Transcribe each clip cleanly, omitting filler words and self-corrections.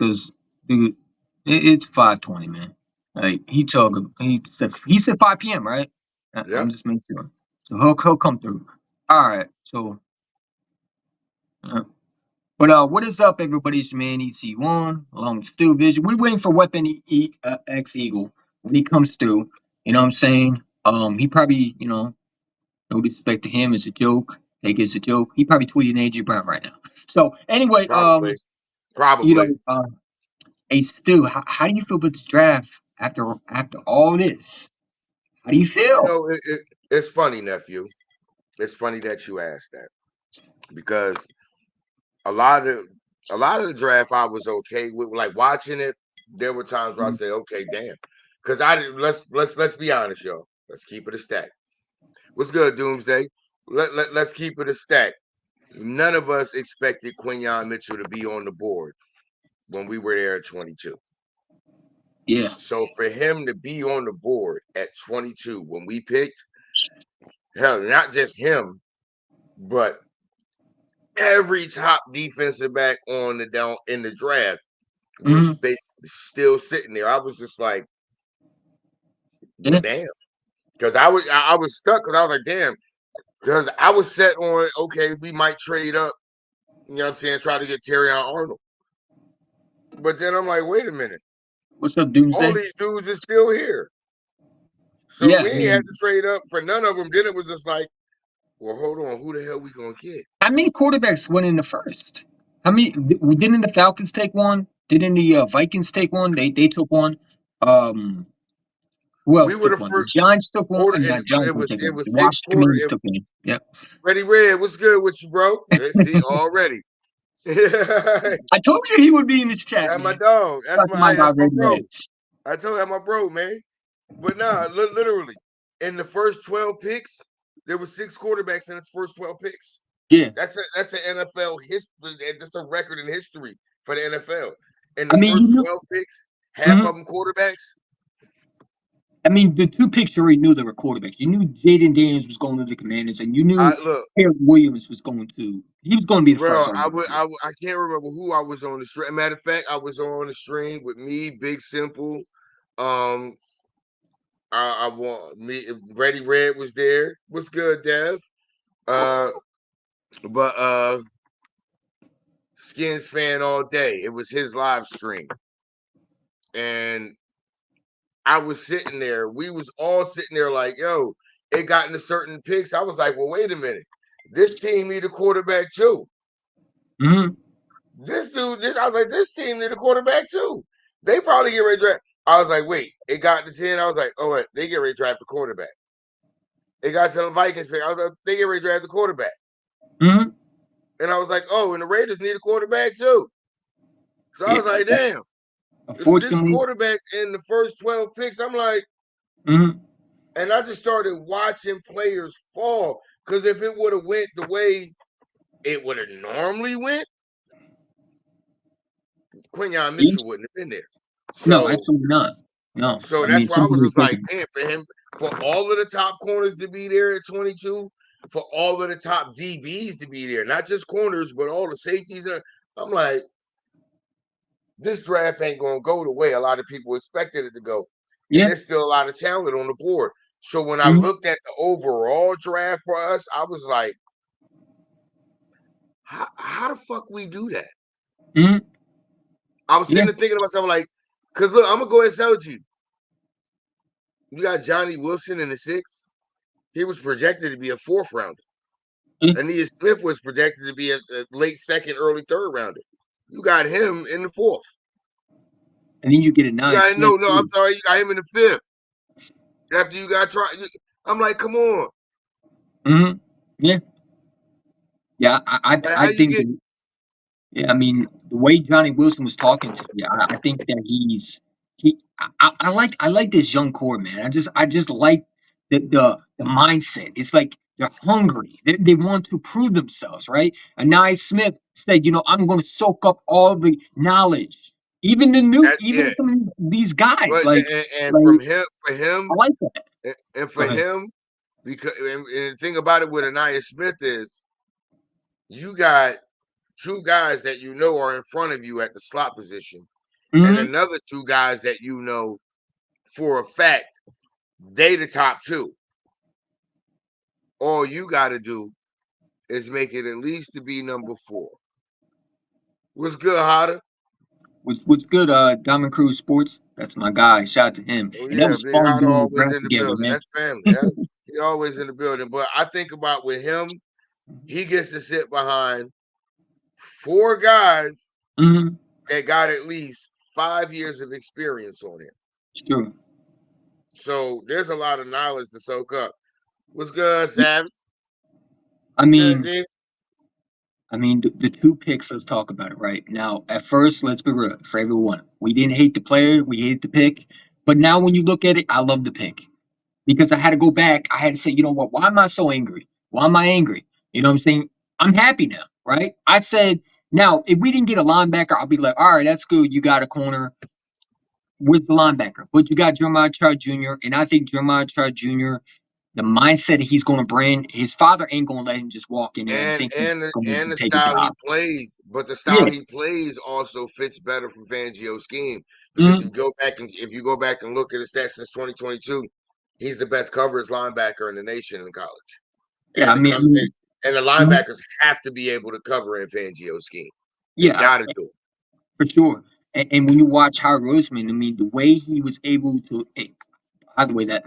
because dude, it's 5:20, man. Like he said 5 p.m. right? I'm Yep. just making sure. So he'll come through. All right. So, uh, but what is up, everybody? It's your man EC1 along with Stu Vision. We're waiting for Weapon X Eagle when he comes through. You know what I'm saying? He probably no disrespect to him, it's a joke. Take it as a joke. He probably tweeting AJ Brown right now. So anyway, Probably. you Probably. know, hey Stu, how do you feel about this draft after all this? How do you You feel? know, it's funny, nephew. It's funny that you asked that because a lot of a lot of the draft I was okay with, like watching it. There were times where I say, "Okay, damn," because I didn't. Let's be honest, y'all. Let's keep it a stack. What's good, Doomsday? Let's keep it a stack. None of us expected Quinyon Mitchell to be on the board when we were there at 22. Yeah. So for him to be on the board at 22 when we picked, hell, not just him, but every top defensive back on the down in the draft was Mm-hmm. basically still sitting there. I was just like, well, Yeah. damn, because I was stuck because I was like, damn, because I was set on okay, we might trade up, you know what I'm saying, try to get Terry on Arnold. But then I'm like, wait a minute, What's up, all Doomsday? these dudes are still here. So Yeah, we ain't had to trade up for none of them. Then it was just like, well, hold on, who the hell we gonna get? how many quarterbacks went in the first? How many didn't the Falcons take one? Didn't the Vikings take one? They took one. Um, who We else were took the one? The first Giants took one, quarter, and and not Giants didn't take it one. was The six Washington quarter. Commanders took one. Yep. Ready Red, what's good with you, bro? Let's see already. I told you he would be in this chat, That's my man. dog. Shout out to my guy, That's my Red bro. Red. I told you that's my bro, man. But nah, literally, in the first 12 picks, there were six quarterbacks in its first 12 picks. Yeah. That's an NFL history. That's a record in history for the NFL. In I the mean, you first knew. 12 picks, half Mhm. of them quarterbacks. I mean, the two picks you already knew they were quarterbacks. You knew Jaden Daniels was going to the Commanders, and you knew I look, Eric Williams was going to. He was going to be the bro. first overall pick. I can't remember who I was on the stream. Matter of fact, I was on the stream with me, Big Simple. Um, I want me. Ready Red was there. What's good, Dev? Uh, but Skins fan all day. It was his live stream, and I was sitting there. We was all sitting there like, yo, it got into certain picks. I was like, well, wait a minute. This team need a quarterback too. Mm-hmm. I was like, this team need a quarterback too. They probably get ready to draft. I was like, wait, it got to 10. I was like, oh, wait, they get ready to draft the quarterback. It got to the Vikings pick. I was like, they get ready to draft the quarterback. Mm-hmm. And I was like, oh, and the Raiders need a quarterback too. So I Yeah. was like, damn, there's six Unfortunately. quarterbacks in the first 12 picks. I'm like, Mm-hmm. and I just started watching players fall. Because if it would have went the way it would have normally went, Quinyon Yes. Mitchell wouldn't have been there. No, So absolutely not. No. so I that's mean, why I something was we just like, thinking. man, for him, for all of the top corners to be there at 22, for all of the top DBs to be there, not just corners, but all the safeties. I'm like, this draft ain't gonna go the way a lot of people expected it to go. And Yeah. there's still a lot of talent on the board. So when I Mm-hmm. looked at the overall draft for us, I was like, how the fuck we do that? Mm-hmm. I was Yeah. sitting there thinking to myself, like, because look, I'm gonna go ahead and tell you. You got Johnny Wilson in the sixth. He was projected to be a fourth rounder. Yeah. Aeneas Smith was projected to be a late second, early third rounder. You got him in the fourth. And then you get a You nice got Smith no, I'm too. sorry, you got him in the fifth. After you got try, I'm like, come on, Mm-hmm. Yeah. Yeah. like how I you think get that, yeah, I mean, the way Johnny Wilson was talking to me, I think that I like this young core, man. I just like the mindset. It's like they're hungry. They want to prove themselves, right? And Nye Smith said, I'm going to soak up all the knowledge, even that, yeah. even from these guys. But and Like from him, I like that. and Go for ahead. him, because and the thing about it with Aeneas Smith is you got two guys that you know are in front of you at the slot position, and Hmm. another two guys that you know for a fact they the top two. All you got to do is make it at least to be number four. What's good, Hotter? What's good, Diamond Cruz Sports? That's my guy. Shout out to him. Oh And that yeah, was Big fun Hotter doing the always draft in the together, building. man. That's family. Yeah, he always in the building. But I think about with him, he gets to sit behind four guys Hmm. that got at least 5 years of experience on him. Sure. So there's a lot of knowledge to soak up. What's good, Yeah, Savage? I You good, mean, G? the two picks. Let's talk about it right now. At first, let's be real for everyone. We didn't hate the player. We hated the pick. But now, when you look at it, I love the pick because I had to go back. I had to say, you know what? Why am I so angry? Why am I angry? You know what I'm saying? I'm happy now, right? I said, now if we didn't get a linebacker, I'll be like, all right, that's good. You got a corner. Where's the linebacker? But you got Jeremiah Trout Jr. And I think Jeremiah Trout Jr. The mindset he's going to bring, his father ain't going to let him just walk in there and And think he's and going and to the take a style he job. plays, but the style Yeah. he plays also fits better for Fangio's scheme because Mm-hmm. if you go back and look at his stats since 2022, he's the best coverage linebacker in the nation in college. Yeah. And I the mean, I co- mean, and the mhm. linebackers have to be able to cover in Fangio's scheme. They Yeah, got to do it. for sure. And when you watch Howard Roseman, I mean, the way he was able to, by the way, that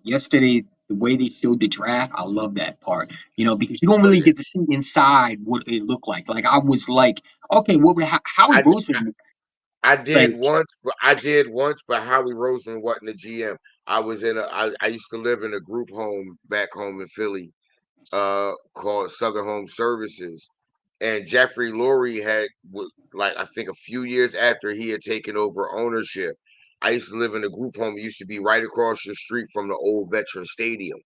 yesterday, the way they showed the draft, I love that part. Because you don't Oh really yeah, get to see inside what it looked like. Like I was like, okay, what would Howie I Roseman I like? did once, but Howie Roseman wasn't the GM. I used to live in a group home back home in Philly, called Southern Home Services, and Jeffrey Lurie like I think a few years after he had taken over ownership. I used to live in a group home. It used to be right across the street from the old Veteran Stadium.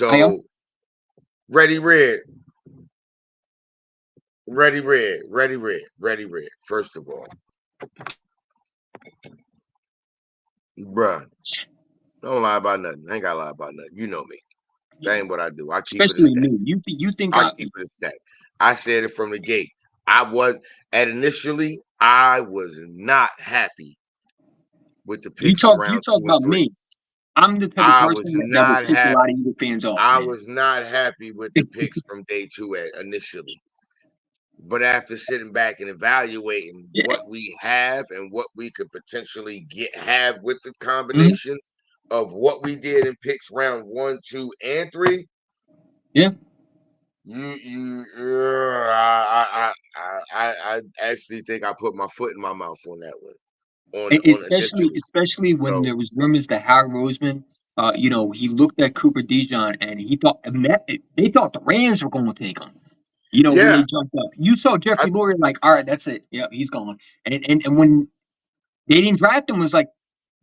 I So Ready Red, Ready Red, Ready Red, Ready Red. First of all, bruh, don't lie about nothing. I ain't gotta lie about nothing. You know me. That ain't what I do. I keep it a especially stack. me. You think I keep it a stack. I said it from the gate. I was initially I was not happy with the picks you around talk two and about three. me. I'm the type of I was person that will not piss a lot of happy. Eagle fans off, I man. was not happy with the picks from day two initially. But after sitting back and evaluating Yeah. what we have and what we could potentially have with the Mhm. combination of what we did in picks round 1, 2, and 3, Yeah. I actually think I put my foot in my mouth on that one on Especially initially. especially when So there was rumors that Howard Roseman, he looked at Cooper Dijon and he thought and they thought the Rams were going to take him. When yeah, they jumped up, you saw I, Jeffrey Lurie like, all right, that's it. Yeah, he's gone. And when they didn't draft him, it was like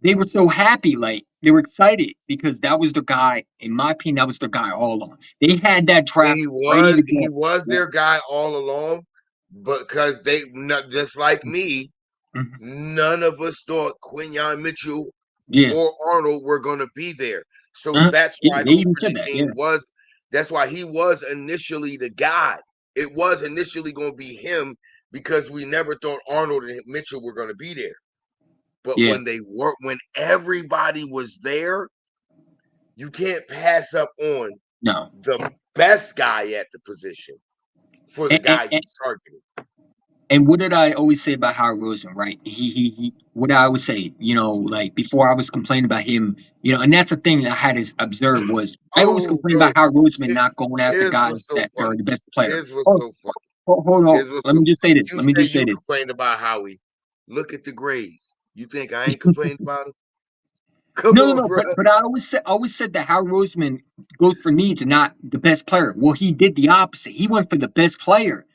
they were so happy, like they were excited because that was the guy. In my opinion, that was the guy all along. They had that draft ready to he go. was Yeah. their guy all along, because they not just like me. Mhm. None of us thought Quinyon Mitchell Yeah. or Arnold were going to be there. So Uh-huh. that's Yeah, why they even Cooper said that. Yeah. DeJean was. That's why he was initially the guy. It was initially going to be him because we never thought Arnold and Mitchell were going to be there. But Yeah. when everybody was there, you can't pass up on No. the best guy at the position for the And, and, guy you and targeted. and what did I always say about Howard Rosen, right? What I always say, like before I was complaining about him, and that's the thing that I had to observe was I always Oh, complain bro, about Howard Roseman here- not going after here's what's guys so that are funny. the best player. Here's what's Oh, so funny. hold on. Here's what's Let so me just say this. You Let me say just say you this. complained about Howie. Look at the grades. You think I ain't complaining about him? Come No, no, on, no. bro. But I always said that Howard Roseman goes for needs and not the best player. Well, he did the opposite. He went for the best player.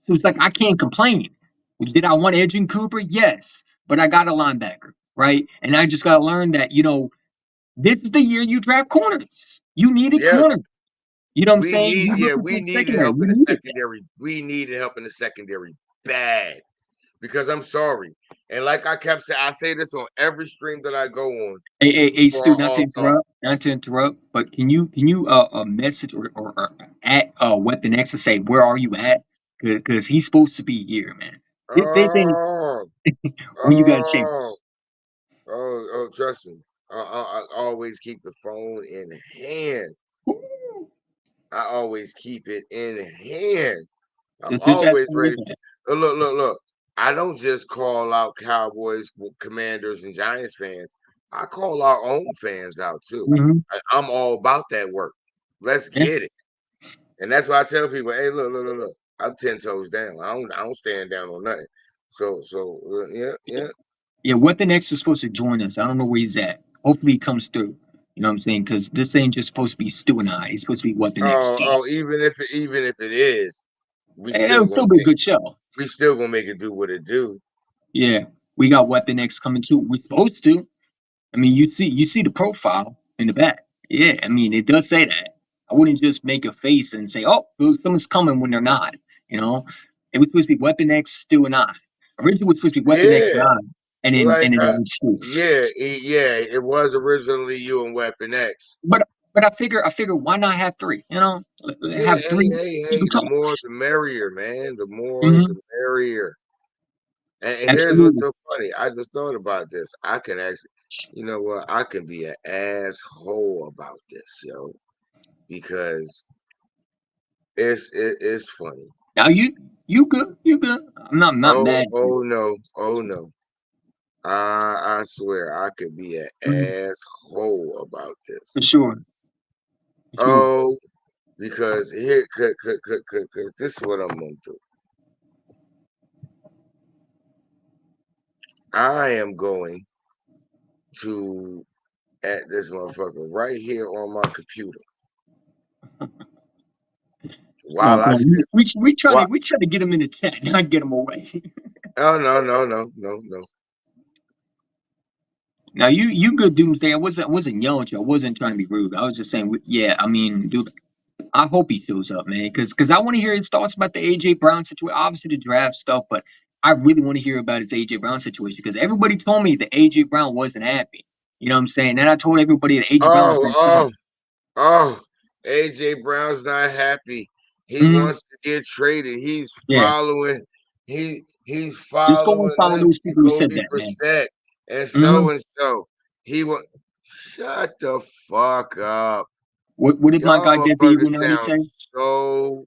So it's like I can't complain. Did I want Edgin Cooper? Yes, but I got a linebacker, right? And I just got to learn that this is the year you draft corners. You needed Yeah, corners. You know what I'm saying? You look at we the needed secondary. help You in the needed that. secondary. We needed help in the secondary bad. Because I'm sorry. And like I kept saying, I say this on every stream that I go on Hey, for Stu, our not to all talk. interrupt, but can you message or at Weapon X and say where are you at? because he's supposed to be here, man. This ain't Oh, when you got a oh, chance. trust me. I always keep the phone in hand. I always keep it in hand. I'm Just ask always him ready with that. for. Look. I don't just call out Cowboys, Commanders, and Giants fans. I call our own fans out too. Hmm. I'm all about that work. Let's Yeah, get it. And that's why I tell people, hey, look. I'm 10 toes down. I don't stand down on nothing. Yeah. yeah. Weapon X was supposed to join us. I don't know where he's at. Hopefully he comes through. You know what I'm saying? Because this ain't just supposed to be Stu and I. It's supposed to be Weapon X too. Even if it is, we It'll still still gonna be a make good show. we still gonna make it do what it do. Yeah, we got Weapon X coming too. We're supposed to. I mean, you see the profile in the back. Yeah, I mean, it does say that. I wouldn't just make a face and say, "Oh, someone's coming" when they're not. You know, it was supposed to be Weapon X, Stu, and I. Originally, it was supposed to be Weapon X and Yeah, I, and then like Stu. yeah, it was originally you and Weapon X. But I figure why not have three? You know, Yeah, have three hey, people the talk. more the merrier, man. The more Hmm. the merrier. And here's what's Absolutely. so funny. I just thought about this. I can actually, you know what? I can be an asshole about this, yo, because it's funny. Now you good, you good. I'm not Oh, mad at you. oh no, oh no. I swear I could be an Mhm. asshole about For this. sure, for sure. Oh, because here, cause this is what I'm gonna do. I am going to at this motherfucker right here on my computer Come on, while come I on. sit. We try to get him in the chat, not get him away. Oh no. Now you good Doomsday. I wasn't yelling at you. I wasn't trying to be rude. I was just saying, yeah. I mean, dude, I hope he shows up, man, because I want to hear his thoughts about the AJ Brown situation. Obviously the draft stuff, but I really want to hear about his AJ Brown situation because everybody told me that AJ Brown wasn't happy. You know what I'm saying? Then I told everybody that AJ Brown was Oh going to oh come. oh. AJ Brown's not happy. He Hmm. wants to get traded. Yeah, He's just go and following follow those people who said Jacoby that, man. Brissett and Hmm. so and so. He want shut the fuck up. What did my Y'all guy Desi motherfuckers Illuminati sound say? so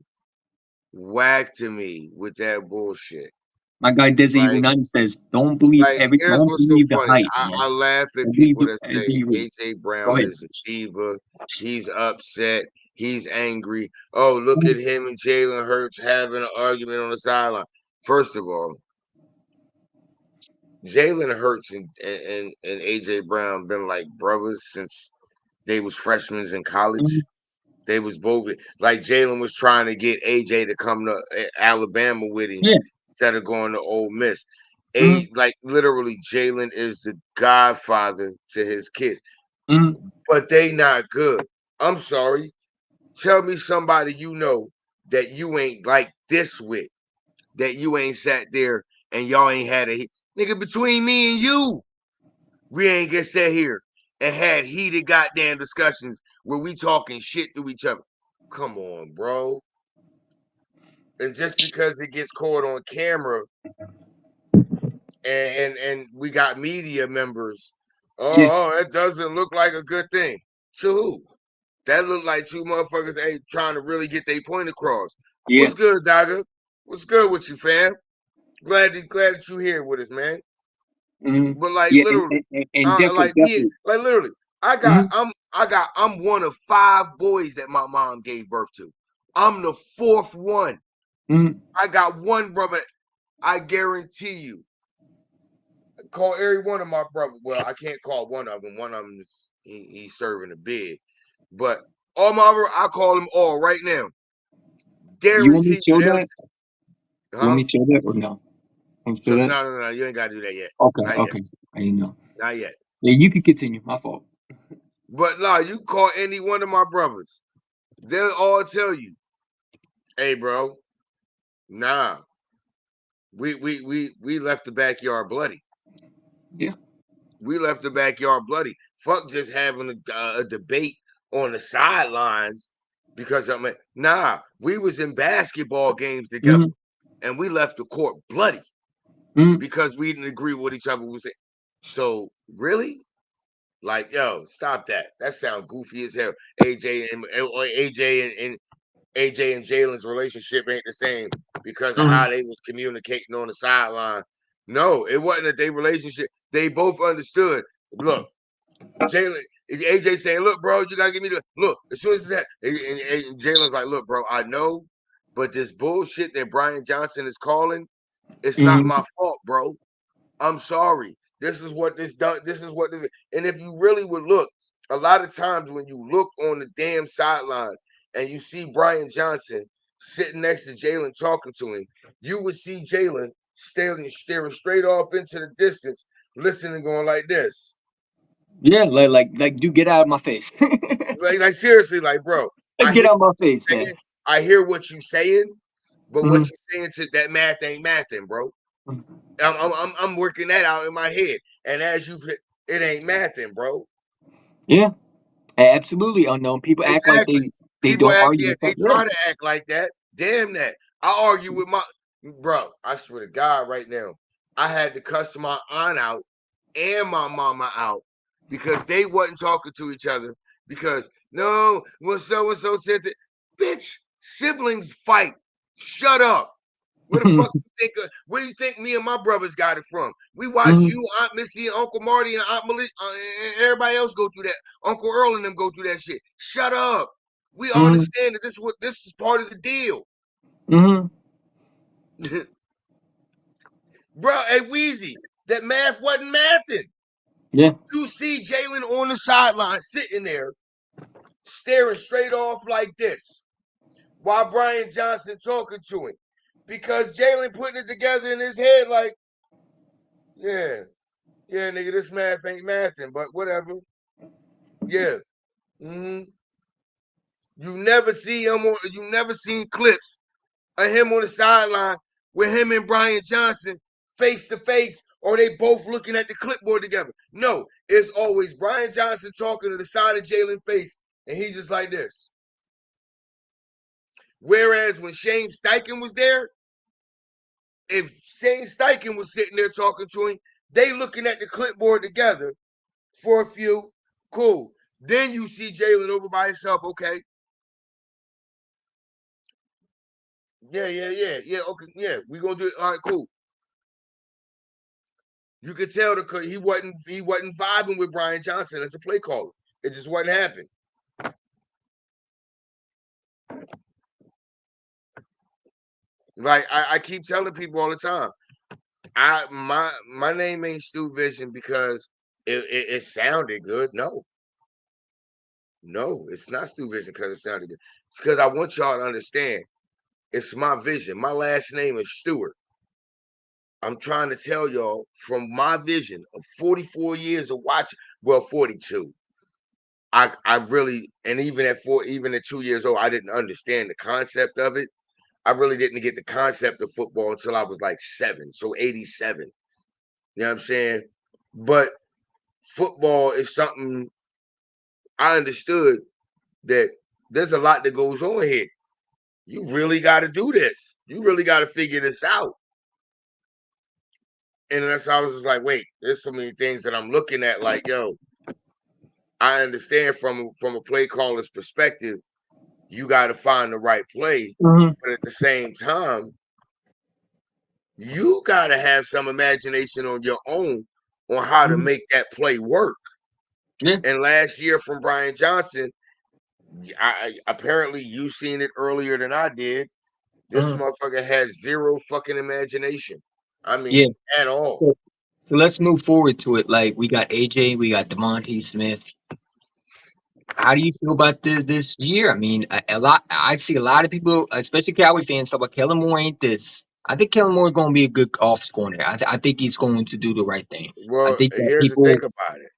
whack to me with that bullshit. My guy Desi Like, Illuminati says, here's don't what's so believe the funny. hype, I man. laugh at Don't believe people that everything say you read. AJ Go Brown ahead. is a diva. He's upset. He's angry. Oh, look Mhm. at him and Jalen Hurts having an argument on the sideline. First of all, Jalen Hurts and AJ Brown been like brothers since they was freshmen in college. Mhm. They was both like Jalen was trying to get AJ to come to Alabama with him Yeah. instead of going to Ole Miss. Mhm. Like literally, Jalen is the godfather to his kids, Mhm. but they not good. I'm sorry. Tell me somebody you know that you ain't like this with, that you ain't sat there and y'all ain't had a nigga between me and you. We ain't get sat here and had heated goddamn discussions where we talking shit to each other. Come on, bro. And just because it gets caught on camera and we got media members, Yeah. that doesn't look like a good thing. To who? That look like two motherfuckers trying to really get their point across. Yeah. What's good, Dogger? What's good with you, fam? Glad that you here with us, man. Mhm. But like Yeah. And, literally, and, and and definitely, like me, definitely. like literally, Mhm. I'm one of five boys that my mom gave birth to. I'm the fourth one. Mhm. I got one brother. I guarantee you, call every one of my brothers. Well, I can't call one of them. One of them he's serving a bid, but all my other, I call them all right now. You want me to Guarantee you, show that? You want huh? me to show that or no? Want to So show that? no, you ain't gotta do that yet. Okay. Not yet. Okay. I didn't know. Not yet. Yeah. You can continue. My fault. But no, you call any one of my brothers. They'll all tell you, hey bro, nah. We left the backyard bloody. Yeah. We left the backyard bloody. Fuck just having a debate on the sidelines because I mean, nah, we was in basketball games together. Mhm. and we left the court bloody Mm-hmm. because we didn't agree with each other was saying. So really, like, yo, stop that. That sounds goofy as hell. AJ and Jalen's relationship ain't the same because of Mm-hmm. how they was communicating on the sideline. No, it wasn't that they relationship. They both understood. Look, Jalen, AJ saying, "Look, bro, you gotta give me the look." As soon as that, and Jalen's like, "Look, bro, I know, but this bullshit that Brian Johnson is calling, it's not my fault, bro. I'm sorry. This is what this done. This is what this is. And if you really would look, a lot of times when you look on the damn sidelines and you see Brian Johnson sitting next to Jalen talking to him, you would see Jalen staring straight off into the distance, listening, going like this. Yeah, like, dude, get out of my face. Like seriously, like, bro, I Get hear out of my what face, you man. saying, I hear what you saying, but what Mm-hmm. you saying to that math ain't mathing, bro. I'm working that out in my head. And as you it ain't mathing, bro. Yeah, absolutely unknown. People act like Exactly. they People don't act, argue yeah, with they that. Yeah. try to act like that. Damn that. I argue with my bro. I swear to God, right now, I had to cuss my aunt out and my mama out because they wasn't talking to each other. Because no, when so and so said that, bitch, siblings fight. Shut up. Where the fuck you think? Where do you think me and my brothers got it from? We watch Mm-hmm. you, Aunt Missy, and Uncle Marty, and Aunt Malik, and everybody else go through that. Uncle Earl and them go through that shit. Shut up. We all Mm-hmm. understand that this is part of the deal, Mm-hmm. bro. Hey Weezy, that math wasn't mathing. Yeah. You see Jalen on the sideline sitting there, staring straight off like this, while Brian Johnson talking to him, because Jalen putting it together in his head like, yeah. Yeah, nigga, this math ain't mathing, but whatever. Yeah. Mm-hmm. You never seen clips of him on the sideline with him and Brian Johnson face to face, or they both looking at the clipboard together. No, it's always Brian Johnson talking to the side of Jalen's face, and he's just like this. Whereas when Shane Steichen was there, if Shane Steichen was sitting there talking to him, they looking at the clipboard together for a few. Cool. Then you see Jalen over by himself. Okay. Yeah. Okay. Yeah. We gonna do it. All right. Cool. You could tell he wasn't vibing with Brian Johnson as a play caller. It just wasn't happening. Like I keep telling people all the time. My name ain't Stu Vision because it sounded good. No, it's not Stu Vision because it sounded good. It's because I want y'all to understand. It's my vision. My last name is Stewart. I'm trying to tell y'all from my vision of 44 years of watching, well, 42. I really, and even at 2 years old, I didn't understand the concept of it. I really didn't get the concept of football until I was like 7, so 87. You know what I'm saying? But football is something I understood that there's a lot that goes on here. You really got to do this. You really got to figure this out. And that's I was just like, wait, there's so many things that I'm looking at. Like, yo, I understand from a play caller's perspective, you got to find the right play, Mm-hmm. but at the same time, you got to have some imagination on your own on how to Mm-hmm. make that play work. Yeah. And last year from Brian Johnson, apparently you seen it earlier than I did. This Mm-hmm. motherfucker has zero fucking imagination. I Yeah. mean, at all. So let's move forward to it. Like we got AJ, we got Devontae Smith. How do you feel about this year? I mean, a lot. I see a lot of people, especially Cowboy fans, talk about Kellen Moore ain't this. I think Kellen Moore is going to be a good office corner. I think he's going to do the right thing. I Well, think that here's the thing people about it.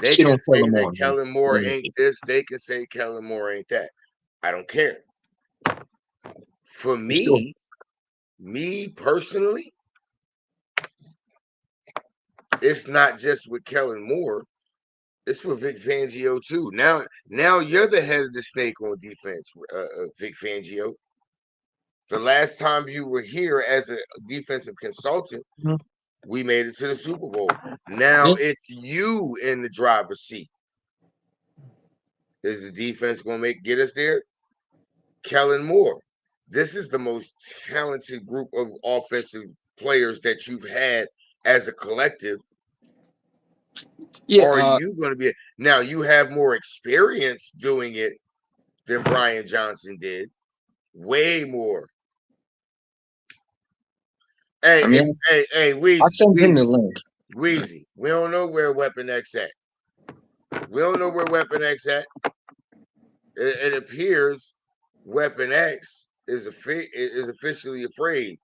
They shit can on say Kellen that Moore, man. Kellen Moore Yeah. ain't this. They can say Kellen Moore ain't that. I don't care. For For sure. me personally, it's not just with Kellen Moore. It's with Vic Fangio too. Now you're the head of the snake on defense, Vic Fangio. The last time you were here as a defensive consultant, Mhm. we made it to the Super Bowl. Now Yeah. it's you in the driver's seat. Is the defense going to get us there? Kellen Moore. This is the most talented group of offensive players that you've had as a collective. Yeah. Are you going to be now? You have more experience doing it than Brian Johnson did. Way more. I Hey, mean, hey, I Wheezy, sent him the Wheezy, link. Wheezy. We don't know where Weapon X at. We don't know where Weapon X at. It appears Weapon X is officially afraid.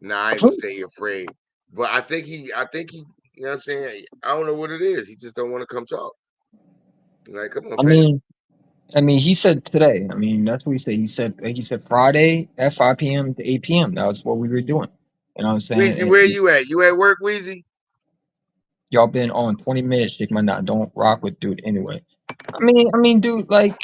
Nah, I ain't gonna say afraid, but I think he. You know what I'm saying? I don't know what it is. He just don't want to come talk. Like, come on, I fam. mean, he said today. I mean, that's what he said. He said Friday at 5 p.m. to 8 p.m. That was what we were doing. You know what I'm saying? Weezy, where you at? You at work, Weezy? Y'all been on 20 minutes. Sigma not don't rock with dude anyway. Dude, like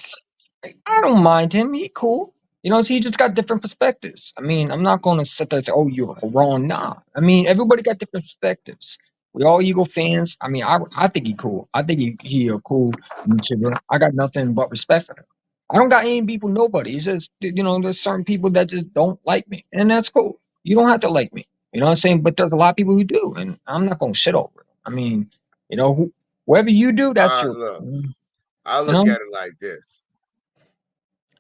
I don't mind him. He cool. You know, he just got different perspectives. I mean, I'm not gonna sit there and say, "Oh, you're wrong." Nah. I mean, everybody got different perspectives. We all Eagle fans. I mean, I think he cool. I think he a cool YouTuber. I got nothing but respect for him. I don't got any beef with nobody. It's just there's certain people that just don't like me, and that's cool. You don't have to like me. You know what I'm saying? But there's a lot of people who do, and I'm not gonna shit over it. I mean, whatever you do, that's your. Look, You I look know, at it like this.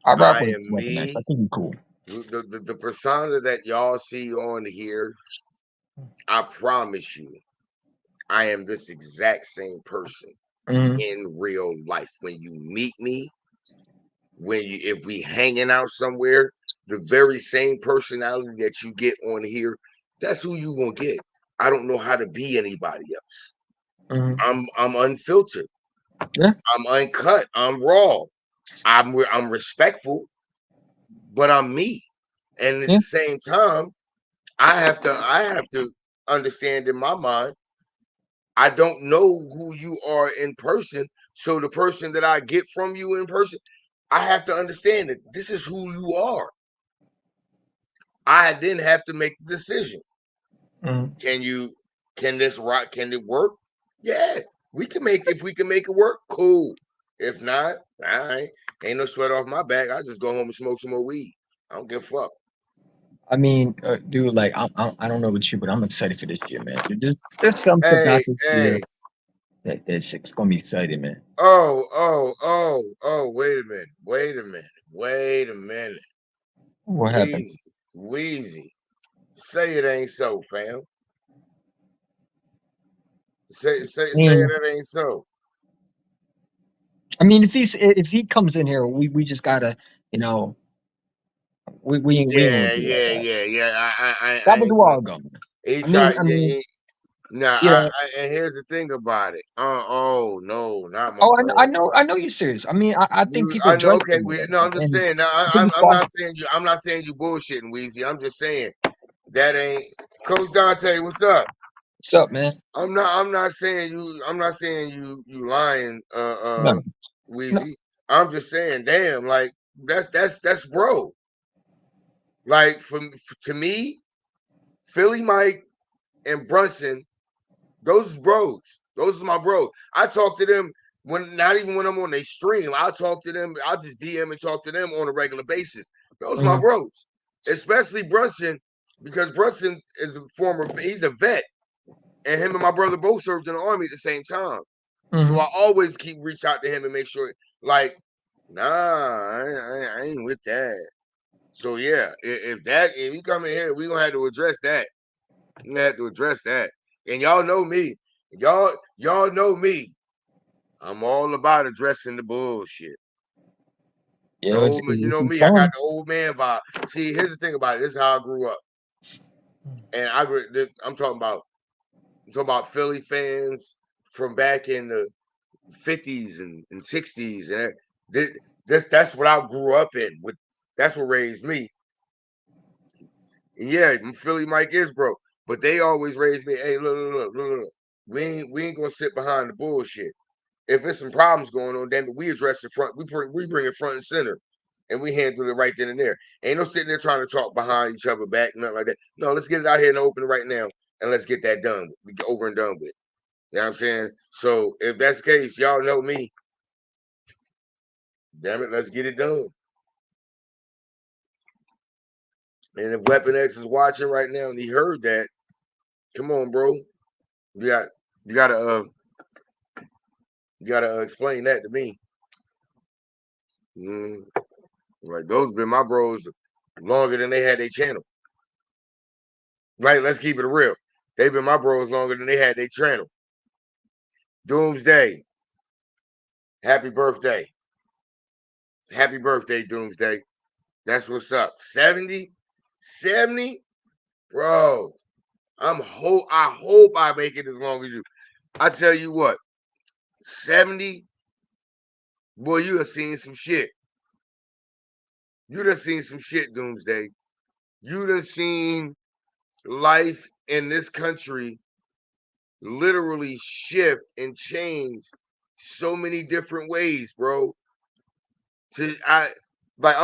I rock I with am Weapon X. I me. think he's cool. The persona that y'all see on here, I promise you, I am this exact same person Mhm, in real life. When you meet me, if we hanging out somewhere, the very same personality that you get on here, that's who you gonna get. I don't know how to be anybody else. mhm. I'm unfiltered. Yeah, I'm uncut. I'm raw. I'm respectful, but I'm me. And at yeah, the same time, I have to understand in my mind, I don't know who you are in person. So the person that I get from you in person, I have to understand that this is who you are. I then have to make the decision. mhm. Can you can this rock can it work? Yeah, we can make if we can make it work, cool. If not, all right. Ain't no sweat off my back. I just go home and smoke some more weed. I don't give a fuck. Dude, like I don't know about you, but I'm excited for this year, man. There's something about Hey, this year hey. that's it's gonna be exciting, man. Wait a minute. Wait a minute. Wait a minute. What happened? Wheezy. Wheezy. Say it ain't so, fam. I Say mean, it ain't so. if he comes in here, we just gotta, you know, we ain't gonna Yeah, do all yeah, that. yeah, yeah. I That was a ain't while going. ago, man. He I mean, tried. I mean, Nah, you know. and here's the thing about it. Oh no, not my Oh, bro. I know you're serious. I mean, I think You, people I know. judge Okay, him on no, that, I'm just and saying. No, I think he's I'm fine. not saying you. I'm not saying you bullshitting, Weezy. I'm just saying that ain't Coach Dante. What's up? What's up, man? I'm not saying you. I'm not saying you lying, No, no. Weezy. I'm just saying, damn, like that's bro. Like to me, Philly Mike and Brunson, those is bros. Those are my bros. I talk to them when not even when I'm on their stream. I talk to them. I'll just DM and talk to them on a regular basis. Those are my Mhm, bros, especially Brunson because Brunson is a former. He's a vet, and him and my brother both served in the army at the same time. So mhm. I always keep reach out to him and make sure, like, nah, I ain't with that. So yeah, if he come in here, we gonna have to address that. We gonna have to address that. And y'all know me. Y'all know me. I'm all about addressing the bullshit. The Yeah, old man, you if know he me. I got the comes. old man vibe. See, here's the thing about it. This is how I grew up, and I'm talking about. I'm talking about Philly fans from back in the 50s and 60s, and that's what I grew up in. With that's what raised me. And yeah, Philly Mike is broke, but they always raised me. Hey, look. We ain't gonna sit behind the bullshit. If there's some problems going on, damn it, we address it front. We bring it front and center. and we handled it right then and there. Ain't no sitting there trying to talk behind each other back, nothing like that. No, let's get it out here in the open right now, and let's get that done, over and done with. You know what I'm saying? So if that's the case, y'all know me. Damn it, let's get it done. And if Weapon X is watching right now and he heard that, come on, bro. You got you gotta explain that to me. Mm, like those been my bros longer than they had their channel. Right? Let's keep it real. They've been my bros longer than they had their channel. Doomsday. Happy birthday. Happy birthday, Doomsday. That's what's up. 70? 70? Bro. I hope I make it as long as you. I tell you what, 70, boy, you have seen some shit. You done seen some shit, Doomsday. You done seen life in this country literally shift and change so many different ways, bro. I'm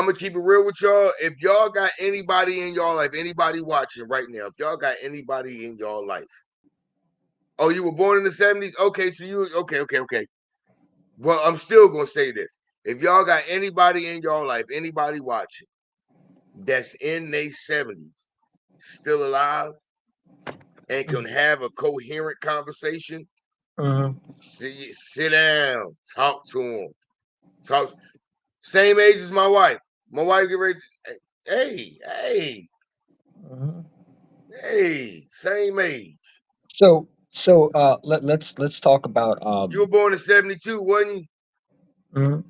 gonna keep it real with y'all. If y'all got anybody in y'all life, anybody watching right now, if y'all got anybody in y'all life, oh, you were born in the 70s? Okay, so you okay. Well, I'm still gonna say this. If y'all got anybody in y'all life, anybody watching that's in their 70s, still alive, and can have a coherent conversation, sit down, talk to them. Talk same age as my wife. My wife get ready. Hey, Mhm. same age. Let's talk about You were born in 72, wasn't you? mhm.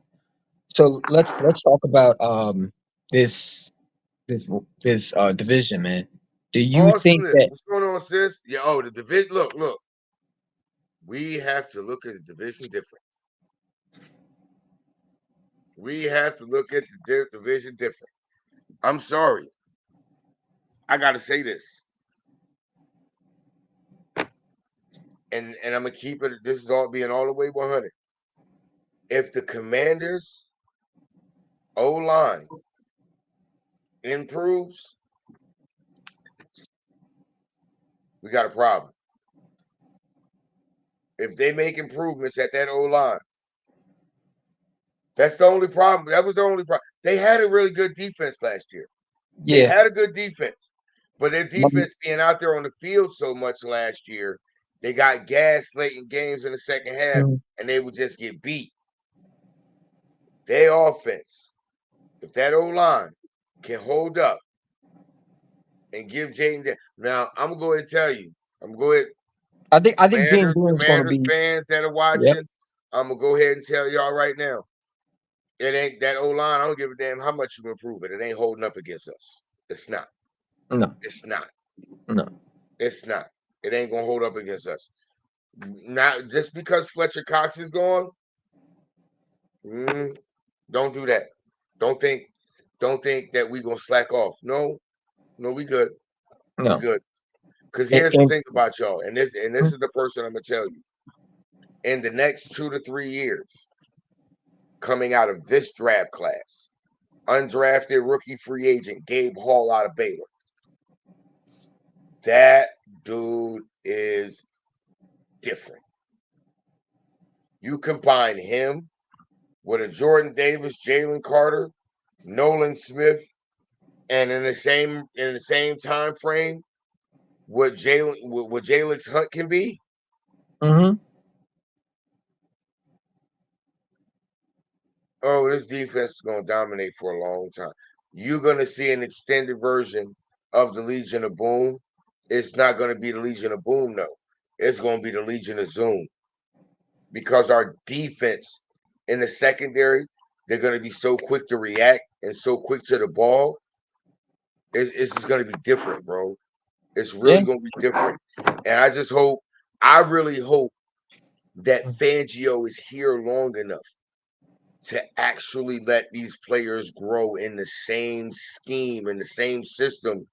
So let's talk about this this this division, man. Do you think Awesomeness. that What's going on, sis? Yeah, oh, the division. Look. We have to look at the division different. We have to look at the division different. I'm sorry. I gotta say this. And I'm gonna keep it. This is all being all the way 100. If the Commanders O line improves, we got a problem. If they make improvements at that O line, that's the only problem. That was the only problem. They had a really good defense last year. They yeah, had a good defense, but their my- defense being out there on the field so much last year, they got gas late in games in the second half, mhm, and they would just get beat. Their offense, if that O line can hold up and give Jaden that. Now, I'm gonna go ahead and tell you. I'm gonna go ahead, I think James Williams going to Commanders be. fans that are Yep. watching. I'm gonna go ahead and tell y'all right now. It ain't that O line. I don't give a damn how much you improve it. It ain't holding up against us. It's not. No, It's not. no. It's not. It ain't gonna hold up against us. Not just because Fletcher Cox is gone. Mm, don't do that. Don't think. Don't think that we gonna slack off. No, no, we good. We No. good. Because And, here's the and thing about y'all, and this is the person I'm gonna tell you. In the next 2 to 3 years, coming out of this draft class, undrafted rookie free agent Gabe Hall out of Baylor. That dude is different. You combine him with a Jordan Davis, Jalen Carter, Nolan Smith, and in the same time frame, what Jalen's Hunt can be. mhm, Oh, this defense is going to dominate for a long time. You're going to see an extended version of the Legion of Boom. It's not going to be the Legion of Boom, though. It's going to be the Legion of Zoom because our defense in the secondary, they're going to be so quick to react and so quick to the ball. It's just going to be different, bro. It's yeah. really going to be different. And I really hope that Fangio is here long enough to actually let these players grow in the same scheme, in the same system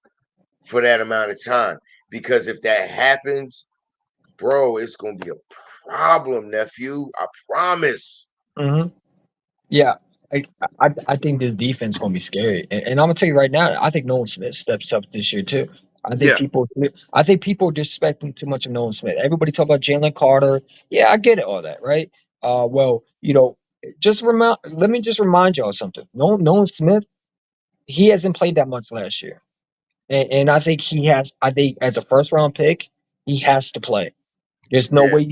for that amount of time. Because if that happens, bro, it's going to be a problem, nephew. I promise. Mhm. Yeah. I, I think this defense gonna be scary, and I'm gonna tell you right now. I think Nolan Smith steps up this year too. Yeah, I think people disrespecting too much of Nolan Smith. Everybody talk about Jalen Carter. Yeah, I get it, all that, right? Well, let me just remind y'all something. Nolan Smith, he hasn't played that much last year, and I think he has. I think as a first round pick, he has to play. There's no yeah. way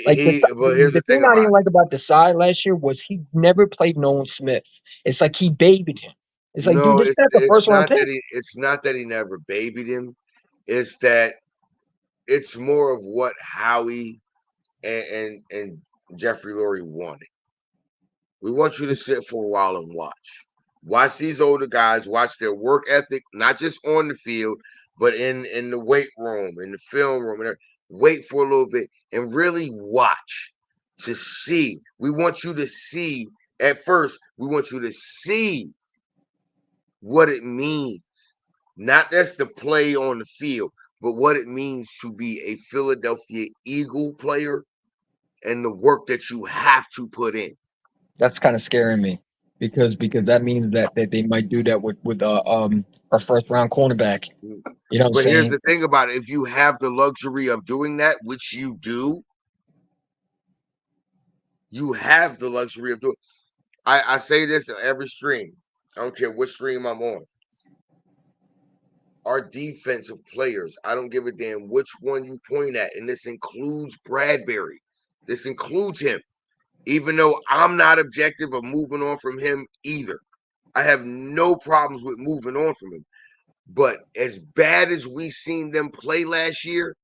like But here's the the thing thing I about didn't like about the side last year was he never played Nolan Smith. It's like he babied him. It's like, dude, no, this guy's a first round pick. it's not that he never babied him. It's that it's more of what Howie and Jeffrey Lurie wanted. We want you to sit for a while and watch. Watch these older guys, watch their work ethic, not just on the field, but in the weight room, in the film room, and wait for a little bit and really watch to see. We want you to see at first, we want you to see what it means. Not that's the play on the field, but what it means to be a Philadelphia Eagle player and the work that you have to put in. That's kind of scaring me because that means that they might do that with our first round cornerback. You know what I'm But here's saying? the thing about it. If you have the luxury of doing that, which you do, you have the luxury of doing. I say this on every stream. I don't care what stream I'm on. Our defensive players, I don't give a damn which one you point at, and this includes Bradbury. This includes him. Even though I'm not objective of moving on from him either. I have no problems with moving on from him. But as bad as we seen them play last year,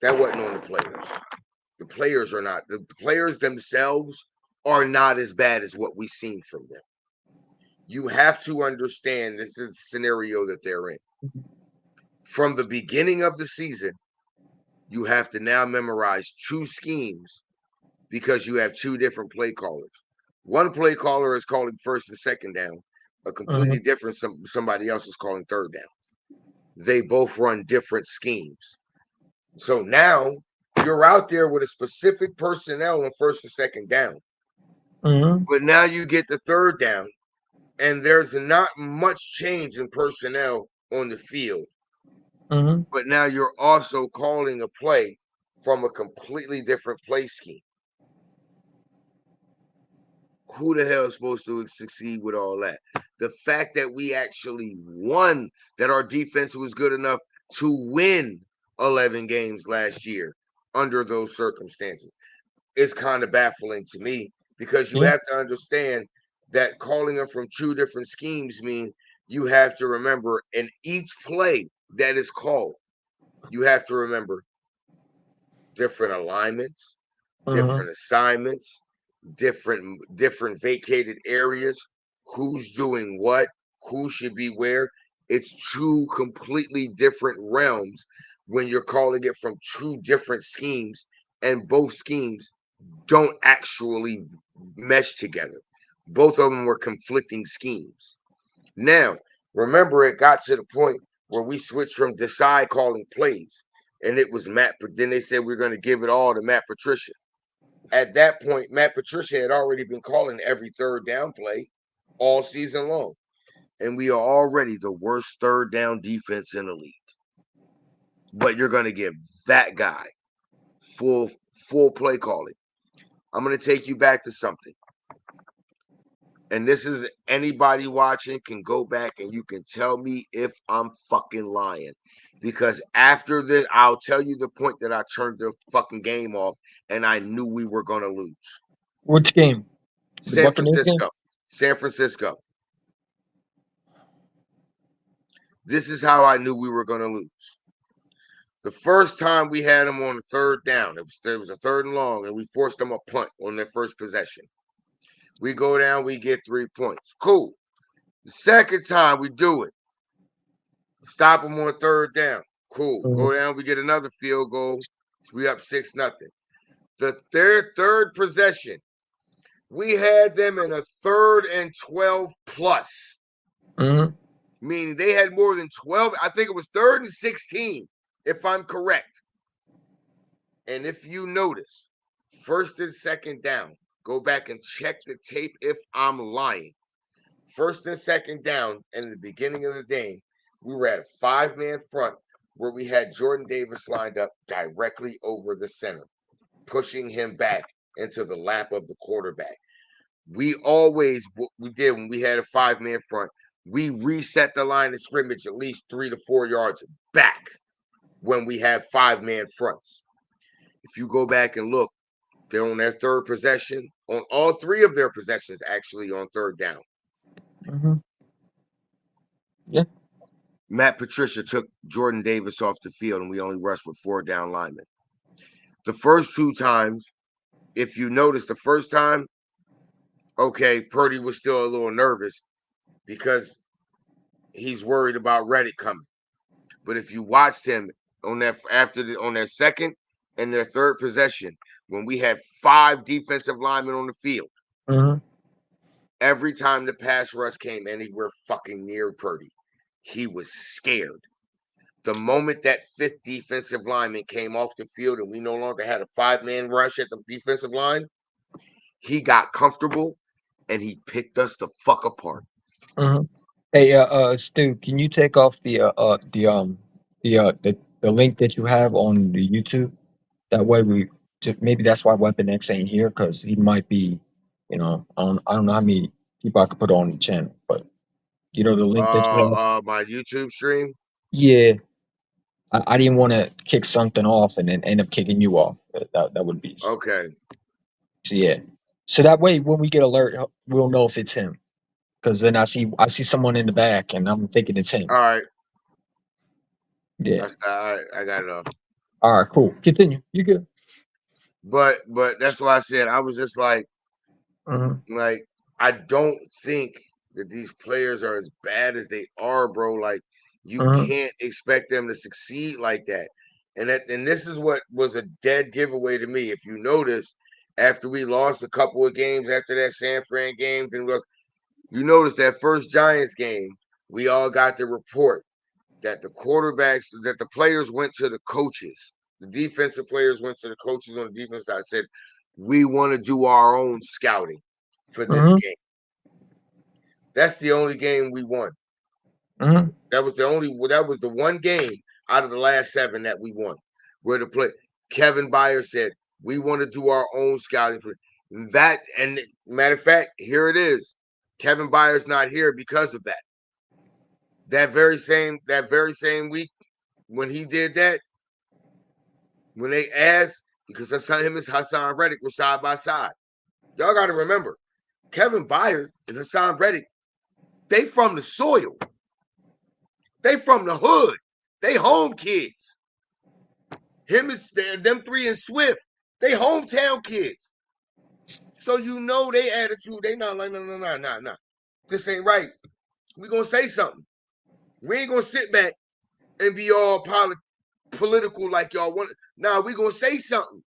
that wasn't on the players. The players are not. The players themselves are not as bad as what we've seen from them. You have to understand this is the scenario that they're in. From the beginning of the season, you have to now memorize two schemes because you have two different play callers. One play caller is calling first and second down, a completely Hmm. different somebody else is calling third down. They both run different schemes. So now you're out there with a specific personnel on first and second down. Hmm. But now you get the third down, and there's not much change in personnel on the field. Hmm. But now you're also calling a play from a completely different play scheme. Who the hell is supposed to succeed with all that? The fact that we actually won, that our defense was good enough to win 11 games last year under those circumstances is kind of baffling to me because you Yeah. have to understand that calling them from two different schemes mean you have to remember in each play that is called, you have to remember different alignments, Hmm. different assignments, different vacated areas, who's doing what, who should be where. It's two completely different realms when you're calling it from two different schemes, and both schemes don't actually mesh together. Both of them were conflicting schemes. Now, remember, it got to the point where we switched from Desai calling plays, and it was Matt. But then they said we are going to give it all to Matt Patricia. At that point, Matt Patricia had already been calling every third down play all season long, and we are already the worst third down defense in the league. But you're going to give that guy full play calling. I'm going to take you back to something. And this is anybody watching can go back and you can tell me if I'm fucking lying. Because after this, I'll tell you the point that I turned the fucking game off and I knew we were going to lose. Which game? The San Buccaneers game? Francisco. San Francisco. This is how I knew we were going to lose. The first time we had them on the third down, it was a third and long, and we forced them a punt on their first possession. We go down, we get 3 points. Cool. The second time we do it, stop them on third down. Cool. Go Hmm. down, we get another field goal. We up 6-0. The third possession, we had them in a 3rd and 12 plus. Hmm. Meaning they had more than 12. I think it was 3rd and 16, if I'm correct. And if you notice, first and second down, Go back and check the tape if I'm lying. First and second down, and in the beginning of the game, we were at a 5-man front where we had Jordan Davis lined up directly over the center, pushing him back into the lap of the quarterback. We always, what we did when we had a 5-man front, we reset the line of scrimmage at least 3 to 4 yards back when we have 5-man fronts. If you go back and look, they're on their third possession, on all 3 of their possessions, actually on third down. Mm-hmm. Yeah. Matt Patricia took Jordan Davis off the field, and we only rushed with 4 down linemen. The first 2 times, if you notice, the first time, okay, Purdy was still a little nervous because he's worried about Reddick coming. But if you watched him on that on their second and their third possession, when we had 5 defensive linemen on the field, Mm-hmm. every time the pass rush came anywhere fucking near Purdy, he was scared. The moment that 5th defensive lineman came off the field and we no longer had a 5-man rush at the defensive line, he got comfortable and he picked us the fuck apart. Mm-hmm. Hey, Stu, can you take off the link that you have on the YouTube? That way maybe that's why Weapon X ain't here because he might be, I don't know how many people I could put on the channel, but the link that you have. My YouTube stream. Yeah, I didn't want to kick something off and then end up kicking you off. That would be Okay. so, yeah. So that way, when we get alert, we'll know if it's him. Because then I see someone in the back, and I'm thinking it's him. All right. Yeah. I got it off. All right. Cool. Continue. You good? But that's why I said I was just Mm-hmm. like I don't think that these players are as bad as they are, bro. Like you Mm-hmm. can't expect them to succeed like that. And this is what was a dead giveaway to me. If you notice, after we lost a couple of games after that San Fran game, then you notice that first Giants game, we all got the report that the players went to the coaches. The defensive players went to the coaches on the defense side, said, we want to do our own scouting for this Mm-hmm. game. That's the only game we won. Mm-hmm. That was the one game out of the last 7 that we won. Where Kevin Byers said, we want to do our own scouting for that. And matter of fact, here it is. Kevin Byers not here because of that. That very same week when he did that, when they asked, because him and Hassan Reddick were side by side. Y'all got to remember, Kevin Byard and Hassan Reddick, they from the soil. They from the hood. They home kids. Them 3 and Swift, they hometown kids. So they attitude, they not like, no. This ain't right. We gonna say something. We ain't gonna sit back and be all political like y'all want. Nah, we gonna say something.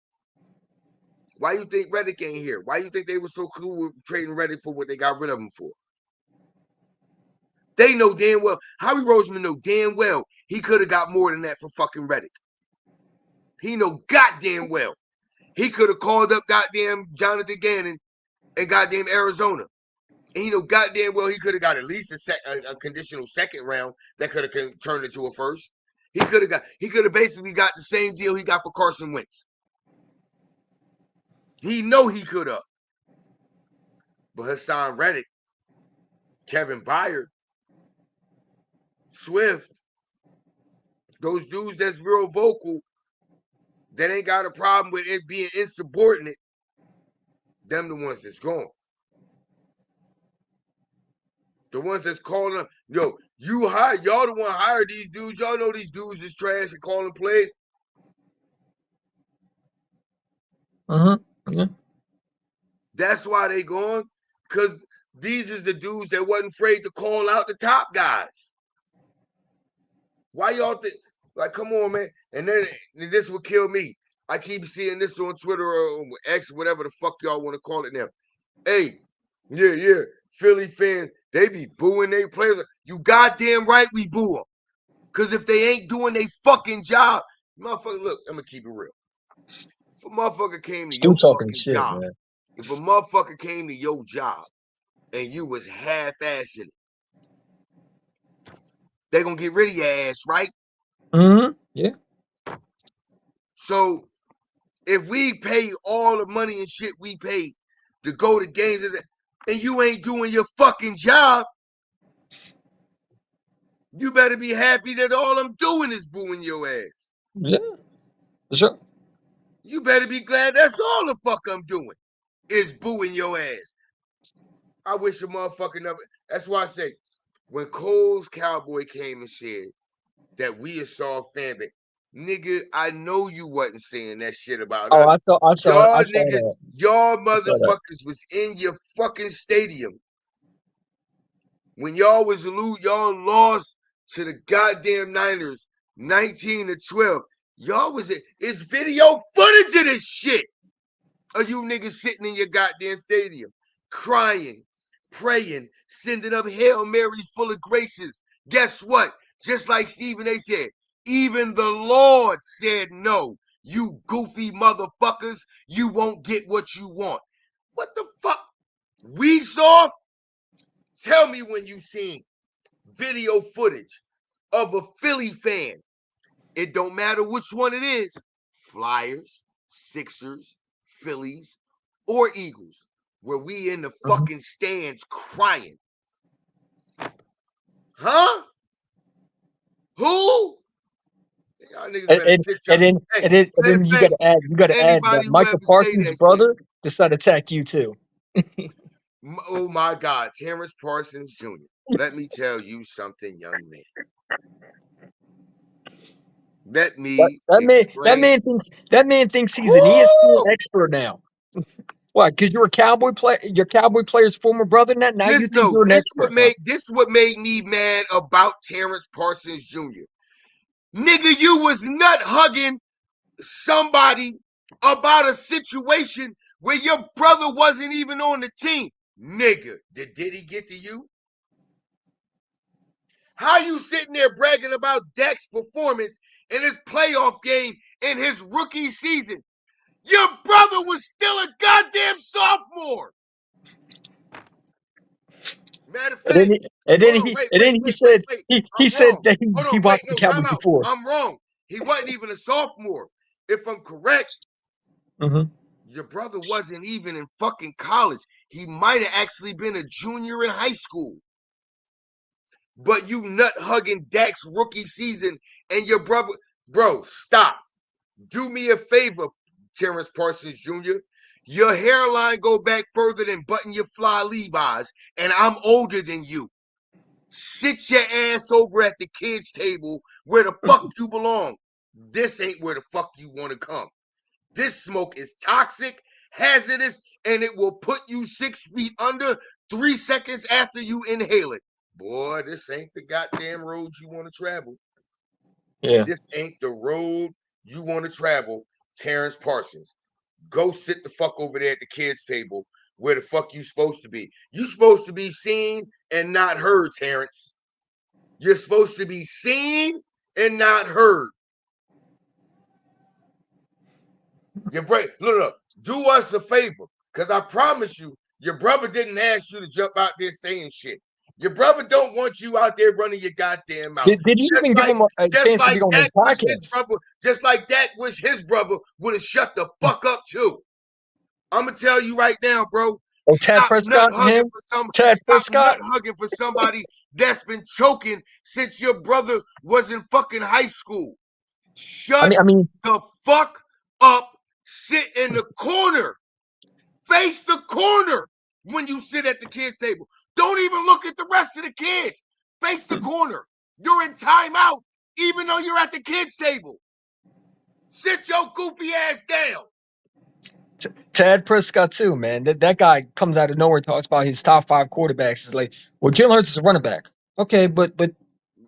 Why you think Reddick ain't here? Why you think they were so cool with trading Reddick for what they got rid of him for? They know damn well. Howie Roseman know damn well he could have got more than that for fucking Reddick. He know goddamn well. He could have called up goddamn Jonathan Gannon and goddamn Arizona. And he know goddamn well he could have got at least a conditional second round that could have turned into a first. He could have basically got the same deal he got for Carson Wentz. He know he could have. But Hassan Reddick, Kevin Byard, Swift, those dudes that's real vocal, that ain't got a problem with it being insubordinate, them the ones that's gone. The ones that's calling them, y'all the one hired these dudes. Y'all know these dudes is trash and calling plays. Mm-hmm. Yeah. That's why they gone. Because these is the dudes that wasn't afraid to call out the top guys. Why y'all think, like, come on, man. And then this would kill me. I keep seeing this on Twitter or X, whatever the fuck y'all want to call it now. Hey, yeah, Philly fans, they be booing their players. You goddamn right we boo them. Because if they ain't doing their fucking job, motherfucker, look, I'm going to keep it real. If a motherfucker came to Still your talking fucking shit, job, man. If a motherfucker came to your job and you was half-assing it, they gonna get rid of your ass, right? Yeah. So if we pay all the money and shit we pay to go to games and you ain't doing your fucking job, you better be happy that all I'm doing is booing your ass. Yeah. For sure. You better be glad that's all the fuck I'm doing is booing your ass. I wish a motherfucker never. That's why I say, when Cole's Cowboy came and said that we a soft fan base, nigga, I know you wasn't saying that shit about Oh, us. I Y'all saw niggas, that. y'all I saw that. motherfuckers was in your fucking stadium. When y'all was y'all lost to the goddamn Niners 19-12. Y'all was it's video footage of this shit. Of you niggas sitting in your goddamn stadium, crying, praying, sending up Hail Marys full of graces. Guess what? Just like Stephen A said, even the Lord said no. You goofy motherfuckers, you won't get what you want. What the fuck? We saw? Tell me when you seen video footage of a Philly fan. It don't matter which one it is. Flyers, Sixers, Phillies, or Eagles, where we in the Mhm. fucking stands crying. Huh? Who? Y'all niggas And better and, sit y'all. and then Hey, and then and matter then of you fact, gotta add that anybody who Michael ever say Parsons' that shit. brother decided to attack you too. Oh my God, Terrence Parsons Jr. Let me tell you something, young man. Let That, me that man explain. that man thinks he's an ESPN Whoo! expert now. Why? Because you're a Cowboy player. Your Cowboy player's former brother. Now This you think no, you're an expert, huh? this what made me mad about Terrence Parsons Jr. Nigga, you was nut hugging somebody about a situation where your brother wasn't even on the team. Nigga, did he get to you? How you sitting there bragging about Dak's performance in his playoff game in his rookie season? Your brother was still a goddamn sophomore. Matter of And then fact, he, and then hold on, he and then he I'm said wrong. that Hold he on, wait, watched the no, time Cowboys out. before. I'm wrong. He wasn't even a sophomore. If I'm correct, Hmm. your brother wasn't even in fucking college. He might have actually been a junior in high school. But you nut hugging Dak's rookie season and your brother, bro, stop. Do me a favor, Terrence Parsons Jr. Your hairline go back further than button your fly Levi's, and I'm older than you. Sit your ass over at the kids' table where the fuck you belong. This ain't where the fuck you want to come. This smoke is toxic, hazardous, and it will put you 6 feet under 3 seconds after you inhale it. Boy, this ain't the goddamn road you want to travel. Yeah. This ain't the road you want to travel, Terrence Parsons. Go sit the fuck over there at the kids' table where the fuck you supposed to be. You supposed to be seen and not heard, Terrence. You're supposed to be seen and not heard. Your brother, look, do us a favor, because I promise you, your brother didn't ask you to jump out there saying shit. Your brother don't want you out there running your goddamn mouth. Did he Just even give like, him a just chance to like be on his Dak wish his podcast? brother, just like Dak wish his brother would have shut the fuck up too. I'm gonna tell you right now, bro. Oh, Chad Prescott and him. Chad Stop nut Prescott. hugging for somebody that's been choking since your brother was in fucking high school. Shut I mean, the fuck up. Sit in the corner. Face the corner when you sit at the kids' table. Don't even look at the rest of the kids. Face the corner. You're in timeout, even though you're at the kids' table. Sit your goofy ass down. Chad Prescott too, man. That guy comes out of nowhere, talks about his top five quarterbacks. It's like, well, Jalen Hurts is a running back. Okay, but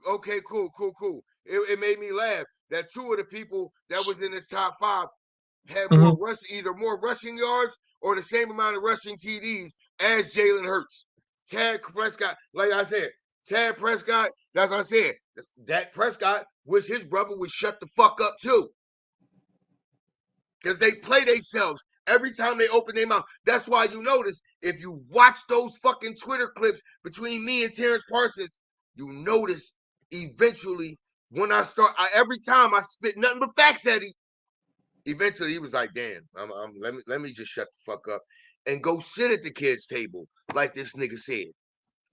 Okay, cool. It made me laugh that two of the people that was in this top five had more mhm. either more rushing yards or the same amount of rushing TDs as Jalen Hurts. Tad Prescott, like I said, Tad Prescott, that's what I said. Dak Prescott wish his brother would shut the fuck up too. Because they play themselves. Every time they open their mouth. That's why you notice if you watch those fucking Twitter clips between me and Terrence Parsons, you notice eventually when every time I spit nothing but facts at him, eventually he was like, "Damn, let me just shut the fuck up and go sit at the kids' table like this nigga said."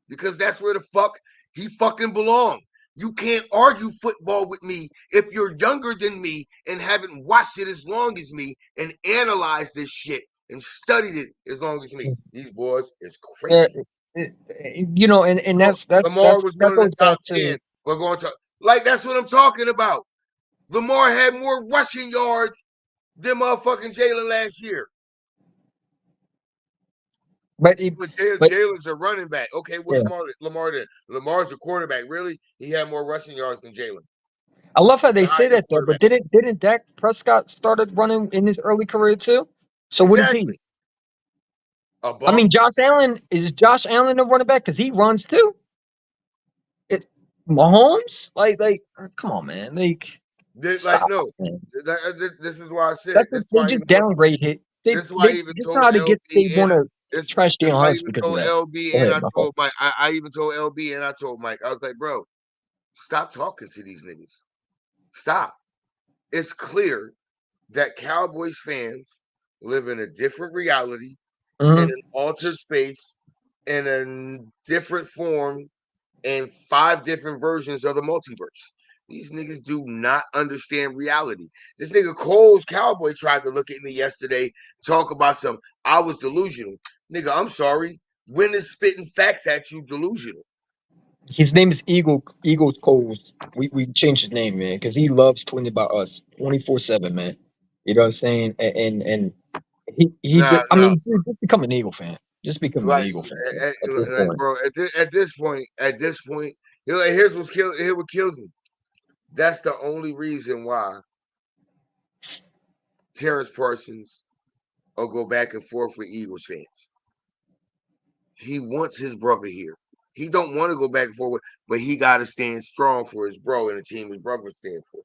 Because that's where the fuck he fucking belong. You can't argue football with me if you're younger than me and haven't watched it as long as me and analyzed this shit and studied it as long as me. These boys is Uh, crazy. and Lamar was one that of the goes top back to 10. We're going to like that's what I'm talking about. Lamar had more rushing yards than motherfucking Jalen last year. but it, But but Jalen's a running back. Okay, yeah. what's Lamar then? Lamar's a quarterback. Really? He had more rushing yards than Jalen. I love how they The say higher that though, quarterback. but didn't Dak Prescott started running in his early career too? So what is he? Exactly. A I mean, bum. Josh Allen a running back because he runs too? It, Mahomes, come on, man, Like stop, no. man. This is why I said. That's This what is they why I just even put. downgrade hit. This is why I even That's told how they LB and want to this. trash This is Daniel why I Hunts even because of told that. LB Go and ahead, I my told fault. Mike. I even told LB and I told Mike. I was like, bro, stop talking to these niggas. Stop. It's clear that Cowboys fans live in a different reality, in Mhm. an altered space, in a different form, and 5 different versions of the multiverse. These niggas do not understand reality. This nigga Cole's Cowboy tried to look at me yesterday, talk about some, I was delusional. Nigga, I'm sorry. When is spitting facts at you delusional? His name is Eagles Coles. We changed his name, man, because he loves tweeting about us 24/7, man. You know what I'm saying? And he Nah, just, I no. mean, dude, just become an Eagle fan. Just become an Like, Eagle fan, man, at this like, point. bro, at this point, here's what kills me. That's the only reason why Terrence Parsons will go back and forth with Eagles fans. He wants his brother here. He don't want to go back and forth, but he got to stand strong for his bro and the team his brother stands for.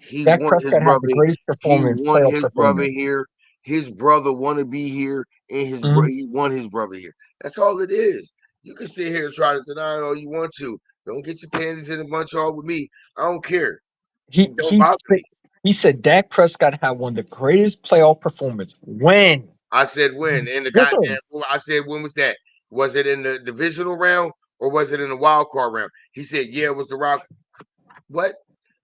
He Dak want his Prescott had the brother. greatest He performance, want playoff his brother performance. here. His brother want to be here, and Mhm. he want his brother here. That's all it is. You can sit here and try to deny all you want to. Don't get your panties in a bunch all with me. I don't care. He Don't he bother said me. he said Dak Prescott had one of the greatest playoff performance. When? I said when in the When? goddamn. I said when was that? Was it in the divisional round or was it in the wild card round? He said, yeah, it was the rock. What?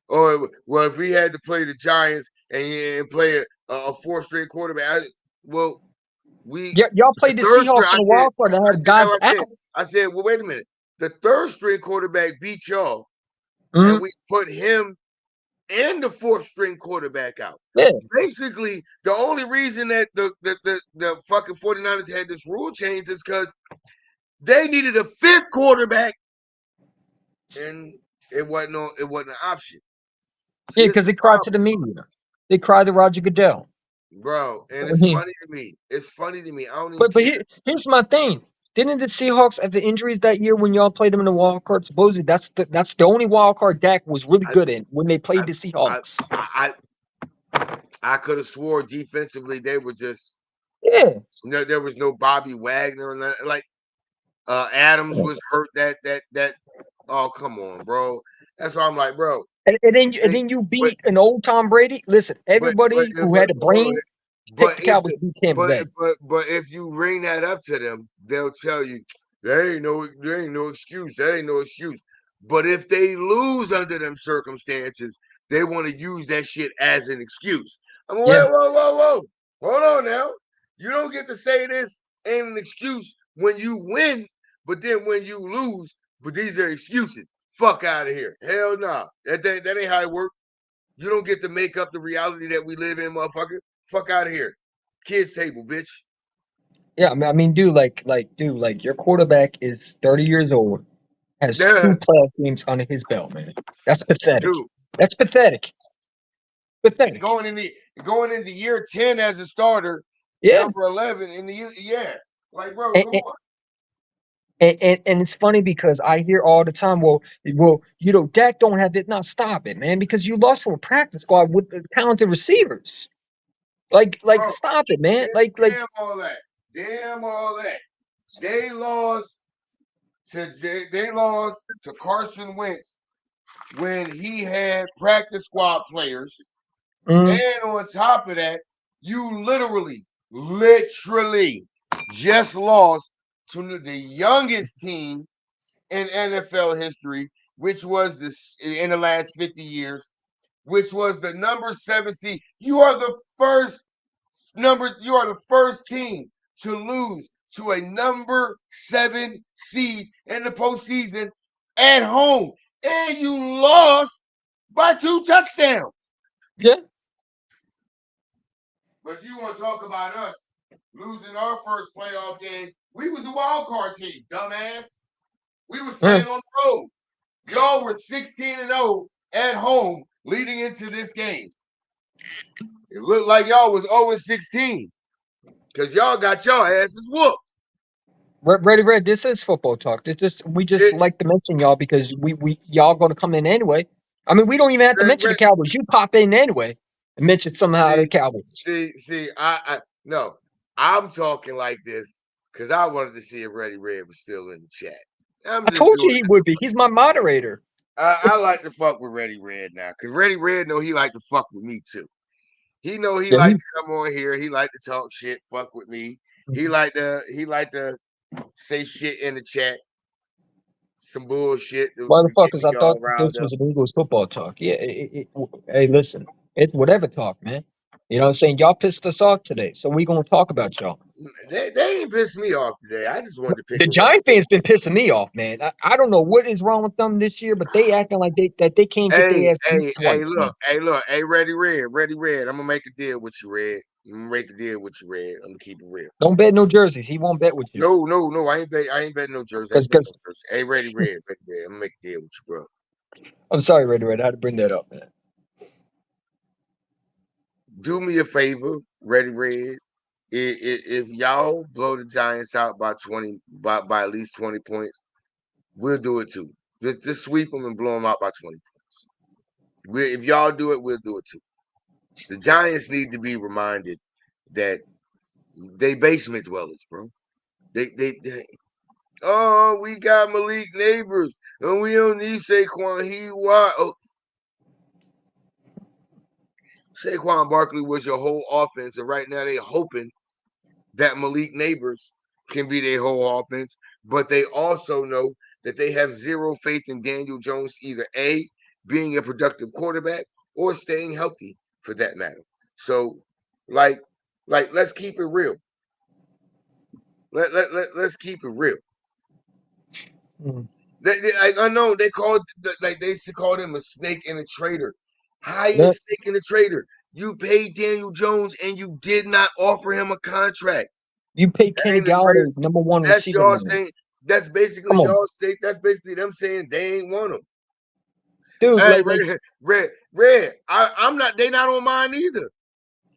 Or well, if we had to play the Giants and play a 4th string quarterback, well, we Y'all the played the third string. Seahawks in the wild card that I had said that. guys I said, out. I said, well, wait a minute. The 3rd string quarterback beat y'all, and Mhm. we put him and the 4th string quarterback out. Yeah. Basically, the only reason that the fucking 49ers had this rule change is because they needed a 5th quarterback, and it wasn't an option. See, Yeah, this is because the they cried to problem. the media. They cried to Roger Goodell. Bro, and I it's mean, funny to me. It's funny to me. I don't even but care. here's my thing. Didn't the Seahawks have the injuries that year when y'all played them in the wild card? Supposedly that's the only wild card Dak was really I good in when they I played the I Seahawks. I, I could have swore defensively they were just Yeah. there was no Bobby Wagner and like Adams was hurt that oh come on, bro. That's why I'm like, bro. And They, then you but beat an old Tom Brady. Listen, but everybody who but had a hold on. brain picked But the if Cowboys to beat Tampa but Bay. but if you bring that up to them, they'll tell you there ain't no excuse. That ain't no excuse. But if they lose under them circumstances, they want to use that shit as an excuse. I'm like, Yeah. whoa. Hold on now. You don't get to say this ain't an excuse when you win, but then when you lose, but these are excuses. Fuck out of here. Hell nah. That ain't how it works. You don't get to make up the reality that we live in, motherfucker. Fuck out of here. Kids table, bitch. Yeah, dude, dude, your quarterback is 30 years old, has Yeah, two playoff games under his belt, man. That's pathetic. dude. That's pathetic. And Pathetic. going into year 10 as a starter, Yeah. number 11 in the year, yeah. Like, bro, And, come and, on. and it's funny because I hear all the time, Dak don't have it. Now stop it, man, because you lost from a practice squad with the talented receivers. Bro, stop it, man. damn all that. Damn all that. They lost they lost to Carson Wentz when he had practice squad players. mm, And on top of that, you literally just lost to the youngest team in NFL history, which was this in the last 50 years, which was the number 7 seed. You are the first team to lose to a number 7 seed in the postseason at home. And you lost by 2 touchdowns. yeah. But you want to talk about us losing our first playoff game? We was a wild card team, dumbass. We was Mm. playing on the road. Y'all were 16-0 at home leading into this game. It looked like y'all was 0-16 because y'all got your asses whooped. Ready, Red. This is football talk. We just It, like to mention y'all because we y'all going to come in anyway. I mean, we don't even have to red, mention the red, Cowboys. You pop in anyway and mention somehow the see, Cowboys. no, I'm talking like this because I wanted to see if Ready Red was still in the chat. I'm I just told you doing he would be. He's my moderator. I like to fuck with Ready Red now because Ready Red know he like to fuck with me too. He know he Yeah, like to come on here. He like to talk shit, fuck with me. he, He like to say shit in the chat, some bullshit to get motherfuckers. me I thought all riled this up. was an Eagles football talk. Yeah. Hey, listen, it's whatever talk, man. You know what I'm saying? Y'all pissed us off today, so we gonna talk about y'all. They ain't pissed me off today. I just wanted to pick The a race. Giant fans been pissing me off, man. I don't know what is wrong with them this year, but they acting like they can't get their ass beat twice, man. Look, hey, Ready Red. I'm gonna make a deal with you, Red. I'm gonna make a deal with you, Red. I'm gonna keep it real. Don't bet no jerseys. He won't bet with you. No. I ain't betting no jersey. I ain't betting Because no jersey. Hey, Ready Red. I'm gonna make a deal with you, bro. I'm sorry, Red. I had to bring that up, man. Do me a favor, Ready Red. If y'all blow the Giants out by 20, by at least 20 points, we'll do it too. Just sweep them and blow them out by 20 points. If y'all do it, we'll do it too. The Giants need to be reminded that they basement dwellers, bro. They oh, we got Malik Neighbors, and we don't need Saquon. Saquon Barkley was your whole offense, and right now they hoping that Malik Neighbors can be their whole offense, but they also know that they have zero faith in Daniel Jones, either A, being a productive quarterback or staying healthy for that matter. So, like, let's keep it real. Let's keep it real. Mm. I know they called like they used to call him a snake and a traitor. How you a Yeah, snake and a traitor? You paid Daniel Jones and you did not offer him a contract. you paid That Kenny ain't a traitor. Galladay #1 That's receiving y'all money. saying. That's basically Come on, y'all say. That's basically them saying they ain't want him. dude. Hey, Red. I'm not. They not on mine either.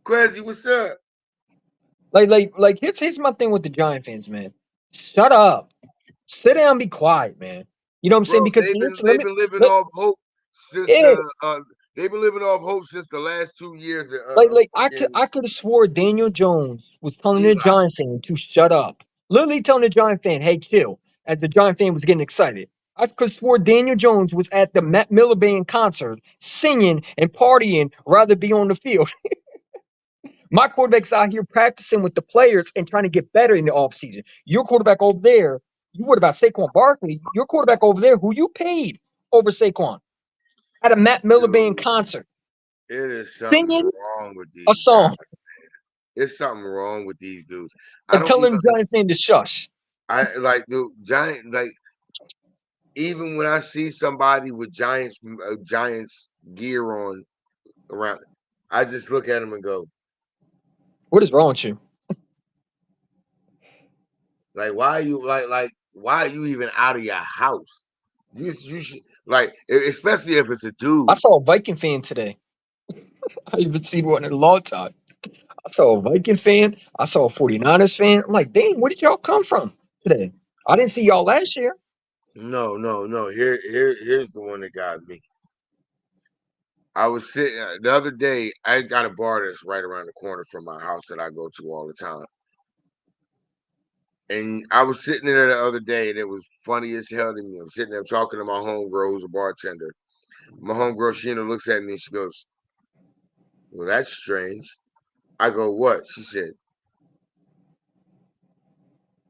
Crazy, what's up, Here's my thing with the Giant fans, man. Shut up, sit down, be quiet, man. You know what I'm saying? bro? Because listen, They've been living let off hope since yeah, they've been living off hope since the last 2 years of fucking I could have swore Daniel Jones was telling the Eli. Giant fan to shut up. Literally telling the Giant fan, hey, chill, as the Giant fan was getting excited. I could have swore Daniel Jones was at the Matt Miller Band concert singing and partying rather be on the field. My quarterback's out here practicing with the players and trying to get better in the offseason. Your quarterback over there, you worried about Saquon Barkley. Your quarterback over there, who you paid over Saquon, at a Matt Miller Band Dude, concert, it is something singing wrong with a these guys. song It's something wrong with these dudes. I and don't telling even. the Giant fan to shush. I like the giant. Like even when I see somebody with Giants gear on around, I just look at them and go, What is wrong with you? like, why are you why are you even out of your house? You should especially if it's a I dude. saw a Viking fan today. I haven't seen one in a long time. I saw a Viking fan. I saw a 49ers fan. I'm like, dang, where did y'all come from today? I didn't see y'all last year. No. Here's the one that got me. I was sitting the other day. I got a bar that's right around the corner from my house that I go to all the time. And I was sitting there the other day, and it was funny as hell to me. I'm sitting there talking to my homegirl, who's a bartender. My homegirl, Sheena, looks at me and she goes, "Well, that's strange." I go, "What?" She said,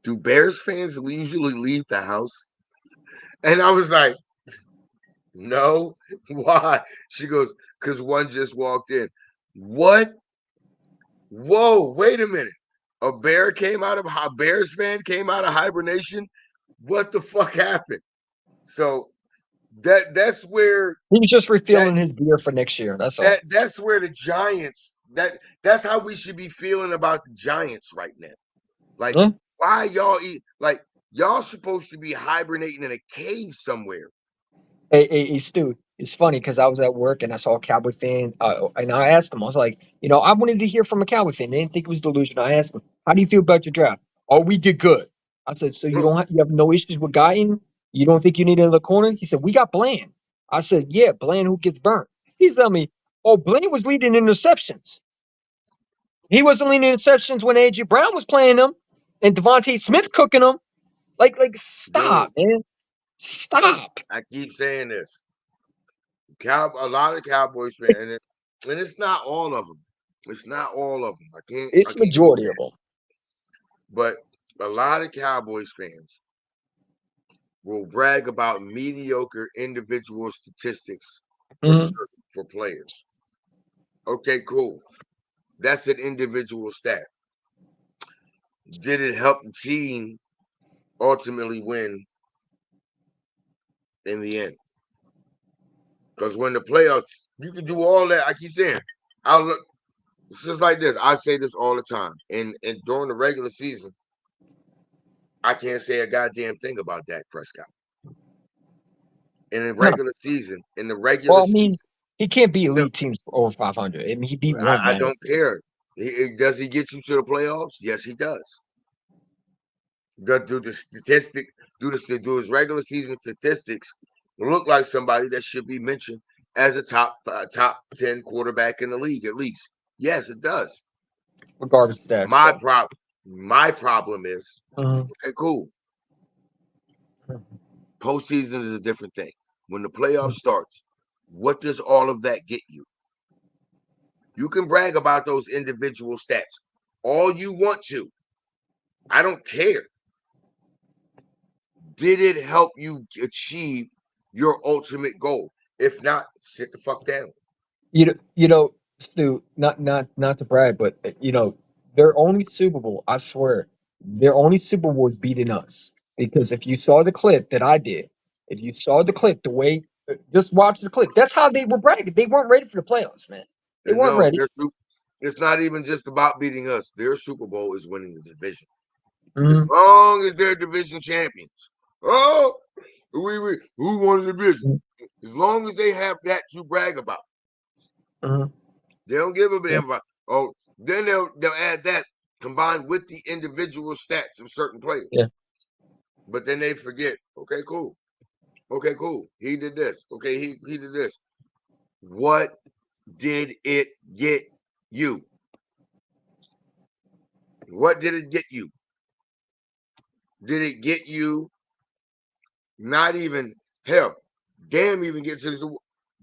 "Do Bears fans usually leave the house?" And I was like, "No." Why? She goes, "Because one just walked in." What? Whoa, wait a minute. A Bears fan came out of hibernation. What the fuck happened? So that's where He's just that refilling his beer for next year. That's all. that's where the Giants that's how we should be feeling about the Giants right now. Like, Yeah. why y'all eat like y'all supposed to be hibernating in a cave somewhere? Hey, Stu, it's funny because I was at work and I saw a Cowboy fan, and I asked him, I was like, I wanted to hear from a Cowboy fan. They didn't think it was delusional. I asked him, how do you feel about your draft? Oh, we did good. I said, so you have no issues with Guyton? You don't think you need another corner? He said, we got Bland. I said, yeah, Bland who gets burnt. He's telling me, oh, Bland was leading interceptions. He wasn't leading interceptions when AJ Brown was playing them and Devontae Smith cooking them. Dude, Stop, man. Stop. I keep saying this. A lot of Cowboys fans, and it's not all of them. It's not all of them. I It's can't keep majority saying of it. them. But a lot of Cowboys fans will brag about mediocre individual statistics Mhm. for players. Okay, cool. That's an individual stat. Did it help the team ultimately win in the end? Because when the playoffs, you can do all that. I keep saying, I'll look. It's just like this. I say this all the time. And during the regular season, I can't say a goddamn thing about Dak Prescott. And No. in the regular Well, I season, mean, he can't beat no, elite teams over 500. I mean, he beat one I last don't year. care. Does he get you to the playoffs? Yes, he does. Do the statistic, do his regular season statistics look like somebody that should be mentioned as a top 10 quarterback in the league at least? Yes, it does. Regardless of stats, My though. problem, my problem is Mhm. okay, cool. Postseason is a different thing. When the playoff starts, what does all of that get you? You can brag about those individual stats all you want to. I don't care. Did it help you achieve your ultimate goal? If not, sit the fuck down. Stu, not to brag, but their only Super Bowl, I swear, their only Super Bowl was beating us. Because if you saw the clip that I did, if you saw the clip, the way, just watch the clip. That's how they were bragging. They weren't ready for the playoffs, man. They And weren't no, ready. it's not even just about beating us. Their Super Bowl is winning the division. As Hmm. long as they're division champions. Oh, who won the division? As long as they have that to brag about, Hmm. they don't give a Yeah, damn about. Oh, then they'll add that combined with the individual stats of certain yeah. players. But then they forget. Okay, cool. Okay, cool. He did this. Okay, he did this. What did it get you? What did it get you? Did it get you not even hell? Damn, even get to this.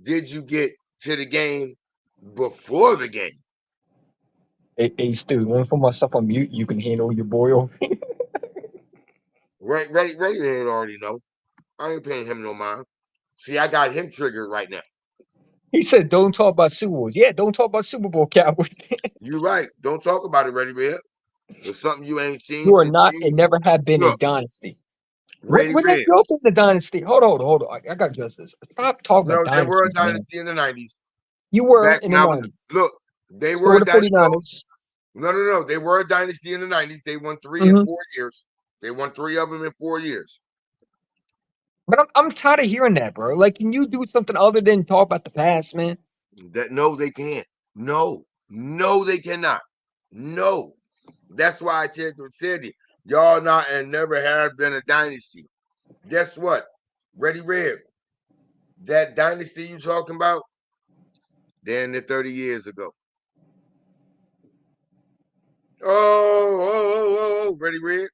Did you get to the game before the game? Hey, Stu, want to put myself on mute? You can handle your boy over. Right, ready. They already know. I ain't paying him no mind. See, I got him triggered right now. He said, "Don't talk about Super Bowls." Yeah, don't talk about Super Bowl Cowboys. You right. Don't talk about it, Ready Red. It's something you ain't seen You are since not you and never have been a look. dynasty. Ready When they Red. built the dynasty, hold on. I got justice. Stop talking about No, they were a dynasties, man. dynasty in the 90s. You were Back in when the I was 90s. look, they So were were a the dynasty. No, 49ers. no. They were a dynasty in the 90s. They won 3 in Hmm. 4 years. They won 3 of them in 4 years. But I'm tired of hearing that, bro. Like, can you do something other than talk about the past, man? That no, they can't. No, they cannot. No. That's why I said it. Y'all not and never have been a dynasty. Guess what? Ready Red. That dynasty you talking about? Damn near 30 years ago. Oh, ready, Red?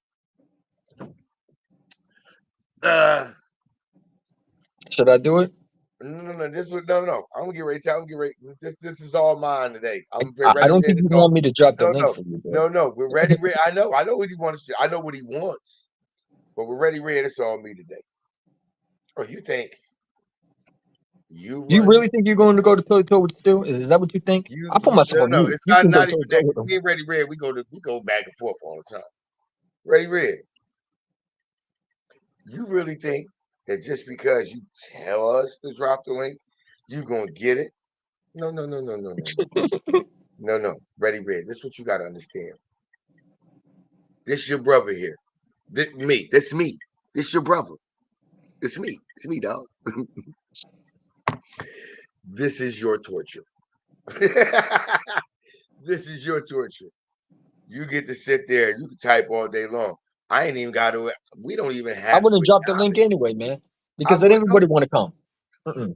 Should I do it? No. This was no. I'm gonna get ready. I'm gonna get ready. This is all mine today. I'm I ready, don't Red think to you go. want me to drop the No, link no, for you, bro. no. We're ready, Red. I know what he wants. I know what he wants. But we're ready, Red. It's all me today. Oh, you think you You run? really think you're going to go to toe to toe with Stu? Is that what you think? I'll put myself on No. mute. It's You can go not toe even to toe that. with 'Cause him. me and Ready Red, we go back and forth all the time. Ready, Red. You really think that just because you tell us to drop the link, you gonna get it? No. Ready, Red. This is what you gotta understand. This your brother here. This me. This me. This your brother. It's me. It's me, dog. This is your torture. This is your torture. You get to sit there. You can type all day long. I ain't even got to. We don't even I have to wouldn't drop the link acknowledge. anyway, man, I because then would know. everybody want to come. Mm-mm.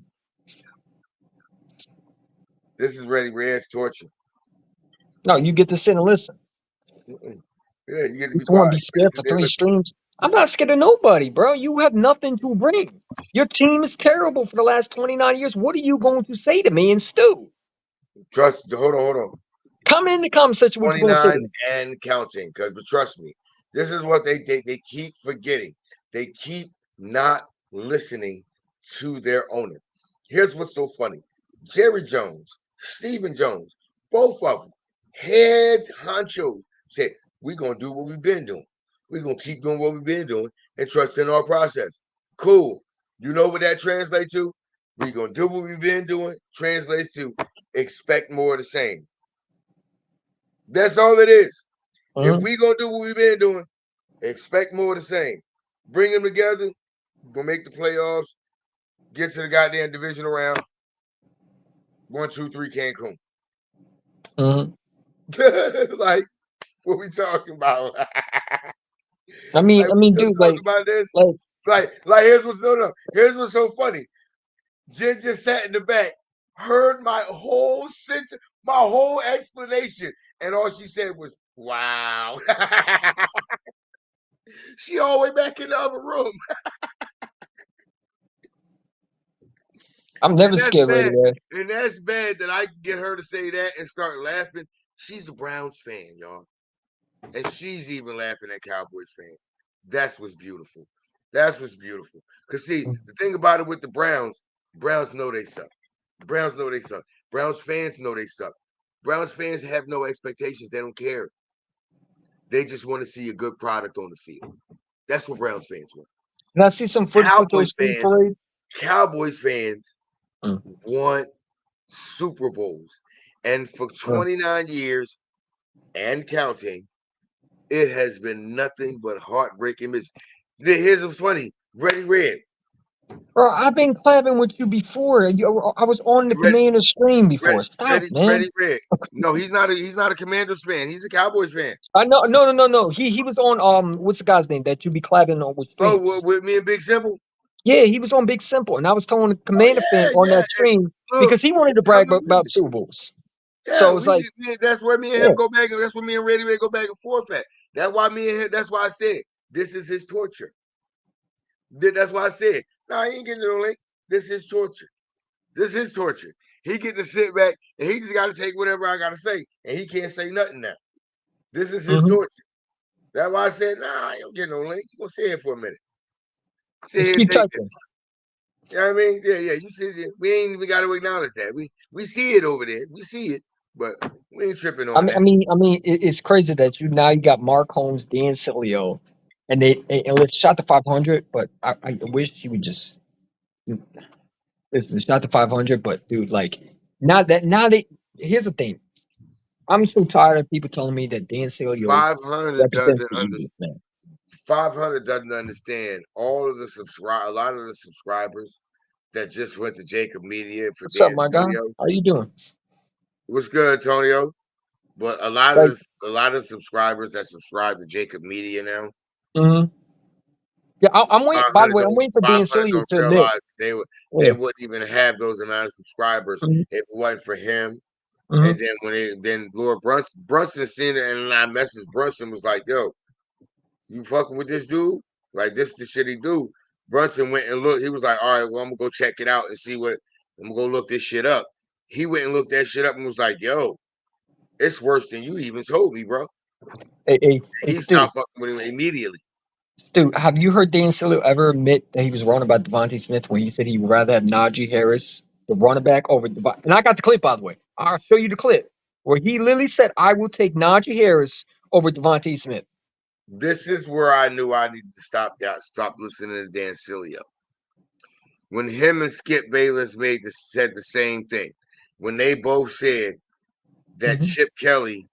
This is Ready Red's torture. No, you get to sit and listen. Mm-mm. Yeah, you get to You be just want to quiet. be You get to scared sit for there and 3 streams. I'm not scared of nobody, bro. You have nothing to bring. Your team is terrible for the last 29 years. What are you going to say to me and Stu? listen. Trust. Hold on. Comment in the comment section what you're going to say to 29 me. and counting. But trust me, this is what they keep forgetting. They keep not listening to their owner. Here's what's so funny. Jerry Jones, Stephen Jones, both of them, head honchos, said, we're going to do what we've been doing. We're going to keep doing what we've been doing and trust in our process. Cool. You know what that translates to? We're going to do what we've been doing. Translates to expect more of the same. That's all it is. If Mhm. we gonna do what we've been doing, expect more of the same. Bring them together, gonna make the playoffs, get to the goddamn divisional round. 1, 2, 3, Cancun. Mhm. Like, what we talking about? I We mean, still dude, talking about this? like, Like, here's what's no. Here's what's so funny. Jen just sat in the back, heard my whole sentence, my whole explanation, and all she said was, "Wow." She all the way back in the other room. I'm And never that's scared right bad. away. And that's bad that I can get her to say that and start laughing. She's a Browns fan, y'all. And she's even laughing at Cowboys fans. That's what's beautiful. That's what's beautiful. Because, see, the thing about it with the Browns know they suck. Browns know they suck. Browns fans know they suck. Browns fans have no expectations. They don't care. They just want to see a good product on the field. That's what Browns fans want. Can I see some footage with Cowboys those street fans, parades? Cowboys fans Mm, want Super Bowls. And for mm. 29 years and counting, it has been nothing but heartbreaking misery. Here's what's funny. Ready Red. Bro, I've been clapping with you before. I was on the Ready, commander stream before. Stop, man. Ready Red. No, he's not a Commanders fan. He's a Cowboys fan. I know, no. He was on what's the guy's name that you be clapping on with Oh, streams? with me and Big Simple? Yeah, he was on Big Simple, and I was telling the Oh commander fan on yeah. that stream Look, because he wanted to tell brag the about business. Super Bowls. Yeah, So it's like, that's where me and yeah. him go back. That's where me and Ready Red go back and forth at. That's why me and him. That's why I said this is his torture. That's why I said, no, he ain't getting no link. This is torture. This is torture. He get to sit back and he just got to take whatever I got to say, and he can't say nothing now. This is his Hmm. torture. That's why I said, nah, I don't get no link. You gonna sit here for a minute. Sit Just here and keep take this. typing. You know what I mean? Yeah. You sit there. We ain't even got to acknowledge that. We see it over there. We see it, but we ain't tripping on that. It's crazy that you got Mark Holmes, Dan Sileo, and let's shot the 500. But I wish he would just listen, shot the 500. But dude, like now they here's the thing. I'm so tired of people telling me that Dan Sileo 500 represents doesn't the understand. Eagles, man. 500 doesn't understand all of the a lot of the subscribers that just went to Jacob Media for What's up, Dan my guy? Studio. How you doing? What's good, Antonio? But Like, a lot of subscribers that subscribe to Jacob Media now, mhm. Yeah, I'm waiting. By the 500 way, I'm don't waiting for Dan 500 Cilio don't to admit. realize they Yeah. wouldn't even have those amount of subscribers Mm-hmm. if it wasn't for him. Mm-hmm. And then then Lord Brunson seen it, and I messaged Brunson, was like, "Yo, you fucking with this dude? Like, this the shit he do." Brunson went and looked. He was like, "All right, well, I'm gonna go check it out and see what. I'm gonna go look this shit up." He went and looked that shit up and was like, "Yo, it's worse than you even told me, bro." Hey, He Stu, stopped fucking with him immediately. Stu, have you heard Dan Cilio ever admit that he was wrong about Devontae Smith when he said he would rather have Najee Harris, the running back, over Devontae? And I got the clip, by the way. I'll show you the clip where he literally said, "I will take Najee Harris over Devontae Smith." This is where I knew I needed to stop listening to Dan Cilio. When him and Skip Bayless said the same thing, when they both said that Mm-hmm. Chip Kelly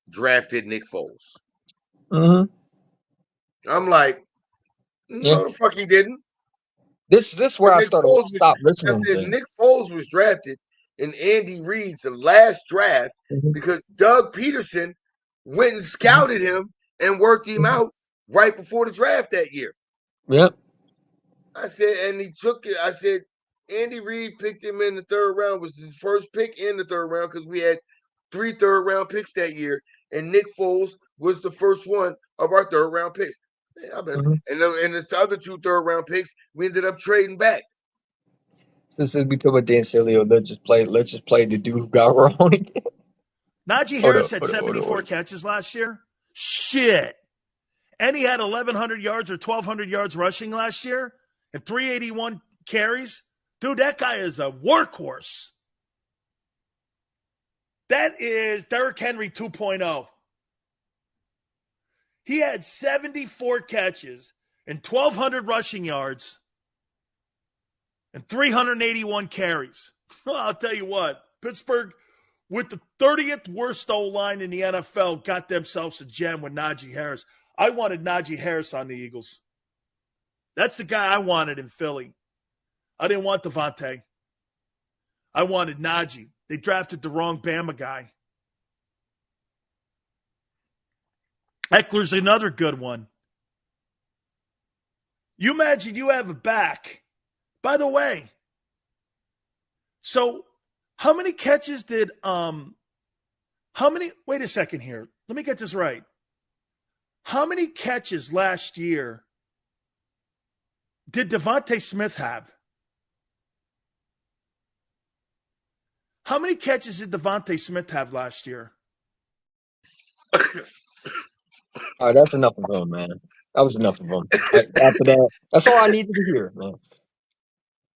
drafted Nick Foles. Mm-hmm. I'm like, Yeah. no, the fuck he didn't. This So where I Nick started Foles was, stop I listening said to him. Nick Foles was drafted in Andy Reid's last draft Mm-hmm. because Doug Peterson went and Mm-hmm. scouted him and worked him Mm-hmm. out right before the draft that year. Yep. I said, and he took it. I said, Andy Reid picked him in the third round, was his first pick in the third round because we had 3 third-round picks that year, and Nick Foles was the first one of our third-round picks. Mm-hmm. And the other 2 third-round picks, we ended up trading back. This is we talk about Dan Cilio. Let's just play the dude who got wrong. Najee Hold Harris up. had Hold up. Hold up. 74 Hold up. catches last year. Shit. And he had 1,100 yards or 1,200 yards rushing last year and 381 carries. Dude, that guy is a workhorse. That is Derrick Henry 2.0. He had 74 catches and 1,200 rushing yards and 381 carries. I'll tell you what, Pittsburgh, with the 30th worst O-line in the NFL, got themselves a gem with Najee Harris. I wanted Najee Harris on the Eagles. That's the guy I wanted in Philly. I didn't want Devontae. I wanted Najee. They drafted the wrong Bama guy. Eckler's another good one. You imagine you have a back. By the way, so how many catches did wait a second here. Let me get this right. How many catches last year did Devontae Smith have? How many catches did Devontae Smith have last year? All right, that's enough of him, man. That was enough of him. After that, that's all I needed to hear, man.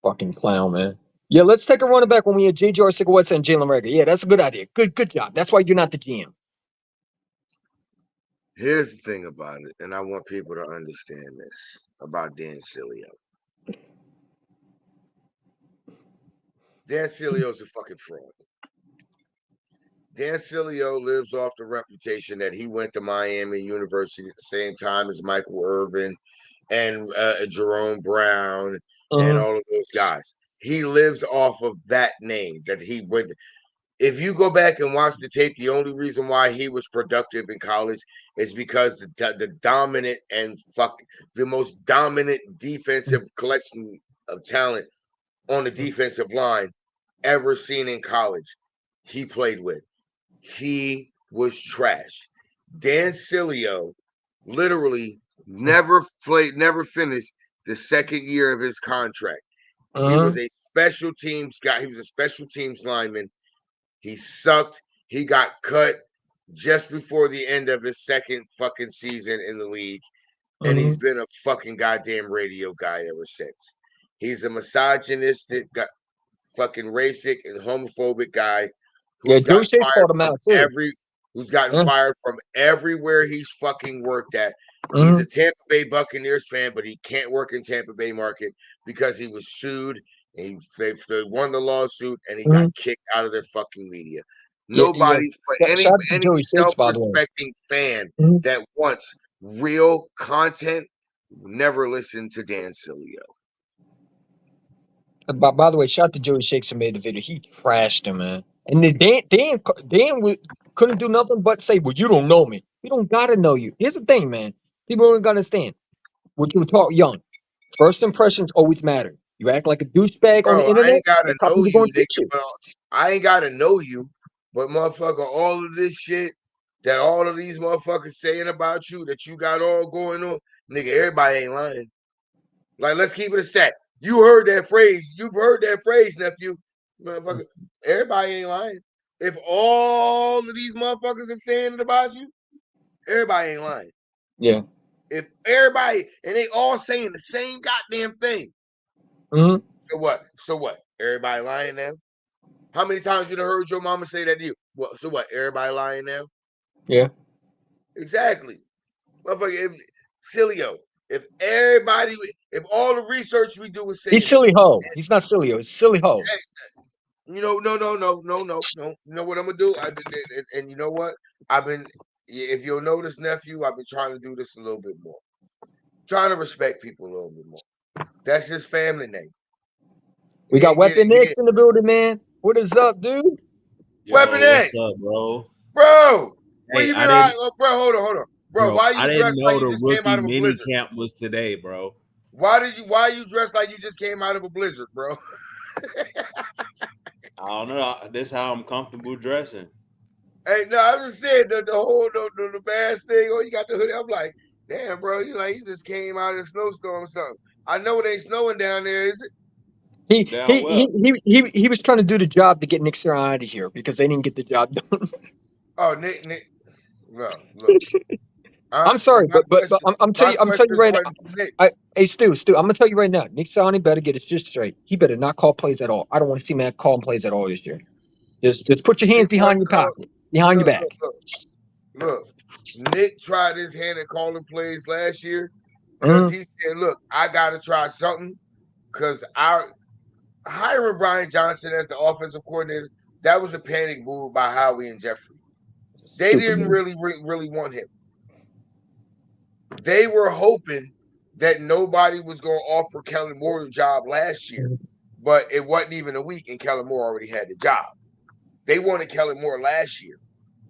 Fucking clown, man. Yeah, let's take a running back when we had J.J. Arcega-Whiteside and Jalen Rager. Yeah, that's a good idea. Good job. That's why you're not the GM. Here's the thing about it, and I want people to understand this about Dan Cilio. Dan Cilio's a fucking fraud. Dan Cilio lives off the reputation that he went to Miami University at the same time as Michael Irvin and Jerome Brown and Mm-hmm. all of those guys. He lives off of that name that he went. If you go back and watch the tape, the only reason why he was productive in college is because the dominant and the most dominant defensive collection of talent on the defensive line ever seen in college, he played with. He was trash. Dan Cilio literally never finished the second year of his contract. He was Mm-hmm. a special teams guy. He was a special teams lineman. He sucked. He got cut just before the end of his second fucking season in the league. And he's Mm-hmm. been a fucking goddamn radio guy ever since. He's a misogynistic, fucking racist and homophobic guy Yeah, who's Joey gotten Chase fired called him from out too. Yeah. everywhere he's fucking worked at. He's Mm-hmm. a Tampa Bay Buccaneers fan, but he can't work in Tampa Bay market because he was sued and they won the lawsuit and he got Mm-hmm. kicked out of their fucking media. Yeah, yeah. Nobody, for any Shout out to any Joey Shakes, by the way. self-respecting fan Mm-hmm. that wants real content, never listen to Dan Cilio. By the way, shout out to Joey Shakes who made the video. He trashed him, man. And then Dan couldn't do nothing but say, "Well, you don't know me. We don't gotta know you." Here's the thing, man. People don't understand. what you were taught young. First impressions always matter. You act like a douchebag on the Bro, I internet, ain't gotta that's how know people you, going to nigga. treat you. But I ain't gotta know you. But motherfucker, all of this shit that all of these motherfuckers saying about you that you got all going on, nigga, everybody ain't lying. Like, let's keep it a stat. You heard that phrase. You've heard that phrase, nephew. Motherfucker, everybody ain't lying. If all of these motherfuckers are saying it about you, everybody ain't lying. Yeah. If everybody and they all saying the same goddamn thing, Mm-hmm. so what? So what? Everybody lying now? How many times you done heard your mama say that to you? What? So what? Everybody lying now? Yeah. Exactly, motherfucker. Silly-o. If everybody, if all the research we do is He's saying it, silly ho. He's not silly ho. He's silly ho. no. You know what I'm gonna do? And you know what? I've been. If you'll notice, nephew, I've been trying to do this a little bit more. Trying to respect people a little bit more. That's his family name. We He got ain't get Weapon he X in the building, man. What is up, dude? Weapon Yo, what's X, up, bro? bro. Where Hey, you been? Bro, hold on, bro. Why I you didn't dressed like know you the just came out rookie of a mini blizzard? camp was today, bro. Why you dressed like you just came out of a blizzard, bro? I don't know. This is how I'm comfortable dressing. Hey, no, I'm just saying the whole the bass thing. Oh, you got the hoodie. I'm like, damn, bro. You just came out of a snowstorm or something. I know it ain't snowing down there, is it? He Down he well. he was trying to do the job to get Nick Sirianni out of here because they didn't get the job done. Oh, Nick. Well, look. I'm sorry, My but question, I'm my telling you question right wasn't now. for Nick. Hey Stu, I'm gonna tell you right now. Nick Sirianni better get his shit straight. He better not call plays at all. I don't want to see man calling plays at all this year. Just put your hands Nick behind wasn't your called. pocket, behind your Look, back. look, look, look. Nick tried his hand at calling plays last year because Mm-hmm. he said, "Look, I got to try something." Because I hiring Brian Johnson as the offensive coordinator, that was a panic move by Howie and Jeffrey. They Stupid didn't move. really want him. They were hoping that nobody was going to offer Kellen Moore the job last year, but it wasn't even a week, and Kellen Moore already had the job. They wanted Kellen Moore last year.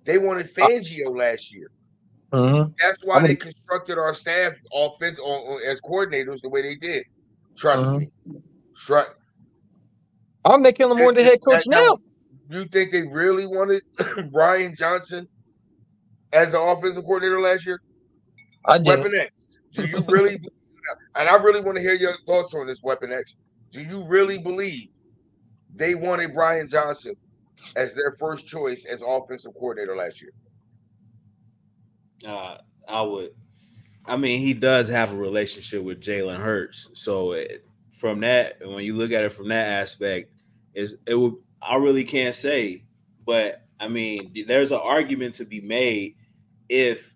They wanted I, Fangio last year. mm-hmm. That's I why they would. constructed our staff offense as coordinators the way they did. Trust Mm-hmm. me. Trust. I'll make him more the head coach now. You think they really wanted Brian Johnson as the offensive coordinator last year? I didn't. Weapon X. Do you really? And I really want to hear your thoughts on this, Weapon X. Do you really believe they wanted Brian Johnson as their first choice as offensive coordinator last year? I would. I mean, he does have a relationship with Jalen Hurts, so from that, when you look at it from that aspect, is it would. I really can't say, but I mean, there's an argument to be made if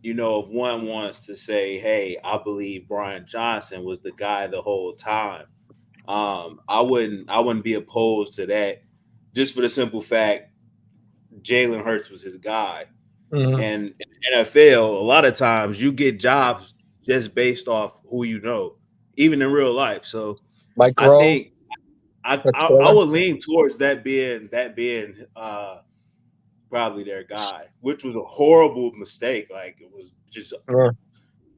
if one wants to say, "Hey, I believe Brian Johnson was the guy the whole time." I wouldn't be opposed to that, just for the simple fact Jalen Hurts was his guy. Mm-hmm. And in the NFL, a lot of times you get jobs just based off who you know, even in real life. So Mike I Rowe, think I Taylor. would lean towards that being probably their guy, which was a horrible mistake. Like it was just Yeah.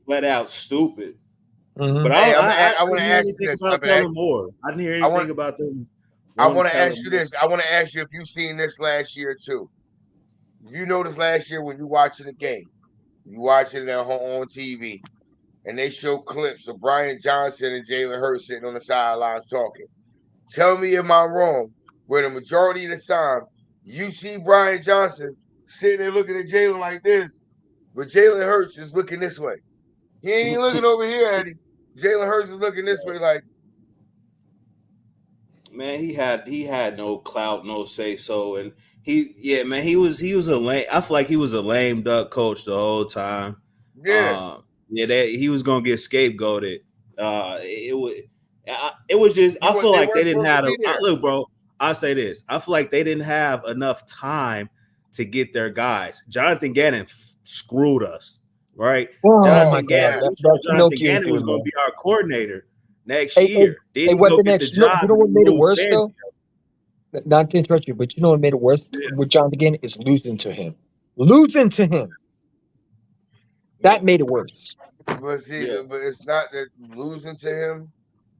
flat out stupid. But Mm-hmm. Hey, I I want didn't to hear ask you anything this, about Weapon X. Kellen Moore. I didn't hear I want anything about them I wanting want to ask Kellen you Moore. this. I want to ask you if you've seen this last year too. You noticed last year when you watching the game, you watching it on TV, and they show clips of Brian Johnson and Jalen Hurts sitting on the sidelines talking. Tell me if I'm wrong, where the majority of the time you see Brian Johnson sitting there looking at Jalen like this, but Jalen Hurts is looking this way. He ain't even looking over here at him. Jalen Hurts is looking this way like, Man, he had no clout, no say so, and he was a lame. I feel like he was a lame duck coach the whole time. yeah. He was gonna get scapegoated. It was just. I feel They like they weren't didn't supposed to have. be there. Look, bro. I say this. I feel like they didn't have enough time to get their guys. Jonathan Gannon screwed us, right? Oh Oh my Jonathan God, Gannon. man. We that thought Jonathan Pinocchio Gannon was thing, going to man. be our coordinator next Hey, year. Then he go Weapon get the X. job You know and what made it remove worse Fangio. though? Not to interrupt you, but you know what made it worse Yeah. with Jonathan Gannon is losing to him. Losing to him. Yeah. That made it worse. But see, Yeah. but it's not that losing to him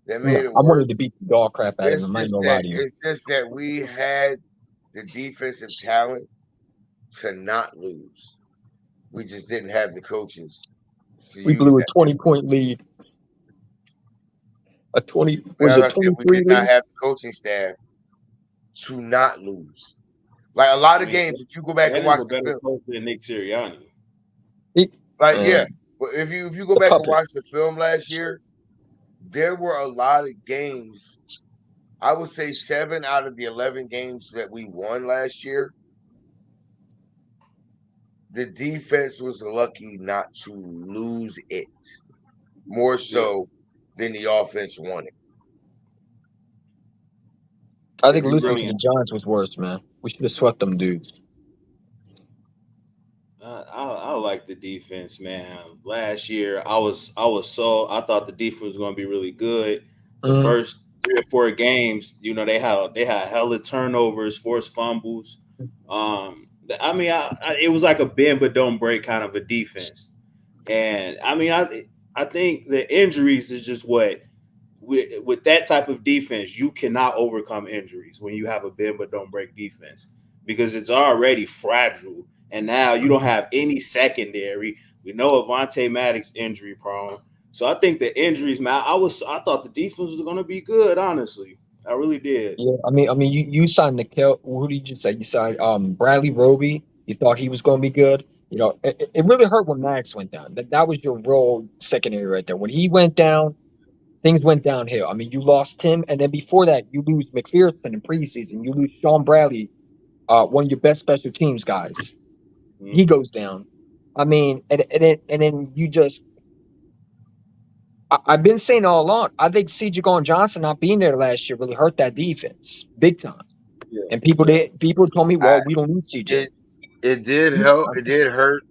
that No, made it I worse. wanted to beat the dog crap out of him. I ain't gonna lie to you. It's just that we had the defensive talent to not lose. We just didn't have the coaches to We use blew a that. 20-point lead. A 20 was As it I said, we did 23 not lead? have the coaching staff to not lose. Like a lot I of mean, games, if you go back and Brandon's watch a the better film, coach than Nick Sirianni. He, like uh, yeah, but if you go the back and puppet. watch the film last year, there were a lot of games. I would say 7 out of the 11 games that we won last year, the defense was lucky not to lose it more Yeah. so than the offense won it. I If think you I losing really, to the mean, Giants was worse, man. We should have swept them dudes. I like the defense, man. Last year, I thought the defense was going to be really good. The Mm, first 3 or 4 games, they had hella turnovers, forced fumbles. I mean, it was like a bend but don't break kind of a defense. And I mean, I think the injuries is just what with that type of defense, you cannot overcome injuries when you have a bend but don't break defense because it's already fragile. And now you don't have any secondary. We know Avante Maddox injury prone. So I think the injuries, man, I thought the defense was gonna be good, honestly. I really did. yeah, I mean, you signed Nikel. Who did you say? You signed Bradley Roby. You thought he was going to be good. You know, it really hurt when Max went down. That was your role secondary right there. When he went down, things went downhill. I mean, you lost him, and then before that, you lose McPherson in preseason. You lose Sean Bradley, one of your best special teams guys. He Mhm. goes down. I mean, and then you just. I've been saying all along. I think C.J. Gardner Johnson not being there last year really hurt that defense big time. Yeah, And people yeah, did. People told me, I "Well, we don't need C.J." it it did help. It did hurt,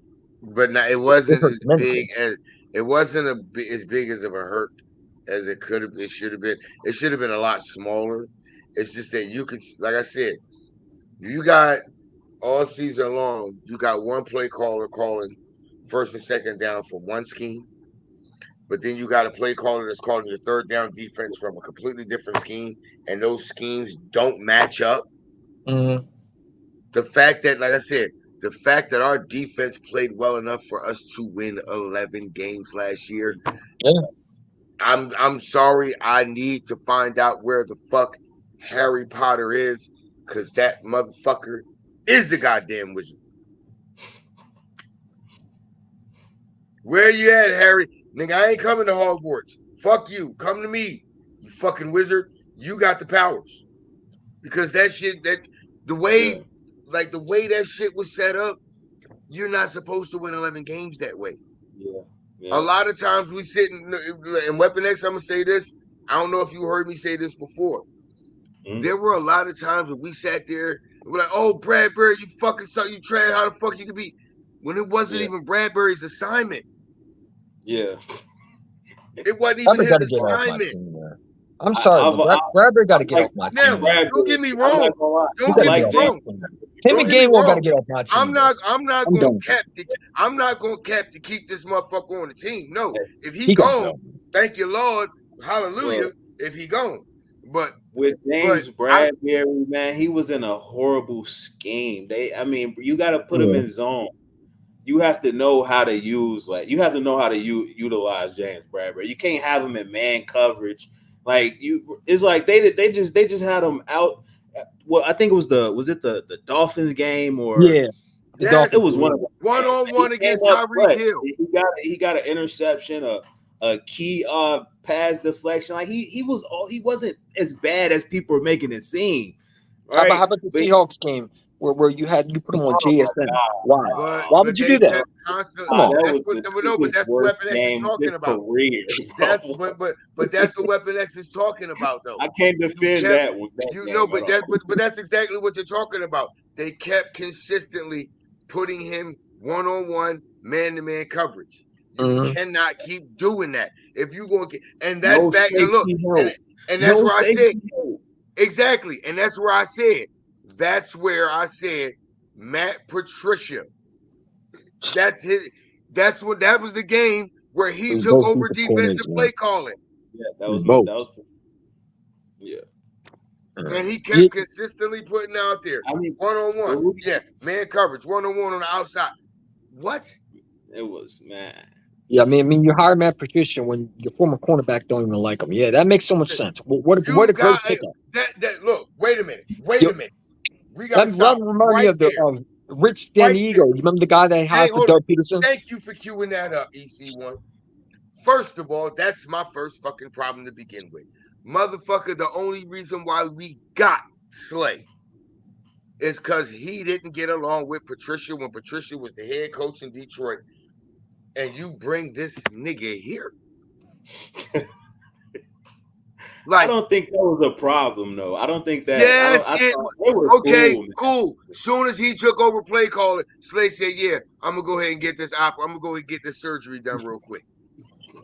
but not, it It wasn't hurt as big tremendously. as as big as of a hurt as it could have. It should have been. It should have been a lot smaller. It's just that you could, like I said, you got all season long. You got one play caller calling first and second down for one scheme, but then you got a play caller that's calling your third down defense from a completely different scheme, and those schemes don't match up. Mm, The fact that, like I said, the fact that our defense played well enough for us to win 11 games last year, yeah, I'm sorry. I need to find out where the fuck Harry Potter is, because that motherfucker is the goddamn wizard. Where you at, Harry? Nigga, I ain't coming to Hogwarts. Fuck you. Come to me, you fucking wizard. You got the powers. Because that shit, the yeah, way, the way that shit was set up, you're not supposed to win 11 games that way. yeah, A yeah. lot of times we sit in Weapon X, I'm gonna say this. I don't know if you heard me say this before. Mhm. There were a lot of times when we sat there and we're like, "Oh, Bradbury, you fucking suck, you trash. How the fuck you could be?" When it wasn't Yeah, even Bradbury's assignment. yeah. It wasn't even Bradbury got his to get off my assignment. team, man. I'm I, sorry, I've, but I, Bradbury got I to get like off my Now, team, man. don't Bradbury. get me I'm wrong. not gonna lie. He Don't got I to get get me like off my James. wrong. team. Man. Him Don't and get me Gainwell got to wrong. get off my team, man. I'm not I'm gonna done with it. cap the I'm not gonna cap to keep this motherfucker on the team. No, if he He got to gone, go. thank you, Lord, Look, hallelujah. If he gone, but with but James I Bradbury, man, he was in a horrible scheme. I mean, you got to put him Yeah. in zone. You have to know how to you have to know how to utilize James Bradbury. You can't have him in man coverage. It's like they just had him out. Well, I think was it the Dolphins game or Yeah. The it yes, Dolphins was one game. of the one games. on He one came against up Tyreek clutch. Hill. He got an interception, a key pass deflection. Like he wasn't as bad as people were making it seem, How right? about the But Seahawks game where you put him on oh my JSN? Why? Why But would you they do that? kept constant. Come on. that That's was what the no, but cheapest that's what worst Weapon X is game of his talking about. career, That's bro. but that's what Weapon X is talking about though. I can't You defend kept that you know, game at but all. that's exactly what you're talking about. They kept consistently putting him one on one, man to man coverage. You Mm, cannot keep doing that. If you going to and that's No back and look safety and help. and that's No where I said safety help. exactly, and that's where I said Matt Patricia. That's his. That was the game where he We took both over defensive coordinators, defensive man. play calling. Yeah, that We was both. yeah. And he Yeah, kept consistently putting out there I mean, one-on-one. but Yeah, man coverage, one-on-one on the outside. What? it was, man. yeah. I mean, you hire Matt Patricia when your former cornerback don't even like him. Yeah, that makes so much sense. What You a great got pickup. that. Look, wait a minute. Yo, We got to that stop remind me right of there. Rich Right Daniego. there. You remember the guy that Hey, hired for hold on. Doug Peterson? Thank you for queuing that up, EC1. First of all, that's my first fucking problem to begin with. Motherfucker, the only reason why we got Slay is because he didn't get along with Patricia when Patricia was the head coach in Detroit. And you bring this nigga here. I Like, don't think that was a problem, though. I don't think that. yes, I it thought they were okay, cool, man. cool. Soon as he took over play calling, Slay said, "Yeah, I'm gonna go ahead and get this I'm gonna go ahead and get this surgery done real quick."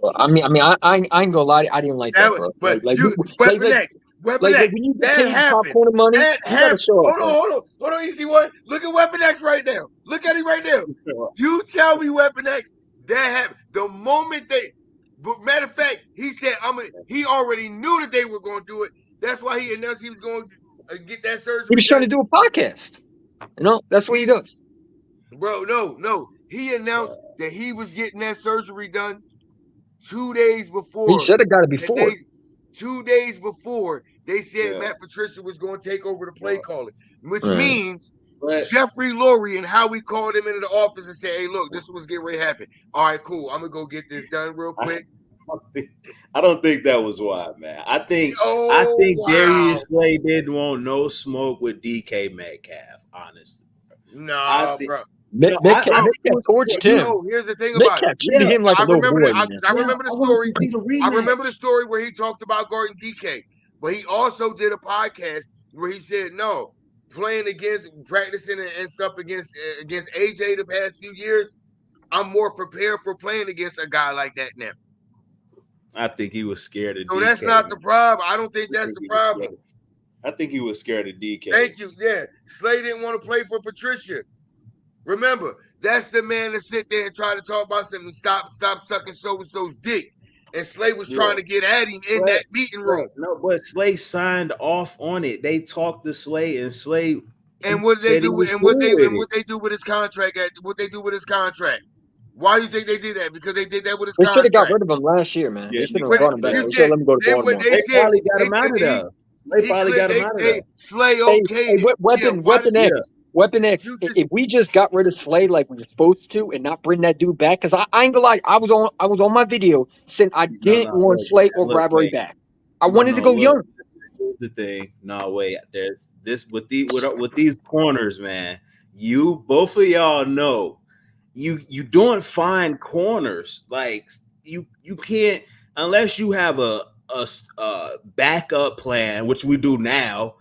Well, I ain't gonna lie. I didn't like that, bro. But Like, you, like, Weapon like, X, Weapon X, when you get that paid top happened. corner money, That you gotta happened. show up, bro. Hold on, EC1. Look at Weapon X right now. Look at him right now. You tell me, Weapon X, that happened. The moment but matter of fact, he said, he already knew that they were going to do it. That's why he announced he was going to get that He surgery was trying done. to do a podcast. You know, that's what he does. Bro, no. He announced that he was getting that surgery done 2 days He before. should have got it before. 2 days before they said Yeah. Matt Patricia was going to take over the play calling, which Right. means But Jeffrey Lurie and Howie called him into the office and said, "Hey, look, this was getting ready to happen. All right, cool. I'm gonna go get this done real quick." I don't think that was why, man. I think Oh wow, Darius Slay didn't want no smoke with DK Metcalf. Honestly, I nah, think bro. no. I Metcalf think it was, torched you, him. No, here's the thing about it. Metcalf treated him like a I little remember boy, I man. remember the I want story. to see the rematch. I remember the story where he talked about guarding DK, but he also did a podcast where he said, "No, playing against, practicing and stuff against AJ the past few years, I'm more prepared for playing against a guy like that now." I think he was scared of So DK. that's not the Man. problem. I don't think I that's think the he was problem. scared. I think he was scared of DK. Thank you. Yeah, Slay didn't want to play for Patricia. Remember, that's the man that sit there and try to talk about something. Stop sucking so and so's dick. And Slay was trying to get at him in that meeting room. But Slay signed off on it. They talked to Slay, and Slay. And what did they do? What they do with his contract? What they do with his contract? Why do you think they did that? Because they did that with his They should have got contract. rid of him last year, man. Yeah, They should have What brought him back. you They should said? have let him go to Baltimore. They said probably got him out of there. They probably got him out of there. Slay Hey, okayed it. Weapon X. Weapon X. You just If we just got rid of Slay like we were supposed to and not bring that dude back, because I ain't gonna lie, I was on my video saying I didn't want Slay or Bradbury back. I wanted to go young. Here's the thing. No, wait. There's this with these corners, man. You both of y'all know you don't find corners like you can't unless you have a backup plan, which we do now,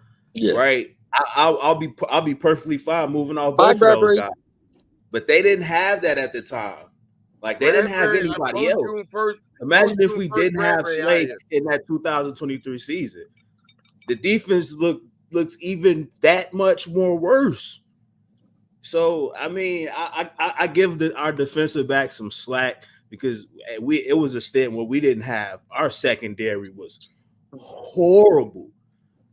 right? I'll be perfectly fine moving off both of those guys, but they didn't have that at the time. Like they didn't have anybody else. Imagine if we didn't have Slade in that 2023 season. The defense looks even that much more worse. So I mean, I give our defensive back some slack because it was a stint where we didn't have our secondary was horrible.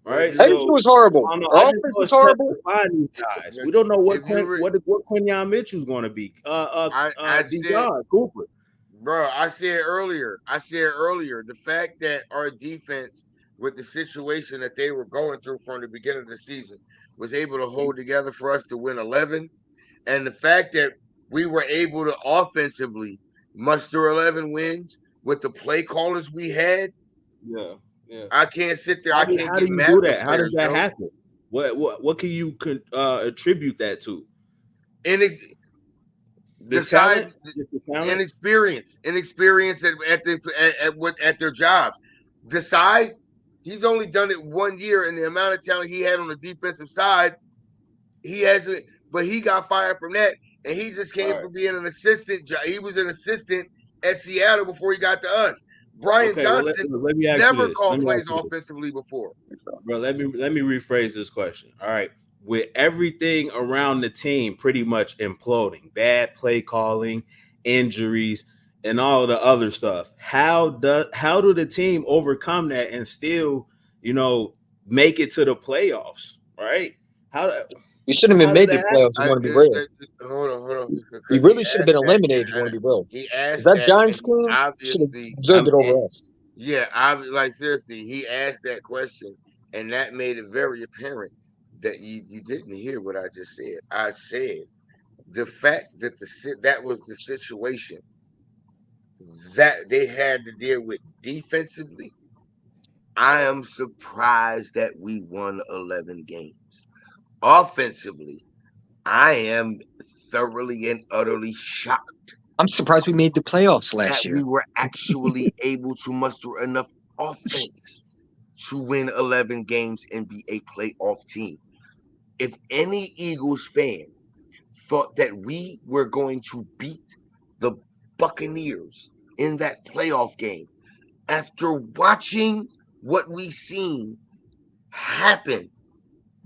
Right? Everything was horrible. Our offense was horrible. Find these guys. We don't know what Quinyon Mitchell's going to be. Dijon Cooper. Bro, I said earlier, the fact that our defense, with the situation that they were going through from the beginning of the season, was able to hold together for us to win 11, and the fact that we were able to offensively muster 11 wins with the play callers we had. Yeah. I can't sit there. How I can't do get you mad do at that? the How does players, that happen? What can you attribute that to? Inexperience at their jobs. Decide he's only done it 1 year, and the amount of talent he had on the defensive side, he hasn't. But he got fired from that, and he just came from being an assistant. He was an assistant at Seattle before he got to us. Brian Johnson let me ask never you this. called plays offensively before. Bro, let me rephrase this question. All right. With everything around the team pretty much imploding, bad play calling, injuries, and all the other stuff. How do the team overcome that and still, make it to the playoffs? Right? How You shouldn't have how even does made the that happen? playoffs. If you want to be real, Hold on, you because he really should have asked been that, eliminated. If you want to be real, he because asked that that, and Giants he team should have obviously, deserved it over us. yeah, I like seriously, he asked that question, and that made it very apparent that you didn't hear what I just said. I said the fact that that was the situation that they had to deal with defensively. I am surprised that we won 11 games. Offensively, I am thoroughly and utterly shocked I'm surprised we made the playoffs last that we year. were actually able to muster enough offense to win 11 games and be a playoff team. If any Eagles fan thought that we were going to beat the Buccaneers in that playoff game, after watching what we seen happen,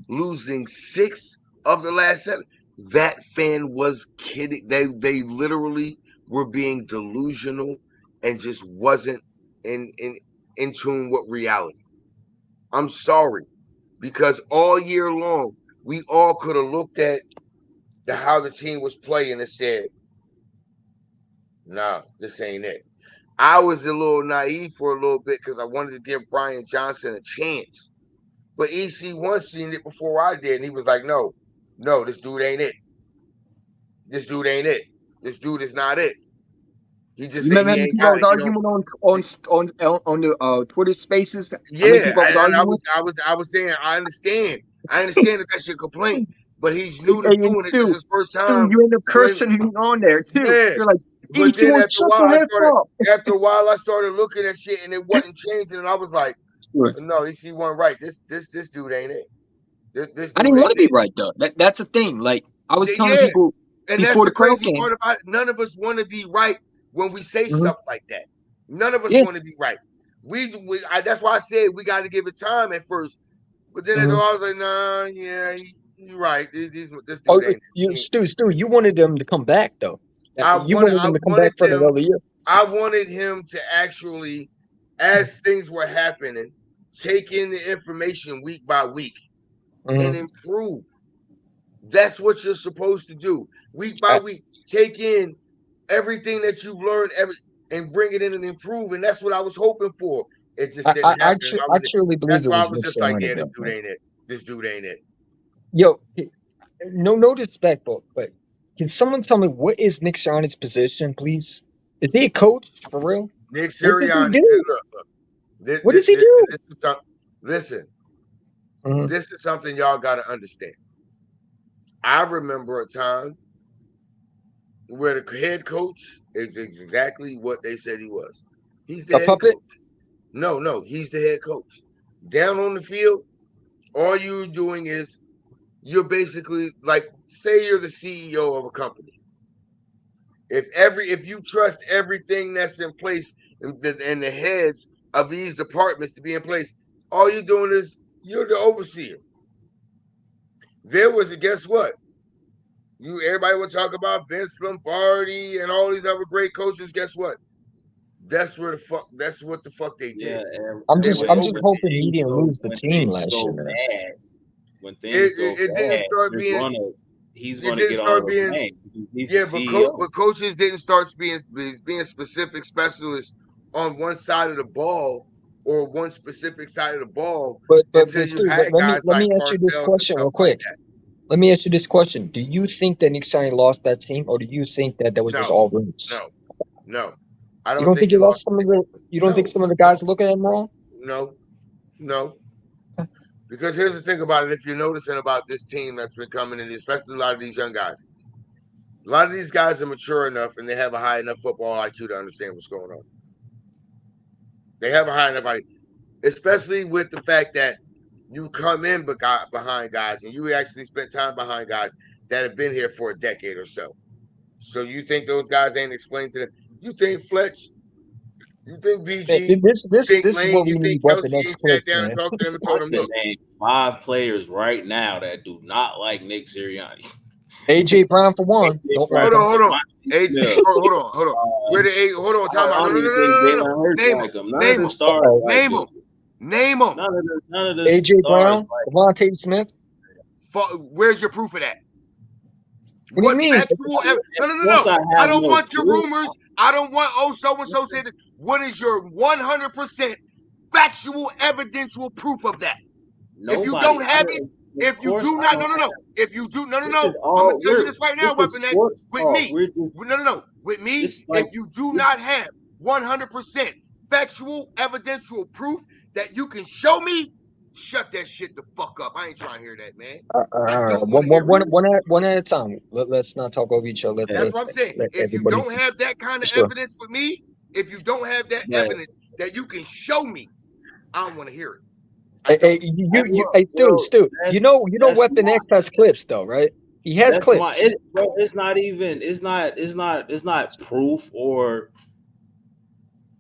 losing 6 of the last 7, that fan was kidding. They literally were being delusional and just wasn't in tune with reality. I'm sorry, because all year long we all could have looked at how the team was playing and said, "Nah, this ain't it." I was a little naive for a little bit because I wanted to give Brian Johnson a chance. But EC1 seen it before I did, and he was like, "No, no, this dude ain't it. This dude ain't it. This dude is not it. He just You remember how he many ain't people I got was it. He don't." arguing on the Twitter Spaces? How many Yeah, people I was and arguing with? I was saying I understand. I understand that that's your complaint, but he's new to And doing it. This is Stu, his first Stu, time you end up playing. cursing me on there too. Yeah, You're like, but then EC1, shut the heck up. after a while I started looking at shit and it wasn't changing, and I was like, Sure. no, EC1 right. This dude ain't it. This I dude didn't want ain't to be it. right though. That's the thing. Like I was telling Yeah, people and that's before the the playoff crazy game. part about it. None of us want to be right when we say Hmm. stuff like that. None of us Yeah. want to be right. That's why I said we got to give it time at first. But then after Hmm. all, I was like, nah, yeah, you're right. This Oh, dude ain't. Stu, you wanted them to come back though. You wanted I them to come back wanted for them. another year. I wanted him to actually, as things were happening, take in the information week by week and Hmm. improve. That's what you're supposed to do. Week by I, week, take in everything that you've learned and bring it in and improve. And that's what I was hoping for. It just didn't happen. I truly believe That's it why I was was Nick just like, Sirianni yeah, this though, dude man. ain't it. This dude ain't it. Yo, no disrespect, but can someone tell me what is Nick Sirianni's position, please? Is he a coach for real? Nick What does he Sirianni, do? look, What does he do? this is something. Listen, Hmm. this is something y'all got to understand. I remember a time where the head coach is exactly what they said he was. He's the A head puppet? coach. No, he's the head coach. Down on the field, all you're doing is you're basically like, say you're the CEO of a company. If you trust everything that's in place and the heads of these departments to be in place, all you're doing is you're the overseer. There was a guess what? Everybody would talk about Vince Lombardi and all these other great coaches. Guess what? That's what the fuck they Yeah, did. and, They and were when I'm just overseers. hoping he didn't lose the when team things last year, go man. bad, when things go It didn't bad, start being he's it gonna didn't get all start the being blame. He's the yeah, CEO. but coaches didn't start being specific specialists on one side of the ball or one specific side of the ball until But you Stu, had guys let like me ask you this Parcells and question stuff real like quick. that. Let me ask you this question. Do you think that Nick Sirianni lost that team, or do you think that was just No, all rumors? no, no. I You don't don't think think he he lost lost. some of the? You don't think No, some of the no, guys look at him wrong? no, no. Because here's the thing about it: if you're noticing about this team that's been coming in, especially a lot of these young guys, a lot of these guys are mature enough and they have a high enough football IQ to understand what's going on. They have a high enough IQ, especially with the fact that you come in behind guys and you actually spent time behind guys that have been here for a decade or so. So you think those guys ain't explained to them? You think Fletch? You think Man, BG? You think this is Lane? what You we think need. Weapon Kelsey X ain't sat clips, down and man. talked to them and I told them, can look, name 5 players right now that do not like Nick Sirianni. AJ Brown for one. Don't like Hold him. on, hold on. Devontae Smith. Hold on. Where the A? Hold on, I time out. No, don't no, no, even no, think no, no, no. Jalen Hurts Name like them. him. None of Name the them. stars like Name them. him. Name them. None of the AJ stars Brown, like Devontae Smith. Where's your proof of that? What do you What mean? factual? No, no, no, once no. I I have don't no want your proof. rumors. I don't want so and so said. What is your 100% factual, evidential proof of that? If you Nobody. don't have it, Of if you course do I not, don't no, no, have. no. If you do, no, no, This no. is I'm gonna all tell you this right now, this is Weapon X. sports With talk. me, no, no, no. With me, This like if you do not have 100% factual, evidential proof that you can show me, shut that shit the fuck up. I ain't trying to hear that, man. I don't want to hear it. One at a time. Let's not talk over each other. That's what I'm saying. Let If you everybody. don't have that kind of Sure. evidence for me, if you don't have that but evidence that you can show me, I don't want to hear it. I Hey, don't. hey, Stu. that's that's Weapon X has clips though, right? He has that's my clips. bro, it's not even it's not proof or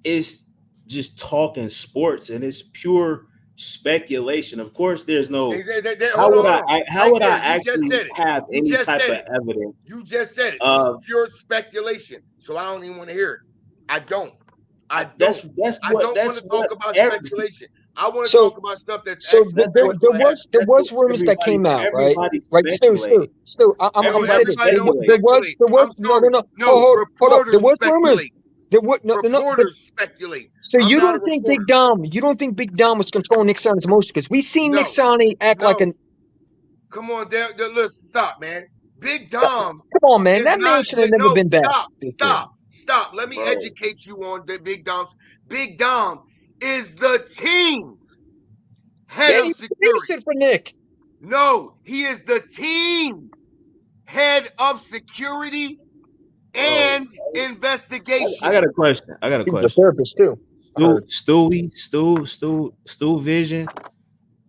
it's just talking sports and it's pure speculation. Of course, there's no Hold on, hold on. how Right would I there. You just actually said it. have You any just type said of it. evidence You just said it. It's of pure speculation. So I don't even want to hear it. I don't. I that's don't. that's I what don't want that's to talk what about every, speculation. I want to So talk about stuff that's so actually that's what factual happening. there that's what was rumors that came out, right? everybody Right, speculate. Stu. I'm No, gonna say this. everybody don't Speculate. There speculate. was I'm no sorry. no. No, Hold up. There reporters was rumors. speculate. There was no. But Reporters speculate. so I'm you not a don't think reporter. Big Dom was controlling Nick Sonnet's emotions? Because we seen Nick No, Sonnet act like no. an. Come on, listen, stop, man. Big Dom Come on, man. is That man not should have never no, been back before. stop. Let me Bro. educate you on the Big Dom. Big Dom is the team's head Yeah, of he security. babysit for Nick. No, he is the team's head of security Bro, and investigation. I got a question. He was a therapist too. I heard. Stu Vision.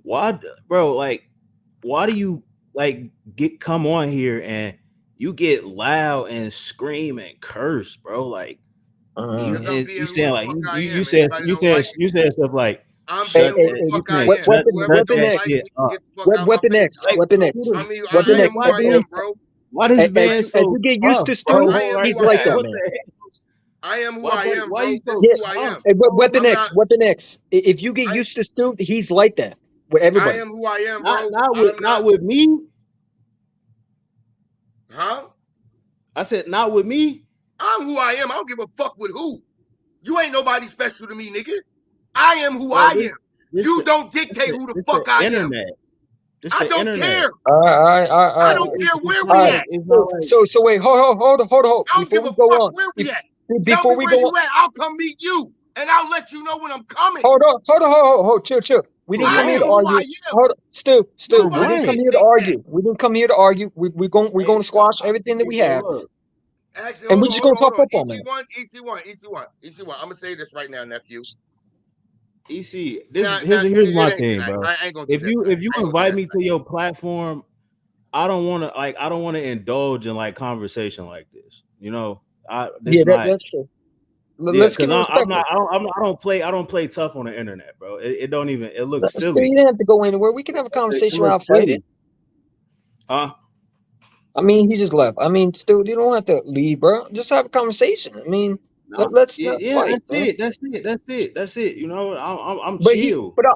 Why, bro? Like, why do you like come on here and you get loud and scream and curse, bro? Like, Because I'm you being who saying the like fuck I am. Anybody don't like it. you said stuff like I'm Hey, being shut who hey, the that hey, you fuck I saying am. Whoever shut Weapon don't that like X. shit me can up. get the fuck out my Weapon face. X. Like, Weapon bro, X. I mean, Weapon I X. am who I am, bro. why this man As so you get used tough, to bro? Stu, I am he's who I like that, am. What man. the heck? I am who I am, Why bro. you This so is Yeah. who I am. tough, bro? Weapon I'm X. not. Weapon X. If you get I used to Stu, he's like that with I everybody. am who I am, bro. I'm not. Not with me. Huh? I said not with me. I'm who I am. I don't give a fuck with who. You ain't nobody special to me, nigga. I am who Bro, I am. You don't dictate who the this fuck the I am. internet. This I the don't internet. care. All right. I All don't right. care where All we right. at. It's not like So wait, hold. I don't Before give we a go fuck on, where we at. Tell before me we where go you on, at. I'll come meet you, and I'll let you know when I'm coming. hold, chill. We didn't for come I here am to what? who I argue. am. Hold on, Stu. We Nobody didn't come What? here to dictates that. argue. We didn't come here to argue. We're Hey, going to squash everything that we bro, have, look. Actually, and we're just going to hold talk on. football, man. EC1. I'm gonna say this right now, nephew. EC, Now, here's my it ain't thing, tonight. bro. I ain't gonna do that tonight. If you I ain't gonna do invite that me tonight. to your platform, I don't want to indulge in like conversation like this. You know, Yeah, this not that's true. yeah, Let's keep because it I'm respectful. not I don't play tough on the internet, bro. It don't even it looks Stu, you silly. didn't have to go anywhere. We can have a It conversation looks without fighting. silly. Huh? I mean, he just left. I mean, Stu, you don't have to leave, bro. Just have a conversation. I mean, No. let's not Yeah, fight, man. that's it. You know, I'm chill. But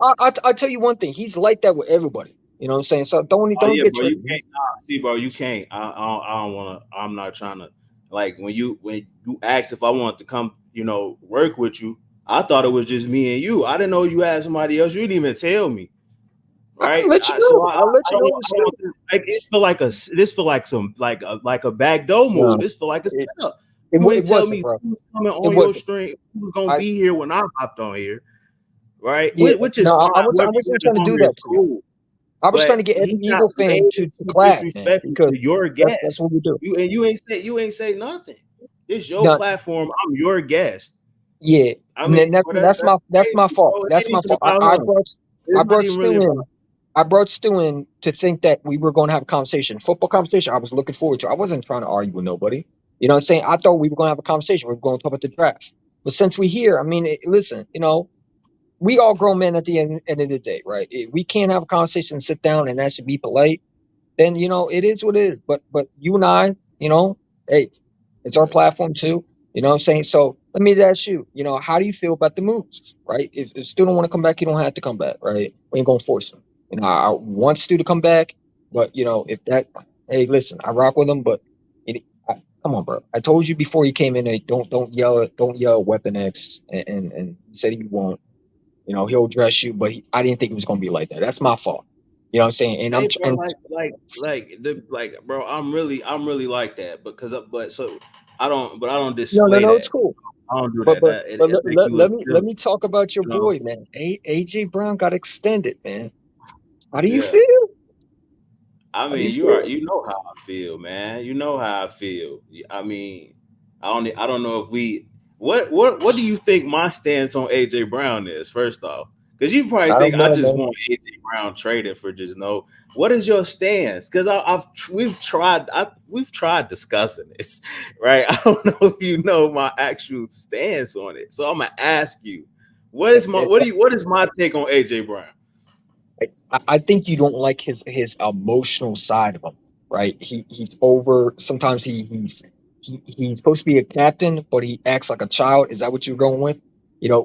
I tell you one thing. He's like that with everybody. You know what I'm saying? So Oh don't yeah, get bro. You triggered. can't see, bro. You can't. I don't want to. I'm not trying to. Like when you asked if I wanted to come, work with you. I thought it was just me and you. I didn't know you had somebody else. You didn't even tell me, I'll right? let you know. I'll let you know the I don't Stu. like it. Feel like this feel like some like a backdoor move. No, This feel like a it, setup. You it ain't tell wasn't, me bro. who's coming It on your wasn't. stream, who's gonna I be here when I hopped on here, right? Yeah. Which is No, fine. I Whoever you wasn't got trying to on do here that is to you. cool. I was trying But to get he every got Eagle fan way to too clap, man, disrespectful because to your that's guest. what we do. You ain't say nothing. It's your No, platform. I'm your guest. yeah, I and mean, then well, that's my crazy, fault. bro. It That's ain't my even fault. about him. I It's not brought even Stu really in. about. I brought Stu in to think that we were going to have a conversation, football conversation. I was looking forward to. I wasn't trying to argue with nobody. You know what I'm saying? I thought we were going to have a conversation. We were going to talk about the draft. But since we're here, I mean, listen, we all grown men at the end of the day, right? We can't have a conversation and sit down and actually be polite. then it is what it is. But you and I, hey, it's our Yeah. platform too. You know what I'm saying? So let me ask you, how do you feel about the moves, right? If Stu don't want to come back, you don't have to come back, right? We ain't gonna force him. I want Stu to come back, but if that, hey, listen, I rock with him, but come on, bro. I told you before he came in, hey, don't yell Weapon X, and he said he won't. He'll dress you, but I didn't think it was gonna be like that. That's my fault. You know what I'm saying? And Hey, bro, bro, I'm really like that but I don't no, display no, it's that. cool. I don't do But that. but That but it let, make let, you let look me let silly, me talk about your you know. boy, man. AJ Brown got extended, man. How do you Yeah. feel? I How do you mean, feel? you know how I feel, man. You know how I feel. I mean, I don't know if we what do you think my stance on AJ Brown is, first off? Because you probably I think don't I know, just man. want AJ Brown traded for just no. What is your stance? Because we've tried discussing this, right? I don't know if you know my actual stance on it. So I'm gonna ask you, what is my take on AJ Brown? I think you don't like his emotional side of him, right? He's over. Sometimes he's supposed to be a captain, but he acts like a child. Is that what you're going with?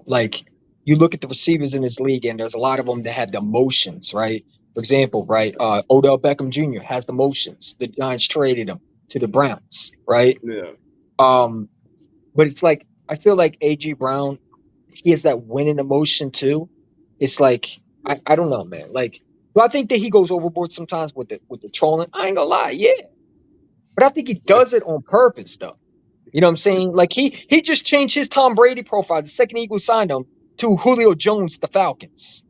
Like you look at the receivers in this league, and there's a lot of them that have the emotions, right? For example, right, Odell Beckham Jr. has the emotions. The Giants traded him to the Browns, right? Yeah, Um, but it's like I feel like AJ Brown, he has that winning emotion too. It's like I don't know, man. Like, do I think that he goes overboard sometimes with the trolling? I ain't gonna lie, yeah. But I think he does it on purpose, though. You know what I'm saying? Like he just changed his Tom Brady profile the second Eagles signed him to Julio Jones, the Falcons.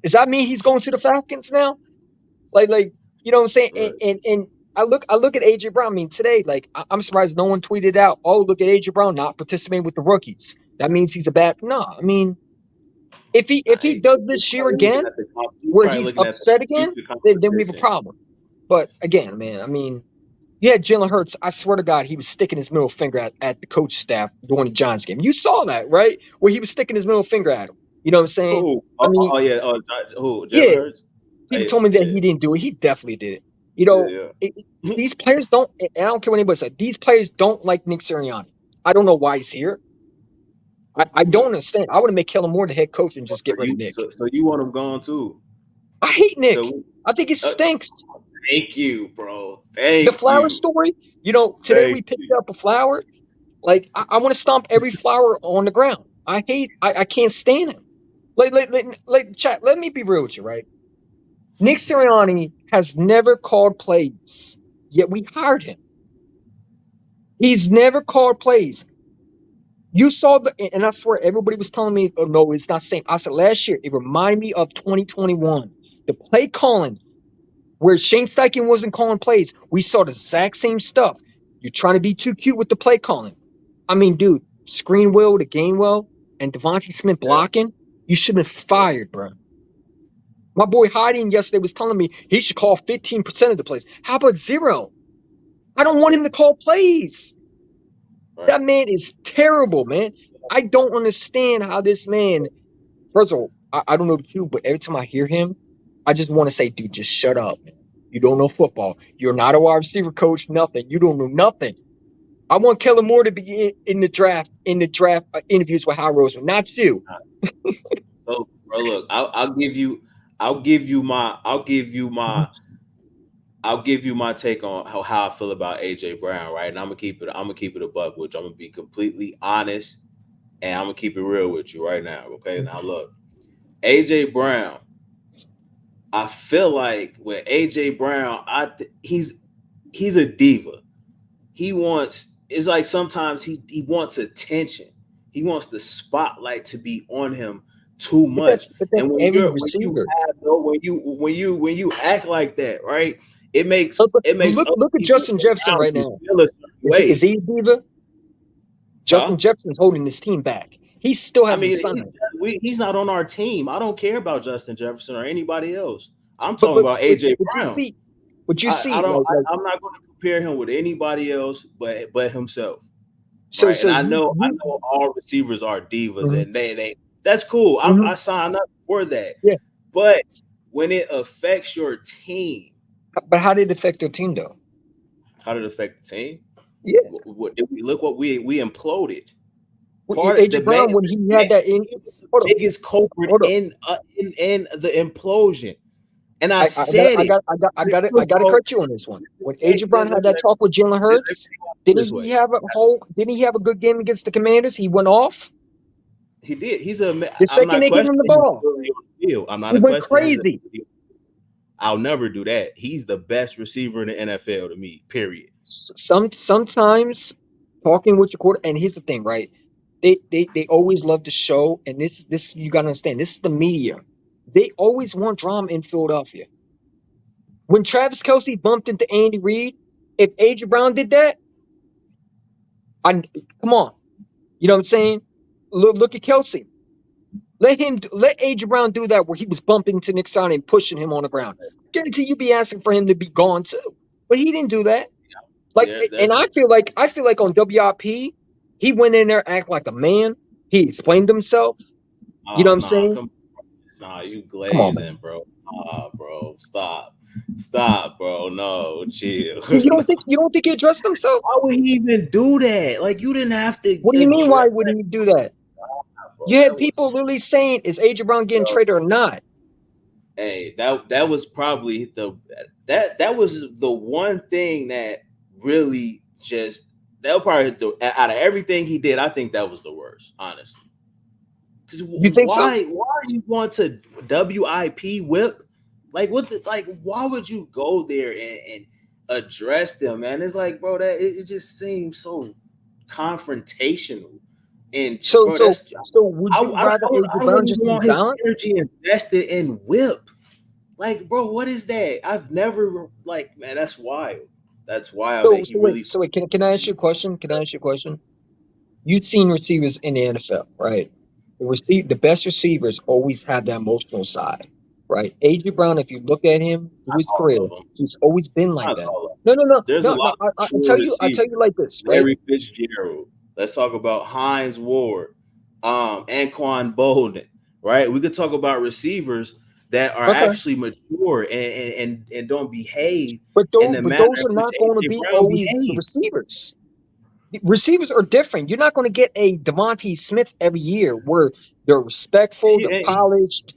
Does that mean he's going to the Falcons now? Like you know what I'm saying? And right. and, and I look at AJ Brown. I mean, today, like I'm surprised no one tweeted out, "Oh, look at AJ Brown not participating with the rookies. That means he's a bad." No, I mean, if he does He's this year probably looking again, at the he's where probably he's looking at the upset again, future then we have a competition. problem. But again, man, I mean, you had Jalen Hurts. I swear to God, he was sticking his middle finger at the coach staff during the Giants game. You saw that, right? Where he was sticking his middle finger at him. You know what I'm saying? Who? I Oh, mean, yeah. Oh, who? Jalen yeah, Hurts. people Yeah, told me that yeah, he didn't do it. He definitely did it. yeah, yeah. These players don't, and I don't care what anybody said, these players don't like Nick Sirianni. I don't know why he's here. I don't Yeah. understand. I would make Kellen Moore the head coach and So just get rid of you, Nick. so you want him gone too? I hate Nick. So I think it uh, stinks. thank you, bro. The Thank flower you. story, today we Thank picked you. up a flower. Like I want to stomp every flower on the ground. I can't stand him. Like chat. Let me be real with you, right? Nick Sirianni has never called plays, yet we hired him. He's never called plays. You saw and I swear everybody was telling me, oh no, it's not the same. I said last year it reminded me of 2021. The play calling where Shane Steichen wasn't calling plays, we saw the exact same stuff. You're trying to be too cute with the play calling. I mean, dude, Screenwell to Gainwell and Devontae Smith Yeah, blocking, you should have been yeah. fired, bro. My boy Hiding yesterday was telling me he should call 15% of the plays. How about zero? I don't want Right, him to call plays. right. That man is terrible, man. I don't understand how this man, first of all, I don't know the truth, but every time I hear him, I just want to say, dude, just shut up, man. You don't know football. You're not a wide receiver coach, nothing. You don't know nothing. I want Kellen Moore to be in the draft interviews with Howard Roseman, not you. So, bro, look, I'll give you my take on how I feel about AJ Brown, right? And I'm gonna keep it a buck with you. I'm gonna be completely honest and I'm gonna keep it real with you right now. Okay. Now look, AJ Brown, I feel like with AJ Brown, he's a diva. He wants it's like sometimes he wants attention. He wants the spotlight to be on him too But much. that's And every when you receiver. have no when you act like that, right? It makes But it makes other look at people Justin Jefferson around right you now. feel a certain Is way. he a diva? Huh? Justin Jefferson's holding his team back. He still I hasn't mean, signed. he's not on our team. I don't care about Justin Jefferson or anybody else. I'm But talking but about but, AJ but you Brown. see, but you I see, don't. like I'm not going to compare him with anybody else, but himself, so right? And so you I you know all receivers are divas, mhm, and they that's cool. mhm, I signed up for that, yeah. but when it affects your team, But how did it affect their team though? How did it affect the team? Yeah, Look what we imploded. well, Part of the AJ man, Brown when he man had that in. he was the Hold up, biggest culprit hold up. in the implosion. And I I got said it. I got to Bro, cut you on this one. When hey, AJ Brown had that talk with Jalen let me Hurts, put it this way. didn't he have a good game against the Commanders? He went off. He did. The I'm second not they gave him the questioning his ball, ability on the field. I'm he not went questioning his crazy. ability. I'll never do that. He's the best receiver in the NFL to me, period. Sometimes talking with your quarter, and here's the thing, right? They always love to show, and this you gotta understand. This is the media. They always want drama in Philadelphia. When Travis Kelsey bumped into Andy Reid, if AJ Brown did that, I come on. You know what I'm saying? Look at Kelsey. Let AJ Brown do that where he was bumping into Nick Sonic and pushing him on the ground. Guarantee you be asking for him to be gone too. But he didn't do that. Like, Yeah, and that's I feel like on WIP, he went in there act like a man. He explained himself. You know what I'm nah, saying? come nah, you Come on, man. glazing, bro. Nah, bro. Stop, bro. No, chill. You don't think he addressed himself? Why would he even do that? Like you didn't have to What do you mean? Why address would that, he do that? bro. You had That was people literally saying, "Is AJ Brown getting bro. traded or not?" Hey, that was probably that was the one thing that really just that was probably out of everything he did, I think that was the worst, honestly. Because You think so? why do you want to WIP whip? Like what the like why would you go there and address them, man? It's like, bro, that it just seems so confrontational. And So bro, so that's so would you rather AJ I Brown wouldn't just even be want his silent? energy invested in whip. Like, bro, what is that? I've never like, man, that's wild. That's wild that he really. So wait, can I ask you a question? Can I ask you a question? You've seen receivers in the NFL, right? The best receivers always have that emotional side, right? AJ Brown, if you look at him through Not his all career, of them. he's always been like Not that. all of them. There's a No, lot no. of mature I receivers. tell you like this, right? Larry Fitzgerald. Let's talk about Hines Ward, Anquan Bolden. Right? We could talk about receivers that are Okay, actually mature and don't behave in the but manner those in are which not going to AJ be Brown always the behaves. receivers. Receivers are different. You're not going to get a Devontae Smith every year where they're respectful, they're And, polished,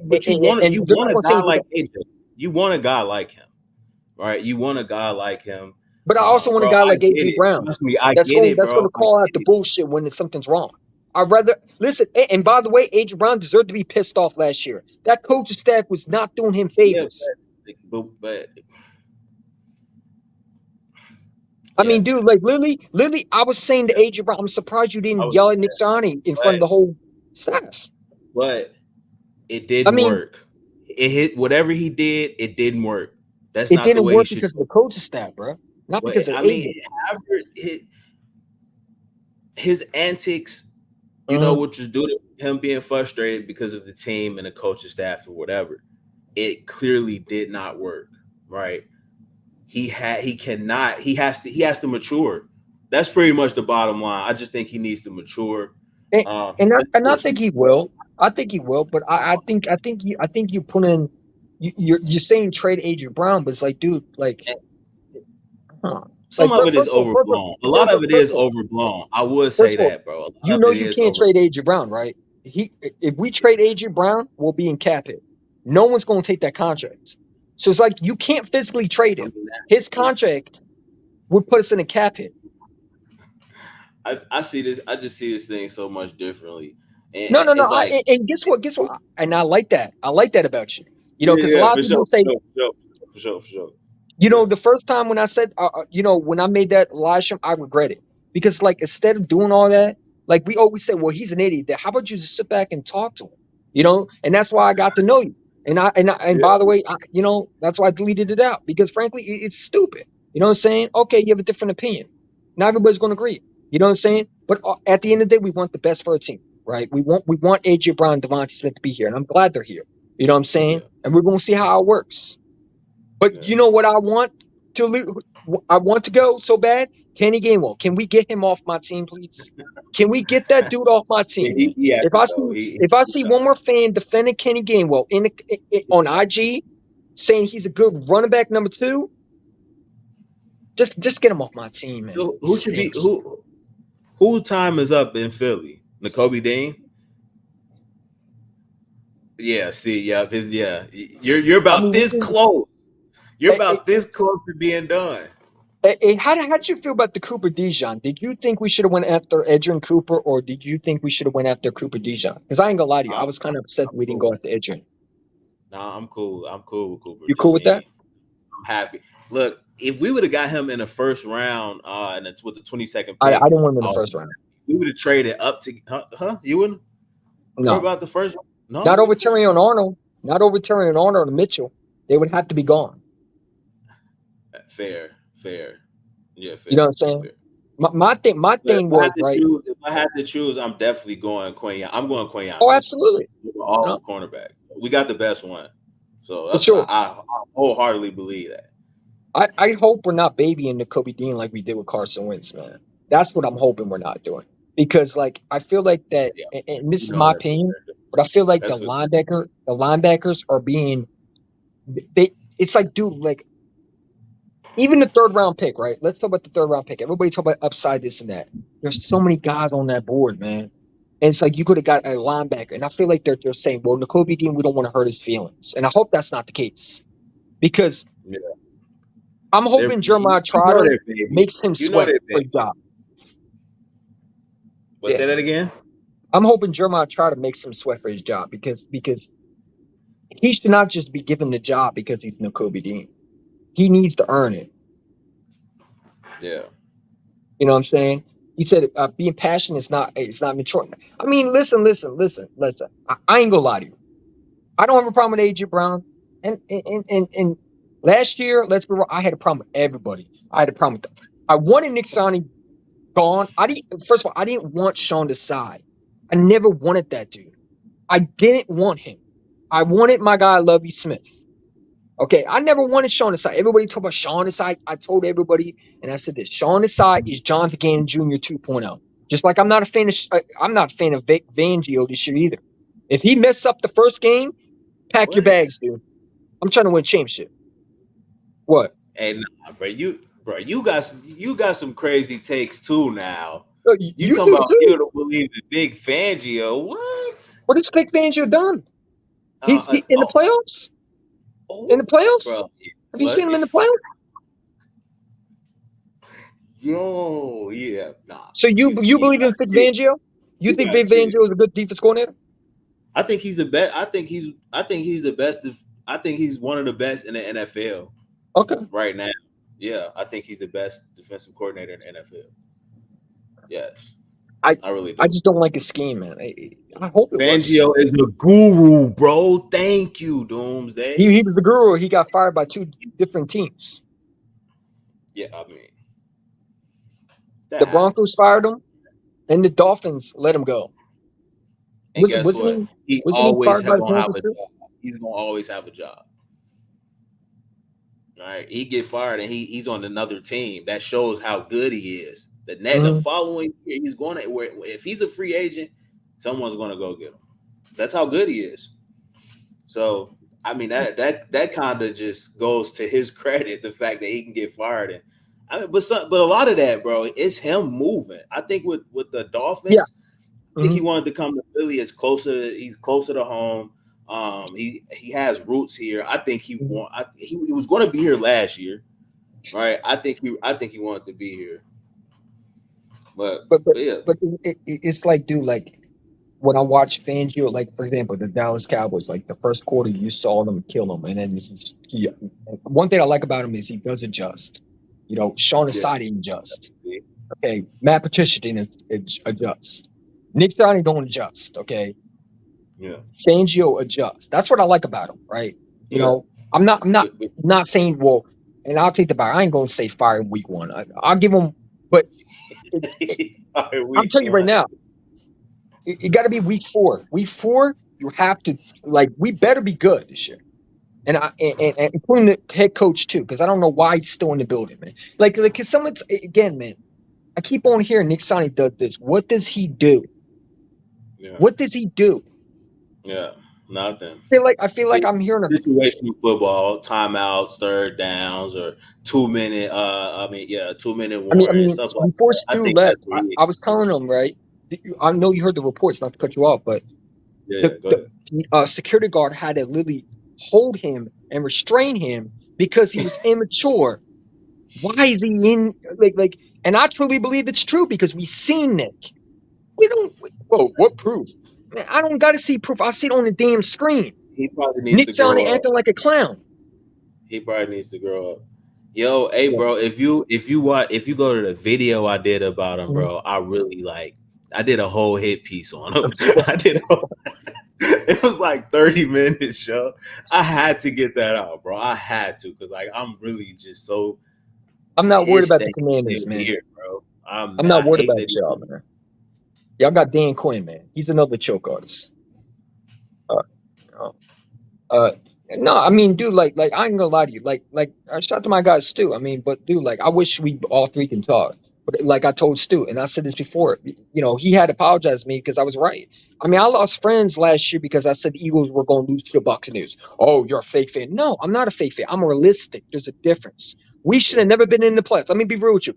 but and you they're want not a going to say guy anything. like AJ. You want a guy like him, right? You want a guy like him, But I also want a bro. guy I like get AJ it. Brown Trust me, I get it, that's going bro. to I call out get the it. bullshit when something's wrong. I'd rather listen. And by the way, AJ Brown deserved to be pissed off last year. That coaching staff was not doing him Yeah, favors. but I yeah, mean, dude, like literally, I was saying to yeah, AJ Brown, I'm surprised you I didn't was, yell at Nick Sirianni in front of but the whole staff. but it I didn't mean, work. It hit whatever he did. It didn't work. That's it not the didn't way he work should because of do the coaching staff, bro. Not it. because of I AJ. mean, however, his antics, Uh, which was due to him being frustrated because of the team and the coaching staff or whatever, it clearly did not work. Right? He has to mature. That's pretty much the bottom line. I just think he needs to mature. and, He's been and through I a think Super he Bowl. will. I think he will. But I think you put in. You're saying trade AJ Brown, but it's like, dude, like, And huh? some Like, of it is overblown. A lot of it is overblown. I would say first of all, that, bro. A lot you of know it you is can't over. trade AJ Brown, right? If we trade AJ Brown, we'll be in cap hit. No one's going to take that contract. So it's like you can't physically trade I him. mean, His if contract would put us in a cap hit. I see this, I just see this thing so much differently, and No, no, no. it's like, And guess what? Guess what? And I like that. I like that about you. You know, because a yeah, lot of for people sure, say, for sure. you Yeah, know, the first time when I said, when I made that live stream, I regret it because, like, instead of doing all that, like we always say, well, he's an idiot. How about you just sit back and talk to him? You know, and that's why I got to know you. And yeah, by the way, that's why I deleted it out because, frankly, it's stupid. You know what I'm saying? Okay, you have a different opinion. Not everybody's going to agree. You know what I'm saying? But at the end of the day, we want the best for our team, right? We want AJ Brown, and Devontae Smith to be here, and I'm glad they're here. You know what I'm saying? yeah, And we're going to see how it works. But yeah. you know what I want I want to go so bad? Kenny Gainwell. Can we get him off my team, please? Can we get that dude off my team? He has If to I go. see if I He's see done. one more fan defending Kenny Gainwell on IG, saying he's a good running back number 2. Just get him off my team, man. So who should be who time is up in Philly? Nakobe Dean? Yeah, see, you're about this close. You're about this close to being done. How did you feel about the Cooper Dijon? Did you think we should have went after Edgerrin Cooper, or did you think we should have went after Cooper Dijon? Because I ain't gonna lie to you, I was kind of upset we didn't go after Edgerrin. Nah, I'm cool. I'm cool with Cooper. You cool with that? I'm happy. Look, if we would have got him in the first round, and it's with the 22nd pick, I didn't want him in the first round. We would have traded up to, You wouldn't? No, about the first round? No, not over Terrion Arnold. Not over Terrion Arnold or Mitchell. They would have to be gone. Fair. Yeah, fair. You know what I'm saying? Fair. My thing was, right? If I had to choose, I'm definitely going Quinyon. I'm going Quinyon. Oh, absolutely. All cornerback. We got the best one. So that's sure. I wholeheartely believe that. I hope we're not babying Nakobe Dean like we did with Carson Wentz, man. That's what I'm hoping we're not doing. Because, like, I feel like that, and this is my opinion, but I feel like the linebackers are being, it's like, dude, like, even the 3rd round pick, right? Let's talk about the 3rd round pick. Everybody talk about upside, this and that. There's so many guys on that board, man. And it's like you could have got a linebacker. And I feel like they're saying, well, Nakobe Dean, we don't want to hurt his feelings. And I hope that's not the case. Because I'm hoping Jeremiah Trotter makes him sweat for the job. Say that again? I'm hoping Jeremiah Trotter makes him sweat for his job because he should not just be given the job because he's Nakobe Dean. He needs to earn it. Yeah. You know what I'm saying? He said being passionate is not mature. I mean, listen. I ain't gonna lie to you. I don't have a problem with AJ Brown. And last year, let's be real, I had a problem with everybody. I had a problem with them. I wanted Nick Sonney gone. First of all, I didn't want Sean Desai. I never wanted that dude. I didn't want him. I wanted my guy Lovie Smith. Okay, I never wanted Sean Desai. Everybody talk about Sean Desai. I told everybody, and I said this: Sean Desai is Jonathan Gannon Jr. 2.0. Just like I'm not a fan of Fangio this year either. If he messes up the first game, pack your bags, dude. I'm trying to win a championship. What? Hey, nah, you got some crazy takes too now. You talking about you don't believe in Big Fangio? What has Big Fangio done? He's in the playoffs. In the playoffs? Bro, have you seen him in the playoffs? Yo, yeah, nah. So you believe in Vic Fangio? You think Vic Fangio is a good defense coordinator? I think he's the best. I think he's the best. I think he's one of the best in the NFL. Okay. Right now, yeah, I think he's the best defensive coordinator in the NFL. Yes. I really do. I just don't like his scheme, man. I hope it Fangio is the guru, bro. Thank you, Doomsday. He was the guru. He got fired by 2 different teams. Yeah, I mean, the Broncos fired him, and the Dolphins let him go. And guess what? He's gonna always have a job. All right, he get fired and he's on another team. That shows how good he is. The following year, he's going to if he's a free agent, someone's going to go get him. That's how good he is. So I mean that kind of just goes to his credit, the fact that he can get fired. And but a lot of that, bro, it's him moving. I think with the Dolphins, I think he wanted to come to Philly. He's closer to home. He has roots here. I think he was going to be here last year, right? I think he wanted to be here. But it's like, dude, like when I watch Fangio, like for example, the Dallas Cowboys, like the first quarter you saw them kill them, and then he one thing I like about him is he does adjust. You know, Sean Desai didn't adjust. Okay, Matt Patricia didn't adjust. Nick Sirianni don't adjust. Okay, yeah, Fangio adjusts. That's what I like about him, right? You know, I'm not saying well, and I'll take the bar. I ain't gonna say fire in week 1. I'll give him, but. I'm telling you right now, it got to be week 4. Week 4, you have to we better be good this year, and including the head coach too, because I don't know why he's still in the building, man. Because someone's again, man. I keep on hearing Nick Sirianni does this. What does he do? Yeah. What does he do? Yeah. Nothing. I feel like I'm hearing a. Situational football, timeouts, third downs, or 2 minute. 2 minute I warning, mean, stuff like before that. I Stu think that's left, where he. I was telling him, right. I know you heard the reports, not to cut you off, but Yeah, the go the, ahead. the security guard had to literally hold him and restrain him because he was immature. Why is he in like? And I truly believe it's true because we seen Nick. We don't. Whoa, what proof? Man, I don't got to see proof. I see it on the damn screen. He probably needs Nick to sounded grow up. acting like a clown. He probably needs to grow up. Yo, hey, Yeah. bro, if you go to the video I did about him, Mhm. bro, I really I did a whole hit piece on him. I'm sorry. I did. It was like 30 minutes, yo. I had to get that out, bro. I had to because I'm really just so I'm not worried pissed about that the he's Commanders, still man. here, bro. I'm I not worried hate about that he's y'all, man. Y'all got Dan Quinn, man. He's another choke artist. Uh, uh, uh, no, I mean, dude, like I ain't gonna lie to you. I shout to my guy Stu. I mean, but dude, I wish we all three can talk. But like I told Stu, and I said this before, he had to apologize to me because I was right. I mean, I lost friends last year because I said the Eagles were going to lose to the Buccaneers. Oh, you're a fake fan. No, I'm not a fake fan. I'm realistic. There's a difference. We should have never been in the playoffs. Let me be real with you.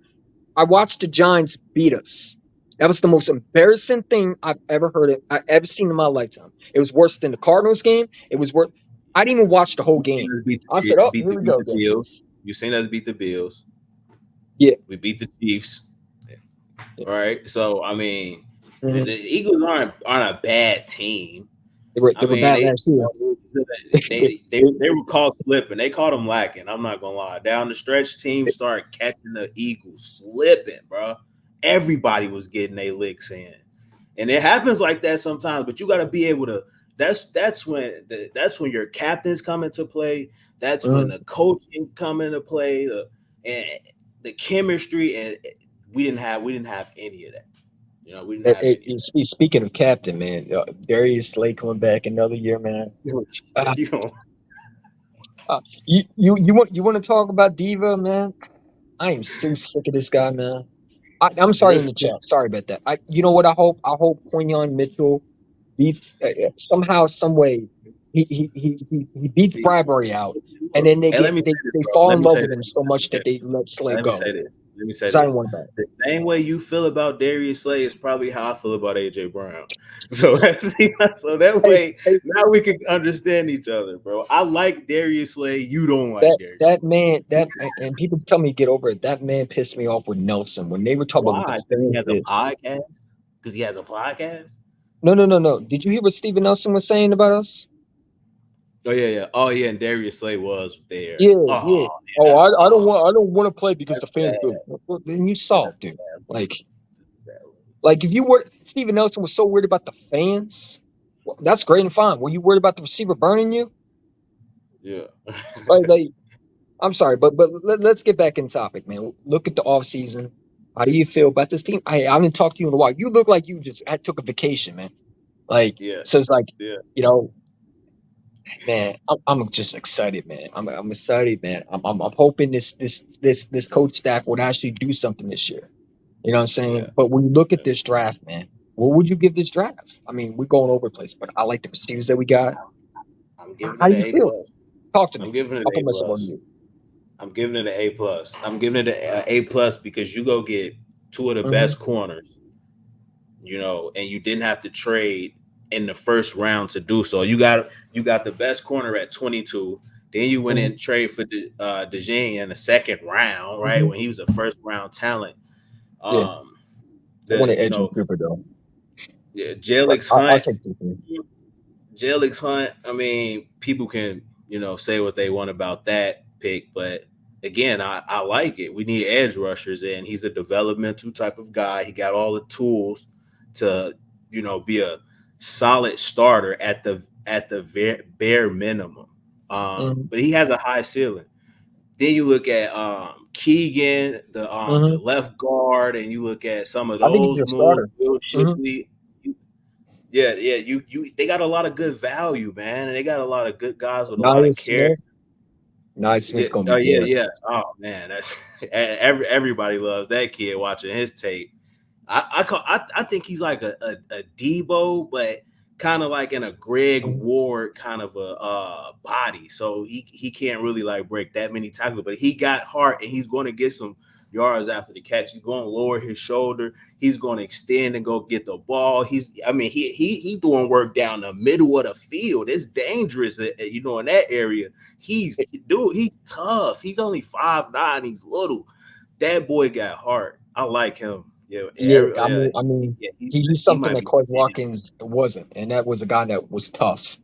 I watched the Giants beat us. That was the most embarrassing thing I've ever seen in my lifetime. It was worse than the Cardinals game. It was worse. I didn't even watch the whole you seen game. us beat I said, "Oh, here we beat go the again." Bills. You seen us beat the Bills. Yeah, We beat the Chiefs. yeah. All right. So I mean, the Mhm. Eagles aren't a bad team. They I were mean, bad last year. they were caught slipping. They caught them lacking. I'm not gonna lie. Down the stretch, teams started catching the Eagles slipping, bro. Everybody was getting their licks in, and it happens like that sometimes. But you got to be able to. That's when your captains come into play. That's when Mhm. the coaching come into play. And the chemistry, and we didn't have any of that. We didn't have any of Speaking of captain, man, Darius Slay coming back another year, man. Uh, that. You know, you want to talk about Diva, man? I am so sick of this guy, man. I'm sorry in the Griffin. chat. Sorry about that. You know what? I hope Quinion Mitchell beats somehow, some way. He beats See, Bradbury out, and then they hey, let get me they say this, they bro. fall Let in me love say with this. him so much that they let Slay Let me go. say this. Let me say Because I didn't this. want that. The same way you feel about Darius Slay is probably how I feel about AJ Brown. So so that Hey, way hey, now we can understand each other, bro. I like Darius Slay. You don't like that Darius that Slay. man and people tell me get over it. That man pissed me off with Nelson when they were talking about what the Why? Because he fans has a is. podcast. Because he has a podcast. No, no, no, no. Did you hear what Steven Nelson was saying about us? Oh yeah, yeah. Oh yeah. And Darius Slay was there. Yeah, yeah. Oh yeah. Oh, That's I don't want to play because that's the fans bad. do. Well, then you That's soft, dude. bad. Like, That's bad. if you were Steven Nelson was so worried about the fans, well, that's great and fine. Were you worried about the receiver burning you? Yeah. Like I'm sorry, but let's get back in topic, man. Look at the offseason. How do you feel about this team? I haven't talked to you in a while. You look like you just took a vacation, man. Like, Yeah. so it's like, Yeah. you know, man, I'm just excited, man. I'm excited, man. I'm hoping this coach staff would actually do something this year. You know what I'm Yeah. saying? But when you look at this draft, man, what would you give this draft? I mean, we're going over the place, but I like the receivers that we got. I'm giving How it do an you A feel? plus. Talk to I'm me. giving it I'll an put A myself on plus. you. I'm giving it an A plus. I'm giving it an A plus because you go get two of the Hmm. best corners, and you didn't have to trade in the first round to do so. You got the best corner at 22. Then you went Hmm. and trade for DeJean in the second round, right? Hmm. When he was a first round talent. Yeah, Um, I want the to you edge know, Cooper though, yeah, but Jelix I'll Hunt. take this one. Jelix Hunt, I mean, people can, say what they want about that pick, but again, I like it. We need edge rushers, and he's a developmental type of guy. He got all the tools to, be a solid starter at the bare minimum. Hmm. But he has a high ceiling. Then you look at Keegan, the Hmm. left guard, and you look at some of I think he's those a moves. starter. Will Hmm. Shipley, yeah, yeah. They got a lot of good value, man, and they got a lot of good guys with a lot Nia of care. Smith. Nia Yeah, Smith gonna oh be yeah, good. yeah. Oh man, that's everybody loves that kid watching his tape. I think he's like a Debo, but kind of like in a Greg Mhm. Ward kind of a body, so he can't really like break that many tackles. But he got heart, and he's going to get some yards after the catch. He's going to lower his shoulder. He's going to extend and go get the ball. He doing work down the middle of the field. It's dangerous, in that area. He's tough. He's only 5'9". He's little. That boy got heart. I like him. Yeah, Yeah, I mean, yeah, he's he something might that be. Quez Watkins wasn't, and that was a guy that was tough.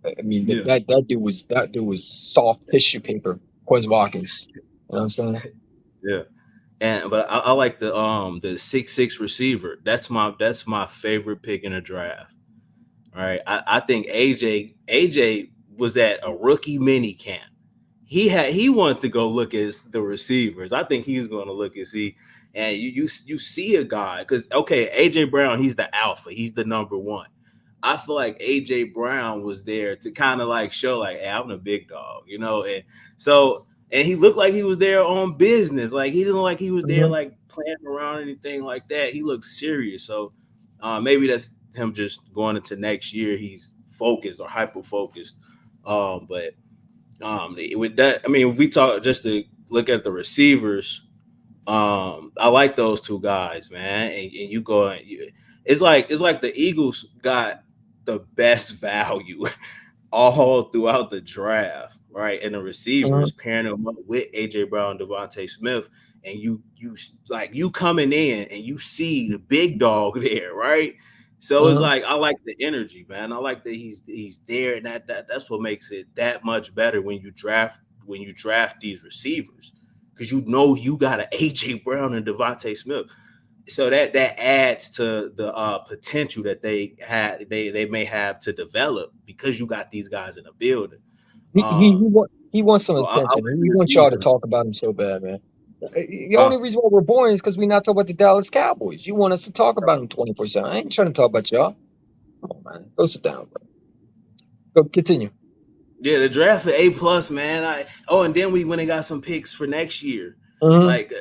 I mean, Yeah, that dude was soft tissue paper. Quez Watkins, you know what I'm saying? yeah. But I like the 6'6" receiver. That's my favorite pick in the draft. All right. I think AJ was at a rookie mini camp. He wanted to go look at the receivers. I think he's going to look and see. And you see a guy, because okay, AJ Brown, he's the alpha, he's the number one. I feel like AJ Brown was there to kind of like show like, hey, I'm the big dog, and so and he looked like he was there on business. Like he didn't look like he was there Mm-hmm. like playing around or anything like that. He looked serious. So maybe that's him just going into next year. He's focused or hyper focused. But with that, I mean, if we talk just to look at the receivers, I like those two guys, man. And you go, it's like the Eagles got the best value all throughout the draft, right? And the receivers pairing them up with AJ Brown, Devontae Smith, and you coming in and you see the big dog there, right? So it's Mm-hmm. like I like the energy, man. I like that he's there, and that's what makes it that much better when you draft these receivers, because you got an AJ Brown and Devontae Smith, so that adds to the potential that they may have to develop, because you got these guys in the building. Um, He wants some so I attention. like He to wants see y'all to him. talk about him so bad, man. The Uh, only reason why we're boring is because we're not talking about the Dallas Cowboys. You want us to talk about them 24/7. I ain't trying to talk about y'all. Come on, man. Go sit down, bro. Go continue. yeah, the draft for A+, man. And then we went and got some picks for next year. Mm-hmm. Like,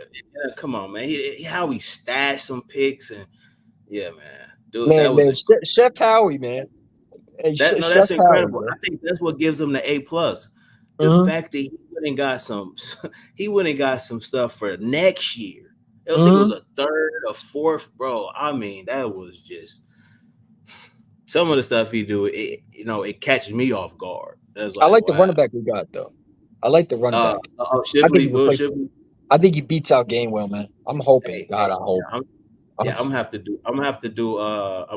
come on, man. How we stashed some picks, and yeah, man, dude, that was Man, incredible. Chef Howie, man. Hey, That's Chef Howie, incredible. man. I think that's what gives him the A+. The Mm-hmm. fact that he went and got some, he went and got some stuff for next year. I don't think it was Mm-hmm. a third, a fourth, bro. I mean, that was just some of the stuff he do. It catches me off guard. It's I like, like the running wow. back we got, though. I like the running back. I think he Will replaced. Shipley. I think he beats out Gainwell, man. I'm hoping. Hey, God, I hope. yeah, I'm, I'm gonna have to do. I'm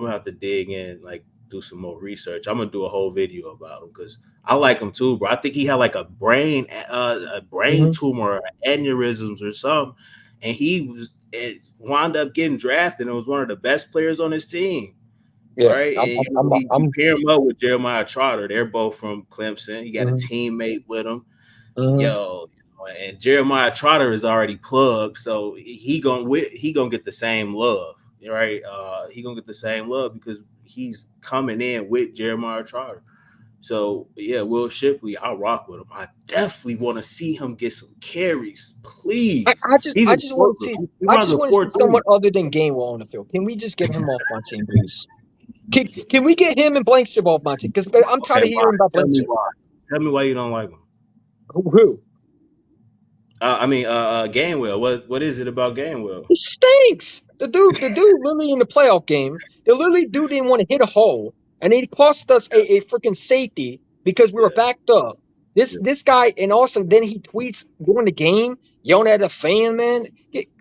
gonna have to dig in, like do some more research. I'm gonna do a whole video about him, because I like him too, bro. I think he had like a brain Mhm. tumor, or aneurysms or something, and it wound up getting drafted and was one of the best players on his team, Yeah, right? And you pair him up with Jeremiah Trotter. They're both from Clemson. He got a mhm, teammate with him. mhm. And Jeremiah Trotter is already plugged, so he gonna get the same love, right? He gonna get the same love because he's coming in with Jeremiah Trotter. So yeah, Will Shipley, I rock with him. I definitely want to see him get some carries, please. He's I just want to explosive. see. He I runs just a want to see 4.3. someone other than Gainwell on the field. Can we just get him off my team, please? Can we get him and Blankenship off my team? Because I'm tired Okay, of why? hearing about Tell me Blankenship. why. Tell me why you don't like him. Who? Gainwell. What is it about Gainwell? He stinks. The dude literally in the playoff game, the literally dude didn't want to hit a hole, and he cost us a freaking safety because we were Yeah, backed up. This yeah. this guy, and also then he tweets during the game, yelling at a fan, man.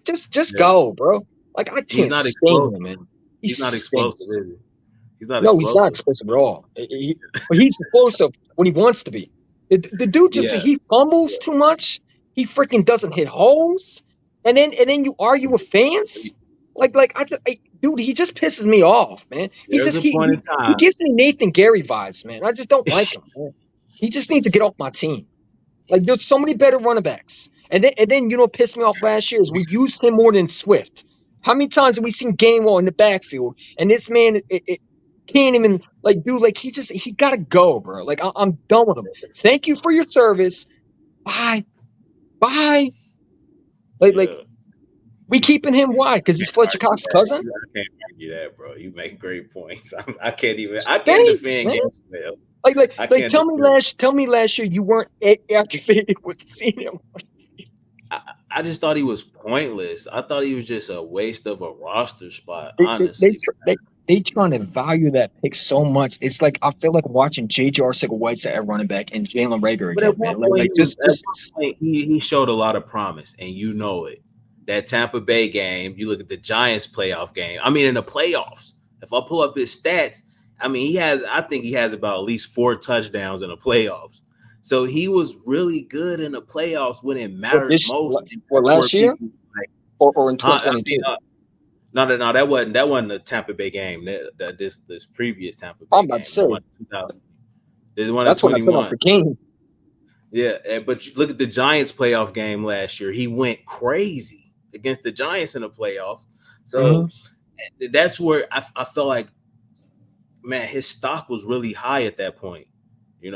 Just Yeah. go, bro. Like I He's can't not stand explosive. him, man. He He's not explosive, stinks. is he? He's not No, he's not explosive. explosive at all. But he's explosive when he wants to be. The dude just Yeah, he fumbles too much. He freaking doesn't hit holes, and then you argue with fans. Dude, he just pisses me off, man. He's there's just a he point in he, he time. gives me Nathan Gary vibes, man. I just don't like him, man. He just needs to get off my team. Like there's so many better running backs. And then you know what pissed me off last year is we used him more than Swift. How many times have we seen Gainwell in the backfield and this man it can't even like dude like he gotta go, bro. Like I'm done with him. Thank you for your service. Bye. Bye. Like Yeah, We keeping him why? Because he's Fletcher argue Cox's that. cousin. I can't argue that, bro. You make great points. I can't even. I can't Thanks, defend man. Gainwell. I Like, can't defend. tell me last year you weren't aggravated with seeing him. I just thought he was pointless. I thought he was just a waste of a roster spot. They they they, Honestly, tr- they, they trying to value that pick so much. It's like I feel like watching J.J. Arcega-White at running back and Jalen Rager but at again, one man. point he was. At Just one point he showed a lot of promise, and you know it. That Tampa Bay game. You look at the Giants playoff game. I mean, in the playoffs, if I pull up his stats, I mean, he has. I think he has about at least 4 touchdowns in the playoffs. So he was really good in the playoffs when it mattered most. And that's where last year people like, or in I mean, 2022. no, that wasn't the Tampa Bay game. This previous Tampa I'm Bay about to game, say the one in 2000, the one in that's when I took off 21. the game. Yeah, but you look at the Giants playoff game last year. He went crazy against the Giants in the playoffs. So that's where I felt like, man, his stock was really high at that point, and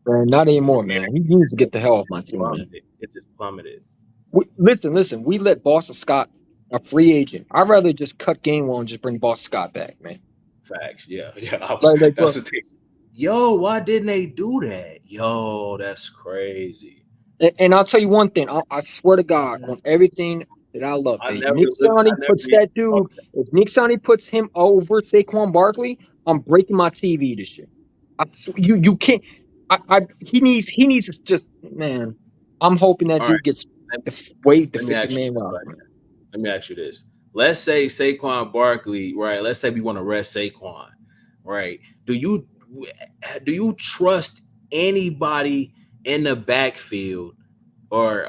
Man, not from anymore, there man. He needs to get the hell off my team, man. it just plummeted. Listen. We let Boston Scott a free agent. I'd rather just cut Gainwell and just bring Boston Scott back, man. Facts, yeah. Bro, That's the thing. Yo, why didn't they do that? Yo, that's crazy. and I'll tell you one thing. I swear to God, on everything that I love, I if never Nick looked. I Sonney never puts even that dude, thought that. if Nick Sonney puts him over Saquon Barkley, I'm breaking my TV this year. You can't. He needs to just, man. I'm hoping that All right, dude gets let, the 50 ask you man this, roster, right? man. Let me ask you this. Let's say Saquon Barkley, right? Let's say we want to rest Saquon, right? Do you trust anybody in the backfield, or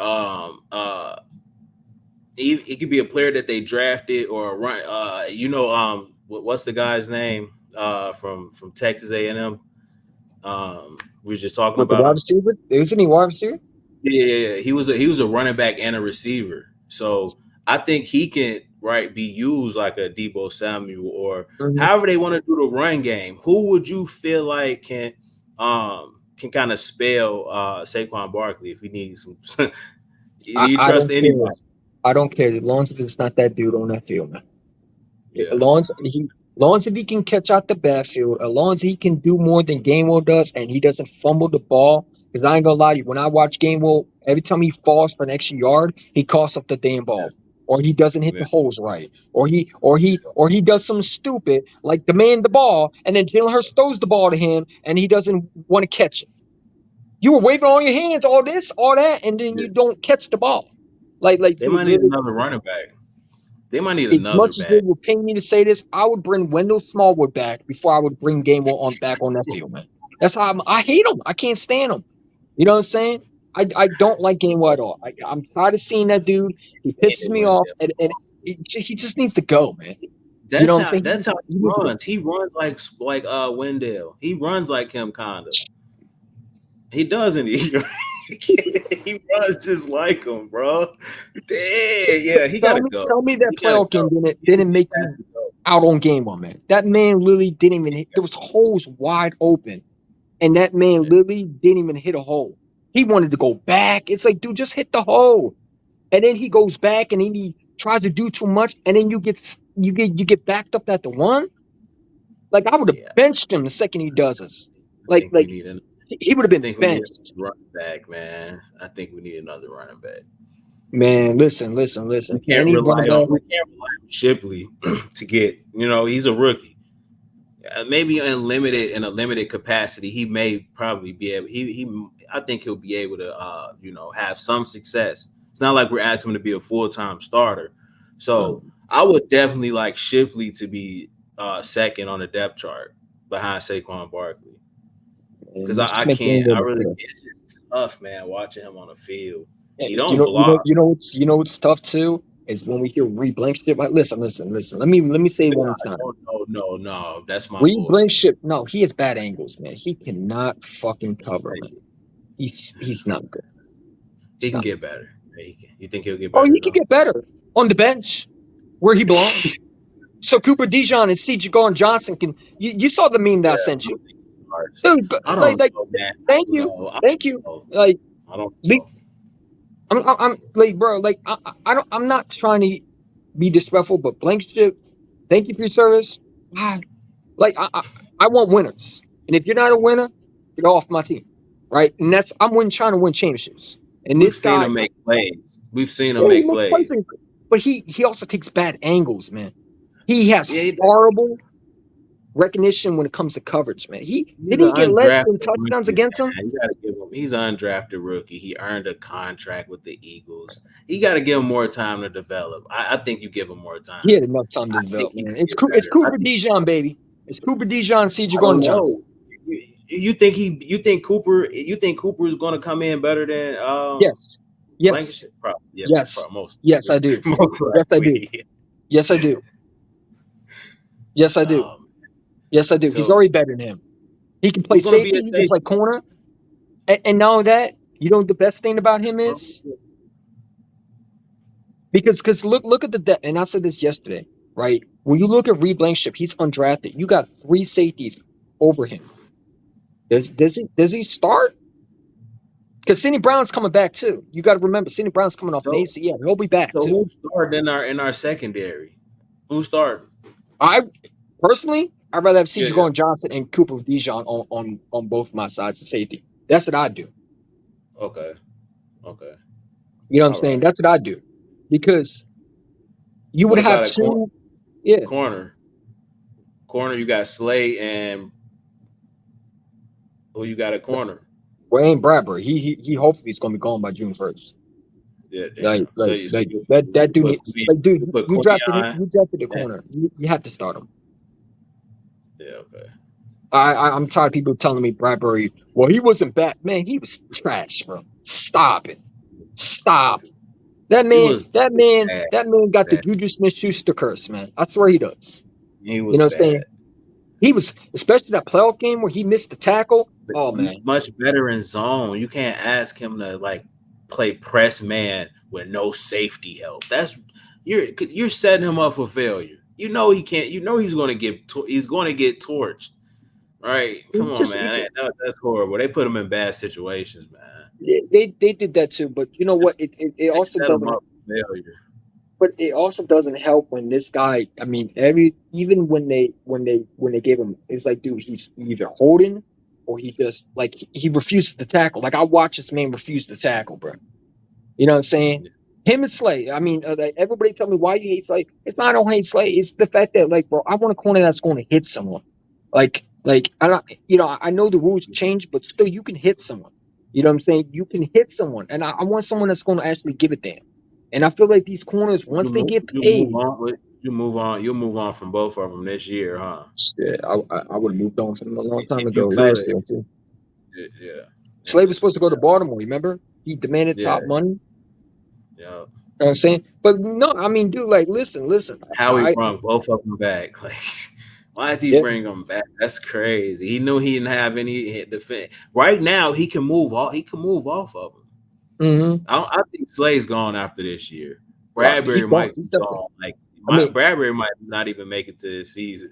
it could be a player that they drafted or a run? What's the guy's name? From Texas A&M. We were just talking With the about wide him. receiver, isn't he wide receiver? Yeah. He was a running back and a receiver. So I think he can be used like a Debo Samuel or Mhm. however they want to do the run game. Who would you feel like can kind of spell Saquon Barkley if he needs some? Do you I trust don't care. anybody? I don't care. As long as it's not that dude on that field, man. Yeah. As long as if he can catch out the backfield, as long as he can do more than Gainwell does, and he doesn't fumble the ball. Because I ain't gonna lie to you, when I watch Gainwell, every time he falls for an extra yard, he coughs up the damn ball, or he doesn't hit Yeah. the holes right, or he does something stupid like demand the ball, and then Jalen Hurts throws the ball to him, and he doesn't want to catch it. You were waving all your hands, all this, all that, and then Yeah. you don't catch the ball. They Dude, might need literally, another running back. They might need as another much as they back. will pay me to say this, I would bring Wendell Smallwood back before I would bring Gainwell back on that field, man. That's how I hate him. I can't stand him. You know what I'm saying? I don't like Gainwell at all. I'm tired of seeing that dude. He pisses Hated me off, Wendell. and he just needs to go, man. You know That's what I'm how saying? that's how he He needs to go. runs. He runs like Wendell. He runs like him kind of. He doesn't. He runs just like him, bro. Damn, yeah, he gotta go. Tell me that He gotta playoff go. game He didn't just make has you to go. out on Gainwell, man. That man literally didn't even hit. There was holes wide open. And that man Yeah, literally didn't even hit a hole. He wanted to go back. It's like, dude, just hit the hole. And then he goes back and he tries to do too much, and then you get backed up at the one. Like I would have yeah. benched him the second he does this. I Like think we like need an. he would have I been think we need benched. a running back, man. I think we need another running back. Man, listen. We can't Any running rely back, on we can't rely on Shipley to get. He's a rookie. Maybe in a limited capacity, he may probably be able. I think he'll be able to, have some success. It's not like we're asking him to be a full-time starter. So I would definitely like Shipley to be second on the depth chart behind Saquon Barkley because and just I make can't. I Gainwell really. better. It's just tough, man. Watching him on the field, he You don't know, block. what's tough too is when we hear Reed Blankenship. Like, listen. Let me say it one more time. No. That's my Reed boy. Blankenship, no, he has bad angles, man. He cannot fucking cover, man. He's not good. He He's can not. get better. Yeah, he can. You think he'll get Oh, better he could though? get better on the bench where he belongs. So Cooper Dijon and C.J. Gordon Johnson can. You saw the meme that I sent you, Hard. So, dude. I like don't like know, man. I thank don't you, know. I thank don't you. know. Like I don't le- know. I'm like, bro, like I'm not trying to be disrespectful, but Blankenship, thank you for your service. Ah, like I want winners, and if you're not a winner, get off my team, right? And that's trying to win championships. And We've this seen guy, him make plays. We've seen him yeah, he make makes plays. plays, but he also takes bad angles, man. He has Yeah, horrible recognition when it comes to coverage, man. He he's did an he get less undrafted than touchdowns rookie, against him? man. You got to give him. He's an undrafted rookie. He earned a contract with the Eagles. You got to give him more time to develop. I think you give him more He time. had enough time to I think develop, he man. can It's get It's better. I Cooper think. Dijon, baby. It's Cooper Dijon, CJ I don't Gordon Johnson. know. You think you think Cooper? You think Cooper is going to come in better than Yes, yes, Blankenship? Probably. Yeah. yes, Probably, most. yes, I do. Most Yes, I do. likely. Yes, I do. Yes, I do. Um. Yes, I do. He's So already better than him. He can play who's going to be safety. a He can play safety? corner. And now that you know, the best thing about him is because look at the depth. And I said this yesterday, right? When you look at Reed Blankenship, he's undrafted. You got three safeties over him. Does he start? Because Sidney Brown's coming back too. You got to remember, Sidney Brown's coming off an So ACL. He'll be back so too. who started in our secondary? Who started? I personally, I'd rather have Yeah. CJ Yeah. Gordon Johnson and Cooper Dijon on both my sides of safety. That's what I do. Okay. Okay. You know what I'm All saying? right. That's what I do. Because you would What have about a two, yeah. corner? Corner, you got Slay and who you got at corner? Wayne Bradbury. He hopefully is gonna be gone by June 1st. Yeah, Like damn. So like you, like that dude put like dude, you put you drafted him, Quinion. you drafted the Yeah. corner. You have to start him. Yeah. Okay. I'm tired of people telling me Bradbury, well, he wasn't bad. Man, he was trash, bro. Stop it. Stop. That He man, was that man, bad. that man got the Bad. Juju Smith-Schuster curse, man. I swear he does. He You was know what I'm saying? bad. He was, especially that playoff game where he missed the tackle. But Oh he's man, much better in zone. You can't ask him to like play press man with no safety help. That's you're setting him up for failure. You know he can't. You know he's going to he's going to get torched. Right? Come it's on, just, man. That's horrible. They put him in bad situations, man. they did that too. But you know what? It They also set him doesn't. up for failure. But it also doesn't help when this guy. I mean, even when they gave him, it's like, dude, he's either holding or he just like he refuses to tackle. Like I watch this man refuse to tackle, bro. You know what I'm saying? Yeah. Him and Slay. I mean, like, everybody tell me why you hate Slay. It's not I don't hate Slay. It's the fact that, like, bro, I want a corner that's going to hit someone. Like I don't, I know the rules change, but still, you can hit someone. You know what I'm saying? You can hit someone, and I want someone that's going to actually give a damn. And I feel like these corners, once they get You move paid, on. You move on. You'll move on from both of them this year, huh? shit, I would have moved on from them a long time If you ago could. last year too. Yeah. Slay was Just supposed to go to Baltimore. Remember? He demanded yeah. top money. Yeah. You know what I'm saying? But no, I mean, dude, like, listen. How he brought both of them back. Like, why did he Yeah. bring them back? That's crazy. He knew he didn't have any defense. Right now, he can move off. He can move off of them. Mm-hmm. I think Slay's gone after this year. He's Bradbury gone. might He's be definitely. gone. Like I mean, Bradbury might not even make it to the season.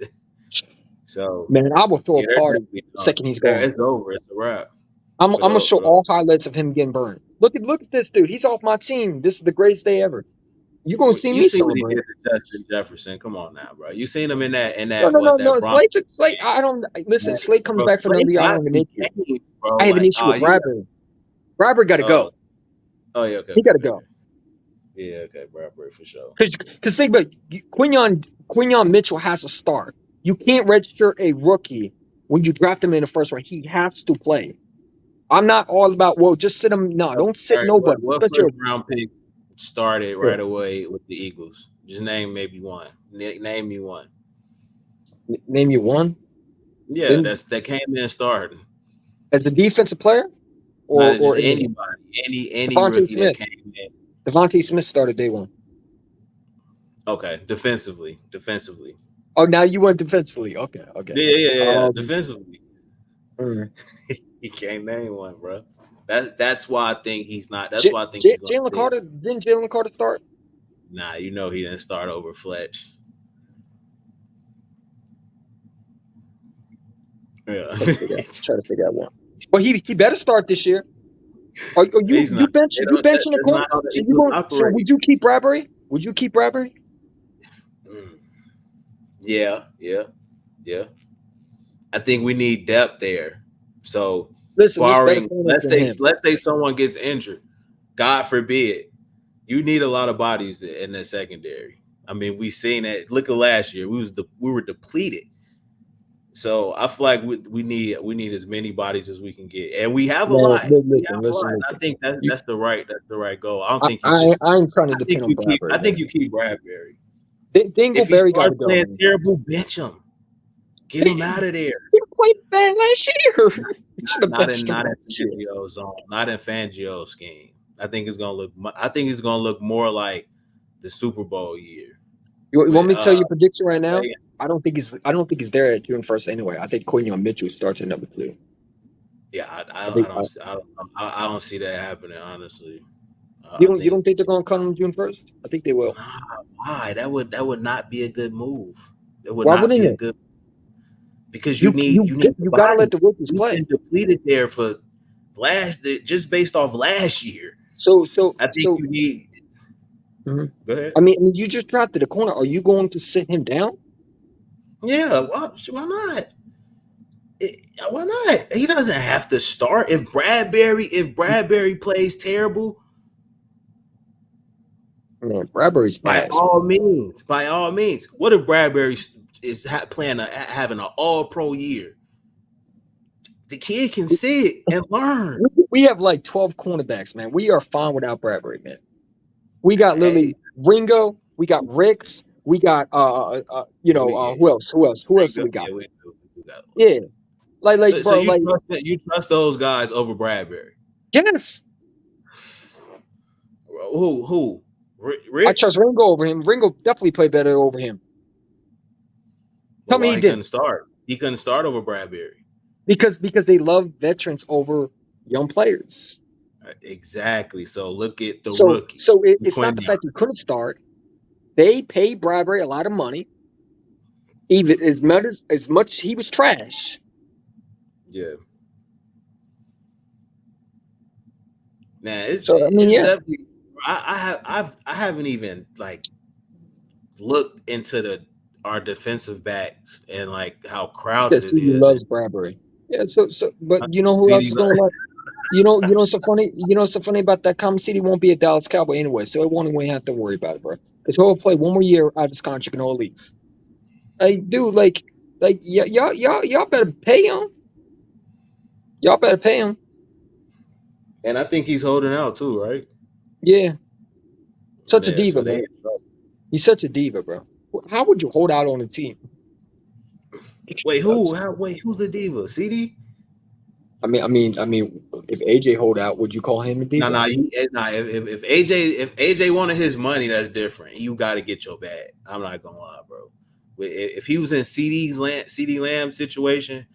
So man, I will throw yeah, a they're party definitely the gone. second he's gone. It's over. It's a wrap I'm for gonna those. show all highlights of him getting burned. Look at this dude. He's off my team. This is the greatest day ever. You're gonna see You me see what he did celebrate. to Justin Jefferson? Come on now, bro. You seen him in No, that no, no, what no. that Bronco? Slate. I don't listen. Slate comes Bro, back for Slay another year. I don't got have an these issue. games, bro. I have an Like, issue with Bradbury. Bradbury got to go. oh yeah, okay, He got to go. Yeah, okay, Bradbury for sure. Because think about it, Quinion Mitchell has to start. You can't register a rookie when you draft him in the first round. He has to play. I'm not all about, well, just sit him. No, don't sit All right, nobody, what especially. first round pick started right away with the Eagles? Just name maybe one. Name me one. Name you one. Yeah, that came in starting. As a defensive player, Not just or anyone. anybody, any Devontae rookie that Smith. came in. Devontae Smith started day one. Okay, defensively. Oh, now you went defensively. Okay. Yeah. Defensively, Mm. he can't name one, bro. That's why I think he's not. That's why I think he's going Jalen to Carter. Didn't Jalen Carter start? Nah, you know he didn't start over Fletch. Yeah. Try to figure out one. But he better start this year. Are you He's not. you benching the That's corner? not how the So you Eagles going? So operate. would you keep Bradbury? Would you keep Bradbury? Mm. Yeah, yeah, yeah. I think we need depth there. So, Listen, there's better barring corners than him. let's say someone gets injured, God forbid, you need a lot of bodies in the secondary. I mean, we seen it. Look at last year. We were depleted. So I feel like we need as many bodies as we can get, and we have a Man, lot. We have a lot. listen. I think You, that's the right goal. I don't think you just. I ain't trying to I think depend on you keep. Bradbury, I think man. you keep Bradbury. If he Dingleberry got to starts go, playing man. terrible, bench him. Get him out of there. He played bad last year. You should have benched him Not in last year. Fangio's zone. Not in Fangio's scheme. I think it's gonna look. I think it's gonna look more like the Super Bowl year You want with me to tell you a prediction right now? Ray. I don't think he's there at June 1st anyway. I think Quinion Mitchell starts at number 2. Yeah, I think I don't see that happening. Honestly, you I don't think think they're gonna cut him June 1st? I think they will. nah, why that would not be a good move. It would Why not wouldn't be a they? good because you need the You gotta let the bodies. rookies We've play. been depleted there for just based off last year. So I think you need. Mhm. Go ahead. I mean, you just drafted a corner. Are you going to sit him down? Yeah, why not? Why not? He doesn't have to start. If Bradbury plays terrible, Man, Bradbury's ass. by all means. What if Bradbury is planning having an All Pro year? The kid can sit and learn. We have like 12 cornerbacks, man. We are fine without Bradbury, man. We got literally Hey, Ringo. We got Ricks. We got yeah, who else? Who else do we got? yeah, we got. Yeah, So bro, like you trust those guys over Bradbury? yes, Who? I Ricks? trust Ringo over him. Ringo definitely played better over him. Well, Tell me why he he couldn't didn't. start? He couldn't start over Bradbury. Because they love veterans over young players. Exactly. So look at the So rookie. it's not the fact he couldn't start. They paid Bradbury a lot of money, even as much as he was trash. Yeah. Nah, So I mean, it's yeah, definitely. I haven't even like looked into our defensive backs and like how he crowded says it CD is. And loves Bradbury. Yeah, but you know who else CD, is gonna like? You know what's so funny? You know what's so funny about that? Common City won't be a Dallas Cowboy anyway, so it won't even have to worry about it, bro. Because he'll play one more year out of his contract and he'll leave. Like, dude, y'all better pay him. Y'all better pay him. and I think he's holding out too, right? Yeah, such a Yeah. diva, So they man. He's such a diva, bro. How would you hold out on a team? wait. Who? Wait. Who's a diva? CD? I mean, if AJ hold out, would you call him a No, diva? no, nah. If AJ wanted his money, that's different. You got to get your bag. I'm not gonna lie, bro. If he was in CD Lamb situation,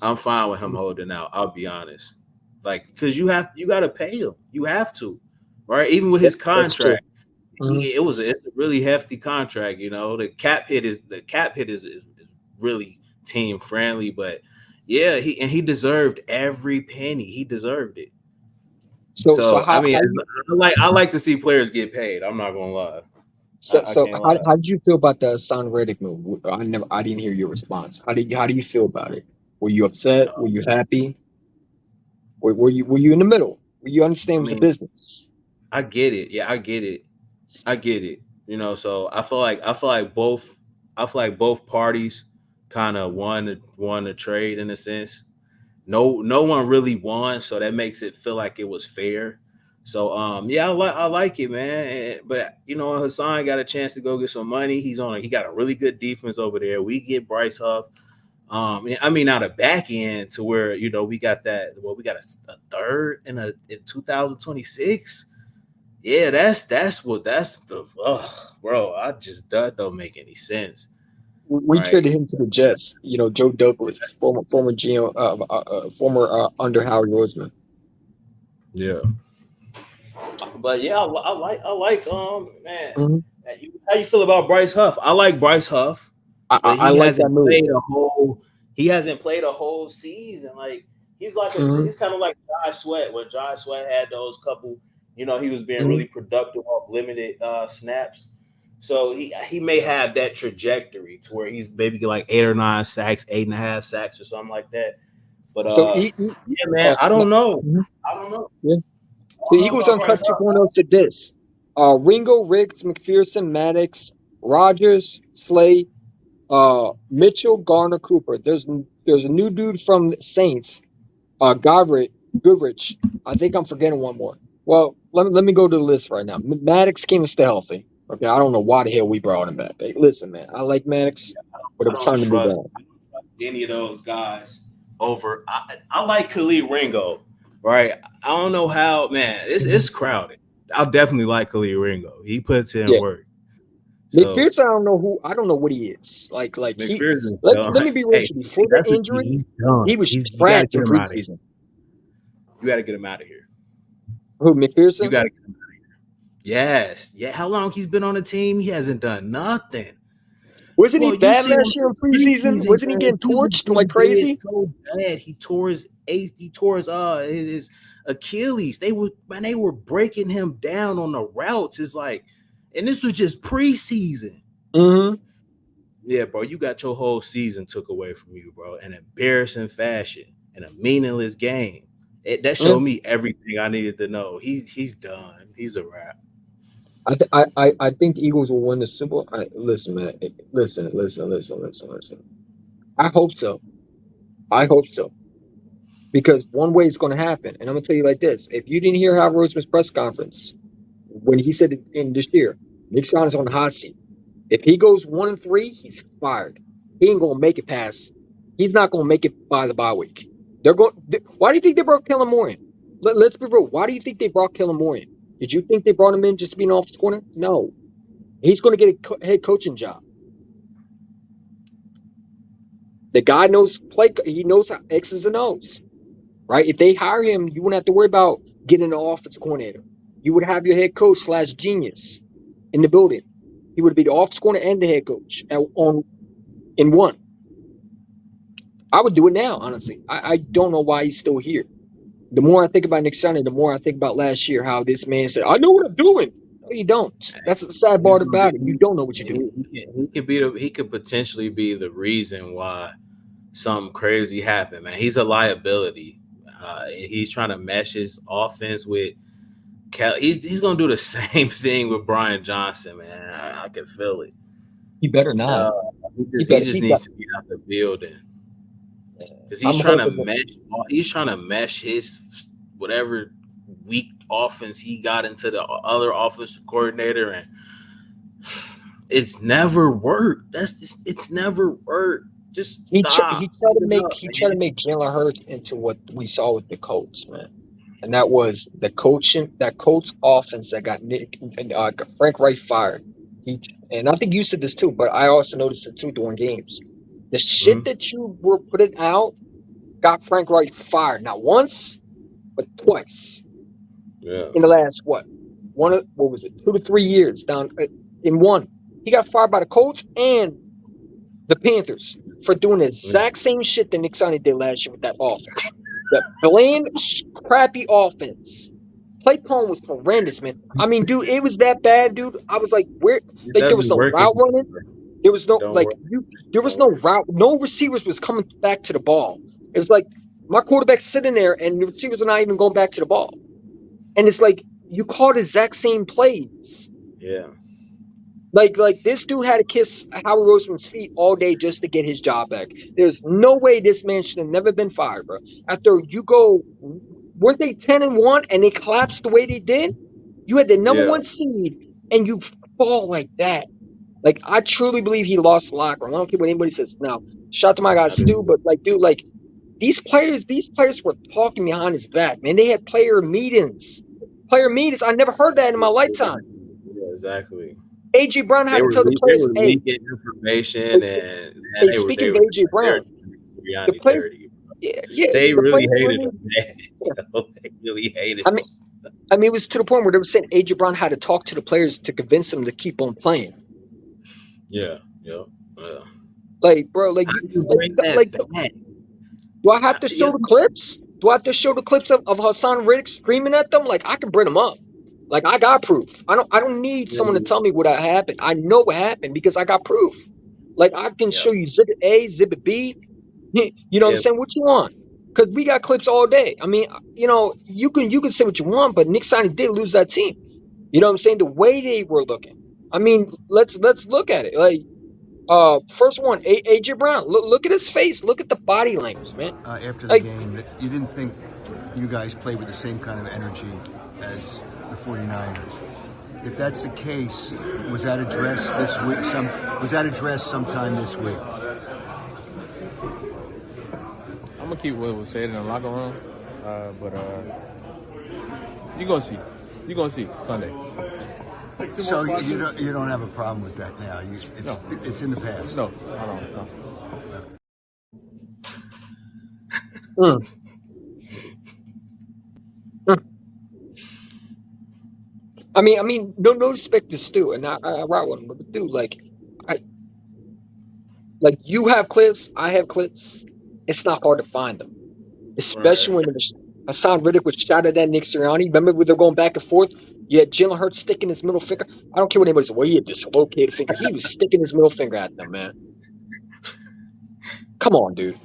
I'm fine with him holding out. I'll be honest, like because you got to pay him. You have to, right? Even with his That's true. contract, Mhm. it's a really hefty contract. You know, the cap hit is really team friendly, but yeah, he deserved every penny. He deserved it. So So I how mean, you I like to see players get paid. I'm not gonna lie. I so can't lie. how did you feel about the Son Reddick move? I didn't hear your response. How do you feel about it? Were you upset? Were you happy? Were you in the middle? Were you understand I it was a mean, business? I get it. Yeah, I get it. I get it. You know, so I feel like both parties kind of won the trade in a sense. No one really won, so that makes it feel like it was fair. So yeah, I like it, man. But you know, Hassan got a chance to go get some money. He got a really good defense over there. We get Bryce Huff. I mean, not a back end to where you know we got that. Well, we got a third in 2026. Yeah, that's the bro. That don't make any sense, We right? traded him to the Jets. You know, Joe Douglas, former GM, former under Howard Roseman. Yeah, but yeah, I like man. Mhm. How you feel about Bryce Huff? I like Bryce Huff, but I like that move. he hasn't played a whole season. Like He's like he's kind of like Josh Sweat when Josh Sweat had those couple. He was being really productive off limited snaps. So he may have that trajectory to where he's maybe like 8 or 9 sacks, 8.5 sacks or something like that. But yeah, man, I don't know. I don't know. Yeah. I The don't know Eagles about Bryce Uncut Young. 2.0 said this: Ringo, Riggs, McPherson, Maddox, Rogers, Slay, Mitchell, Garner, Cooper. There's a new dude from the Saints, Goodrich. I think I'm forgetting one more. Well, let me go to the list right now. Maddox came to stay healthy. Okay, I don't know why the hell we brought him back. Hey, listen, man, I like Maddox, but it I was don't time to move trust on. any of those guys over. I like Khalil Ringo, right? I don't know how, man. It's crowded. I'll definitely like Khalil Ringo. He puts in Yeah, work. So McPherson, I don't know who. I don't know what he is. Like he. McPherson's Let done. me be real Hey, with you. see, Before the injury, he's done. he was You got to trash get in him out of here. preseason. You got to get him out of here. Who, You McPherson? got to get him out of here. Yes. Yeah. How long he's been on the team? He hasn't done nothing. Wasn't he Well, you bad see him last year in in preseason? preseason, Wasn't he man. getting torched like Did crazy? so bad. He tore his his Achilles. They were breaking him down on the routes. It's like, and this was just preseason. Mm-hmm. Yeah, bro, you got your whole season took away from you, bro, in embarrassing fashion, in a meaningless game. That Yeah. showed me everything I needed to know. He's done. He's a wrap. I think the Eagles will win the Super Bowl. Listen, man. Listen. I hope so. I hope so. Because one way it's going to happen, and I'm going to tell you like this: if you didn't hear Hal Roseman's press conference when he said it in this year, Nick Swan is on the hot seat. If he goes 1-3, he's fired. He ain't gonna make it past. He's not gonna make it by the bye week. They're going. Why do you think they brought Kellen Moore in? Let's be real. Why do you think they brought Kellen Moore in? Did you think they brought him in just to be an offensive corner? No. He's going to get a head coaching job. The guy knows play. He knows how X's and O's, right? If they hire him, you wouldn't have to worry about getting an offensive coordinator. You would have your head coach / genius in the building. He would be the offensive coordinator and the head coach in one. I would do it now, honestly. I don't know why he's still here. The more I think about Nick Sirianni, the more I think about last year, how this man said, "I know what I'm doing." No, you don't. That's the sad part about it. You don't know what you're doing. He could potentially be the reason why something crazy happened, man. He's a liability. He's trying to mesh his offense with he's gonna do the same thing with Brian Johnson, man. I can feel it. He better not. He just needs to be out the building because he's trying to mesh. He's trying to mesh his whatever weak offense he got into the other offensive coordinator, and it's never worked. It's never worked. Just stop. He tried to make Jalen Hurts into what we saw with the Colts, man. And that was the Colts offense that got Frank Reich fired. And I think you said this too, but I also noticed it too during games. The shit that you were putting out got Frank Reich fired. Not once, but twice. Yeah. In the last what was it? 2 to 3 years down in one. He got fired by the Colts and the Panthers for doing the exact same shit that Nick Sirianni did last year with that offense. That bland, crappy offense. Play calling was horrendous, man. I mean, dude, it was that bad, dude. I was like, where? Like, there was no route running. There was no There was no route. No receivers was coming back to the ball. It was like my quarterback's sitting there, and the receivers are not even going back to the ball. And it's like you call the exact same plays. Yeah. Like this dude had to kiss Howard Roseman's feet all day just to get his job back. There's no way this man should have never been fired, bro. After you go, weren't they 10-1 and they collapsed the way they did? You had the number one seed and you fall like that. Like I truly believe he lost the locker room. I don't care what anybody says. Now, shout out to my guy Stu, but like, dude, like these players were talking behind his back, man. They had player meetings. I never heard that in my lifetime. Yeah, exactly. AJ Brown had to tell the players, they were leaking information, and speaking of AJ Brown, the players, they really hated him. They really hated him. I mean, it was to the point where they were saying AJ Brown had to talk to the players to convince them to keep on playing. Yeah. Like, bro, do I have to show the clips? Do I have to show the clips of Hassan Riddick screaming at them? Like, I can bring them up. Like, I got proof. I don't need someone to tell me what happened. I know what happened because I got proof. Like, I can show you Exhibit A, Exhibit B. You know what I'm saying? What you want? Because we got clips all day. I mean, you know, you can say what you want, but Nick Sirianni did lose that team. You know what I'm saying? The way they were looking. I mean, let's look at it. Like, first one, AJ Brown. Look at his face. Look at the body language, man. After the game, that you didn't think you guys played with the same kind of energy as the 49ers. If that's the case, was that addressed this week? Was that addressed sometime this week? I'm gonna keep what was said in the locker room, but you gonna see. You gonna see Sunday. So you don't have a problem with that now? It's in the past. No, I don't. No. I mean, no respect to Stu, and I ride with him, but dude, like you have clips, I have clips. It's not hard to find them, especially when Hassan Riddick was shot at that Nick Sirianni. Remember when they're going back and forth? You had Jalen Hurts sticking his middle finger. I don't care what anybody says. Well, he had dislocated finger. He was sticking his middle finger at them, man. Come on, dude.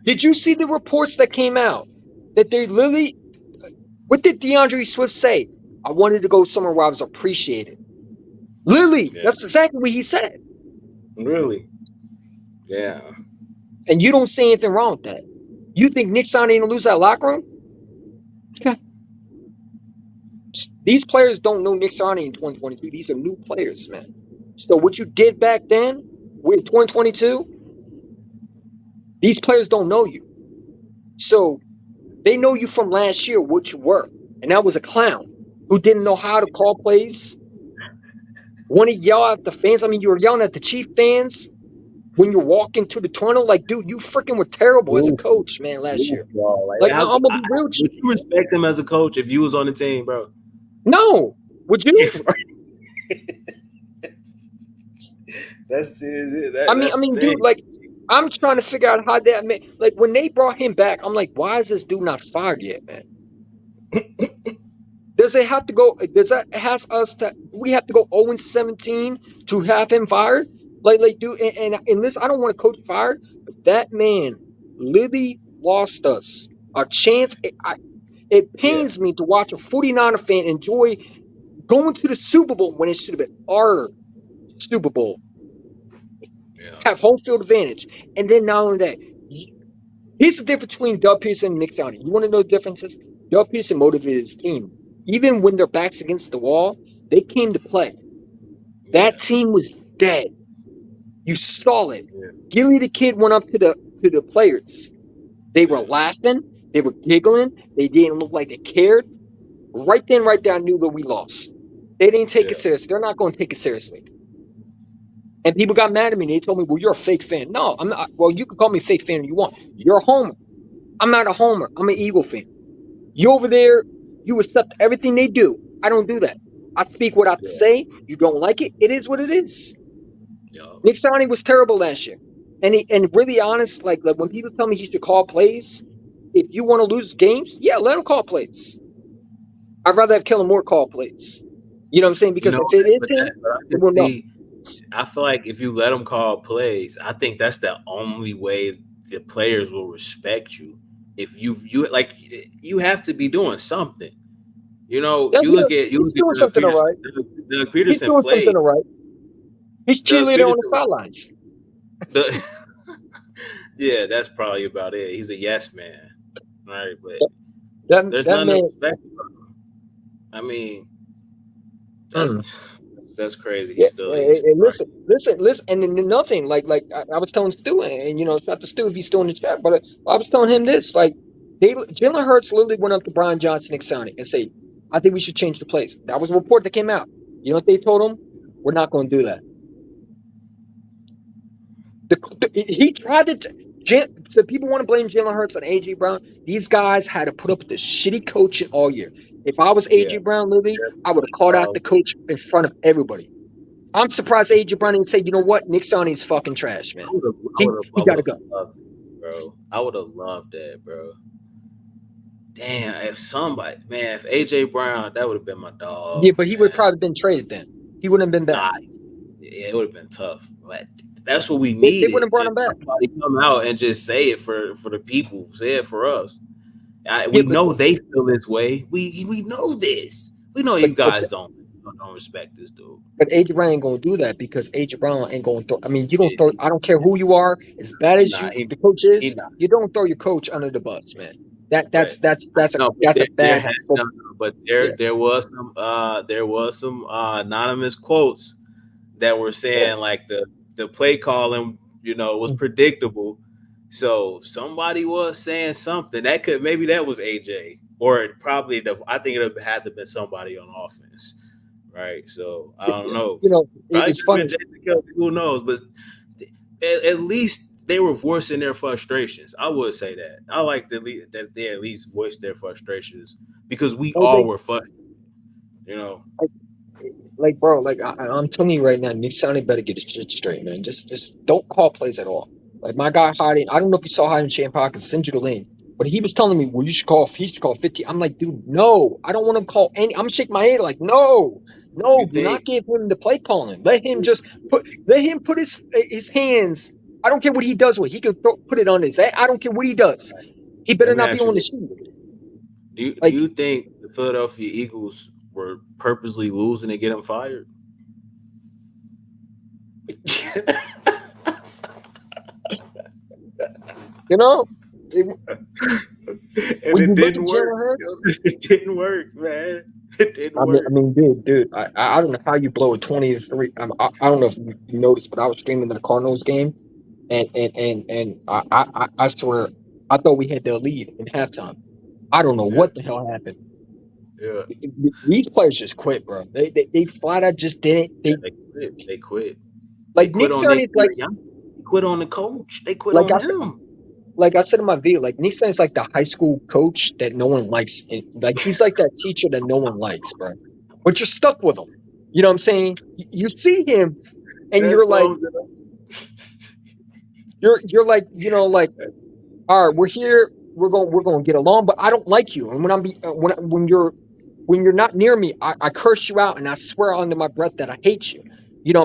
Did you see the reports that came out that they literally? What did DeAndre Swift say? I wanted to go somewhere where I was appreciated. Literally, that's exactly what he said. Really? Yeah. And you don't see anything wrong with that. You think Nick Sirianni ain't gonna lose that locker room? Okay. These players don't know Nick Sirianni in 2022. These are new players, man. So what you did back then with 2022, these players don't know you. So they know you from last year, what you were. And that was a clown who didn't know how to call plays. Want to yell at the fans. I mean, you were yelling at the Chief fans when you're walking to the tunnel. Like, dude, you freaking were terrible as a coach, man, last year. Like, I'm going to be real with you. Would you respect him as a coach if you was on the team, bro? No. Would you? That's it. I mean, dude, like, I'm trying to figure out how that made. Like, when they brought him back, I'm like, why is this dude not fired yet, man? Does it have to go? We have to go 0-17 to have him fired? Like, dude, and listen, I don't want a coach fired, but that man literally lost us a chance. It pains me to watch a 49er fan enjoy going to the Super Bowl when it should have been our Super Bowl. Yeah. Have home field advantage. And then not only that, here's the difference between Doug Peterson and Nick Sirianni. You want to know the differences? Doug Peterson motivated his team. Even when their backs against the wall, they came to play. That team was dead. You saw it. Yeah. Gilly the Kid went up to the players. They were laughing. They were giggling. They didn't look like they cared. Right then, right there, I knew that we lost. They didn't take it seriously. They're not going to take it seriously. And people got mad at me. They told me, well, you're a fake fan. No, I'm not. Well, you can call me a fake fan if you want. You're a homer. I'm not a homer. I'm an Eagle fan. You over there, you accept everything they do. I don't do that. I speak what I have to say. You don't like it. It is what it is. Nick Sirianni was terrible last year. And really honest, like when people tell me he should call plays, if you want to lose games, let him call plays. I'd rather have Kellen Moore call plays. You know what I'm saying? Because if it is him, it will know. I feel like if you let him call plays, I think that's the only way the players will respect you. If you have to be doing something. You know, he's doing something all right. Doug Peterson he's doing something all right. He's cheerleader on the sidelines. Yeah, that's probably about it. He's a yes man, right? But there's that none man. to respect about him. I mean, that's crazy. He's still. Listen, and then nothing. Like I was telling Stu, and it's not the Stu if he's still in the chat, but I was telling him this. Like, Jalen Hurts literally went up to Brian Johnson, Nick Sirianni, and said, "I think we should change the plays." That was a report that came out. You know what they told him? We're not going to do that. He tried to. So people want to blame Jalen Hurts on A.J. Brown. These guys had to put up with the shitty coaching all year. If I was A.J. Brown, Lily, I would have called out the coach in front of everybody. I'm surprised A.J. Brown didn't say, you know what, Nick Sirianni's fucking trash, man. He got to go. Bro, I would have loved that, bro. damn, if AJ Brown, that would have been my dog. Yeah, but he would have Man. probably been traded then. He wouldn't have been Nah, back. yeah, it would have been tough. But that's what we They wouldn't have needed. brought Just him back. somebody come out and just say it for the people. Say it for us. Yeah, We know they feel this way. We know this. We know but you but guys don't respect this dude. but AJ Brown ain't gonna do that because AJ Brown ain't gonna throw. I mean, you don't throw. He, I don't care who you are, as bad as nah, the coach is. not. You don't throw your coach under the bus, man. That Right. that's that's that's a No, but that's a there bad had football. no, but Yeah, there was some anonymous quotes that were yeah. saying like the play calling, was predictable. So somebody was saying something that could maybe that was AJ or I think it had to have been somebody on offense, right? So I don't know. You know, Probably it's could have been funny. Jason Kelsey. Who knows? But at least they were voicing their frustrations. I would say that. I like that they at least voiced their frustrations because we Well, all were frustrated. You know, like, bro, like I'm telling you right now, Nick Sony better get his shit straight, man. Just don't call plays at all. Like my guy hiding, I don't know if you saw hiding Shane Pockets, send you the link, but he was telling me, well, he should call 50. I'm like, dude, no, I don't want him to call any. I'm shaking my head like, no, you no, do not think give him the play calling. Let him put his hands. I don't care what he does with. He can put it on his. I don't care what he does. He better let me not be ask you on the this. sheet. Do Like, you think the Philadelphia Eagles were purposely losing to get him fired? you know, it, And when it you look at didn't work. Jalen Hurts. It didn't work, man. It didn't I mean, work. dude, I don't know how you blow a 20-3. I don't know if you noticed, but I was streaming the Cardinals game, and I swear, I thought we had the lead in halftime. I don't know Yeah, what the hell happened. yeah. These players just quit, bro. They flat out just didn't. Yeah, They they quit. They quit. They like quit Nick on Nick Sirianni's Sirianni. They quit on the coach. They quit like on I said, him. like I said in my video, like Nick Sirianni's like the high school coach that no one likes. Like he's like that teacher that no one likes, bro. But you're stuck with him. You know what I'm saying? You see him, and That's you're like. what I'm You're like, like, all right, we're here, we're going to get along, but I don't like you. And when you're not near me, I curse you out and I swear under my breath that I hate you.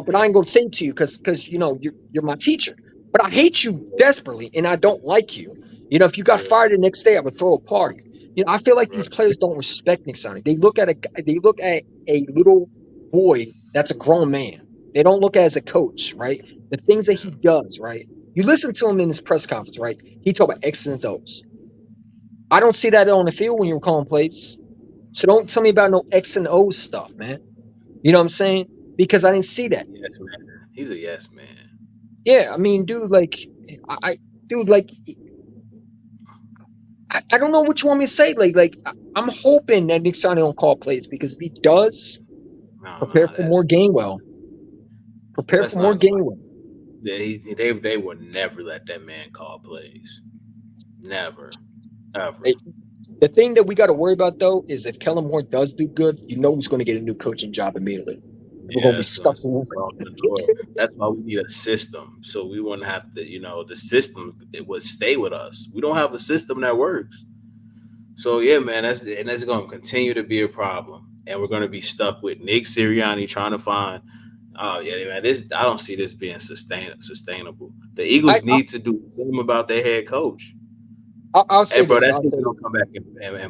But I ain't going to say it to you because you're my teacher. But I hate you desperately and I don't like you. If you got saying. fired the next day, I would throw a party. I feel like Right, these players don't respect Nick Sirianni. They look at a little boy that's a grown man. They don't look at it as a coach, right? The things that he does, right? You listen to him in his press conference, right? He talk about X's and O's. I don't see that on the field when you were calling plays. So don't tell me about no X and O stuff, man. You know what I'm saying? Because I didn't see that. yes, man. He's a yes man. Yeah, I mean, dude, like, dude, like, I don't know what you want me to say. I'm hoping that Nick Sirianni don't call plays because if he does, No, prepare no, for more Gainwell. Prepare that's for more not going. Gainwell. They would never let that man call plays. Never, ever. Hey, the thing that we got to worry about though is if Kellen Moore does do good, he's going to get a new coaching job immediately. We're going to Yeah, be as soon stuck as with. he walked the door. That's why we need a system, so we wouldn't have to. The system it would stay with us. We don't have a system that works. So yeah, man, that's going to continue to be a problem, and we're going to be stuck with Nick Sirianni trying to find. Oh yeah, man, I don't see this being sustainable. The I, Eagles need to do the same about their head coach. I'll Hey, say bro, this. that's I'll just say gonna this. come back and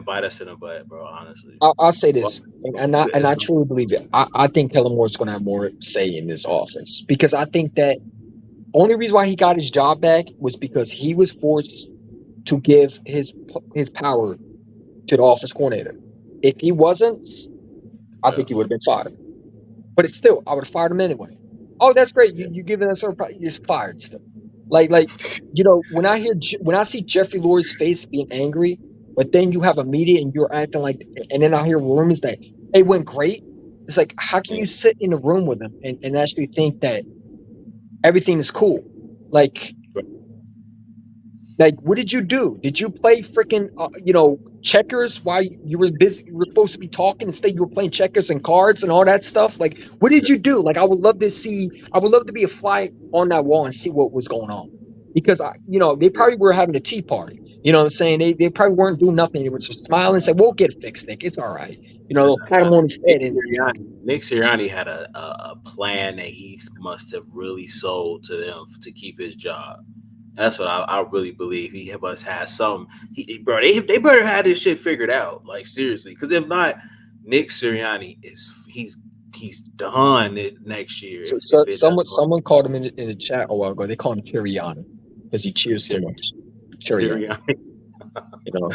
bite us in the butt, bro. Honestly, I'll say Fuck, this, and I it's gonna, truly believe it. I think Kellen Moore's going to have more say in this offense because I think that only reason why he got his job back was because he was forced to give his power to the offense coordinator. If he wasn't, I yeah. think he would have been fired. But it's still, I would have fired him anyway. Oh, that's great. You giving us a you're fired still. Like when I see Jeffrey Lurie's face being angry, but then you have a media and you're acting like, and then I hear rumors that it went great. It's like, how can you sit in a room with him and actually think that everything is cool? Like, what did you do? Did you play freaking, checkers while you were busy? You were supposed to be talking. Instead, you were playing checkers and cards and all that stuff. Like, what did you do? Like, I would love to be a fly on that wall and see what was going on. because they probably were having a tea party. You know what I'm saying? They probably weren't doing nothing. They were just smiling and said, "We'll get it fixed, Nick. It's all right." Pat him on his head and Nick Sirianni had a plan that he must have really sold to them to keep his job. That's what I really believe. He must have some. Bro, they better have this shit figured out. Like seriously, because if not, Nick Sirianni he's done it next year if it doesn't work. someone called him in the chat a while ago. They call him Chiriana because he cheers too much. Chiriana. Sirianni. You know.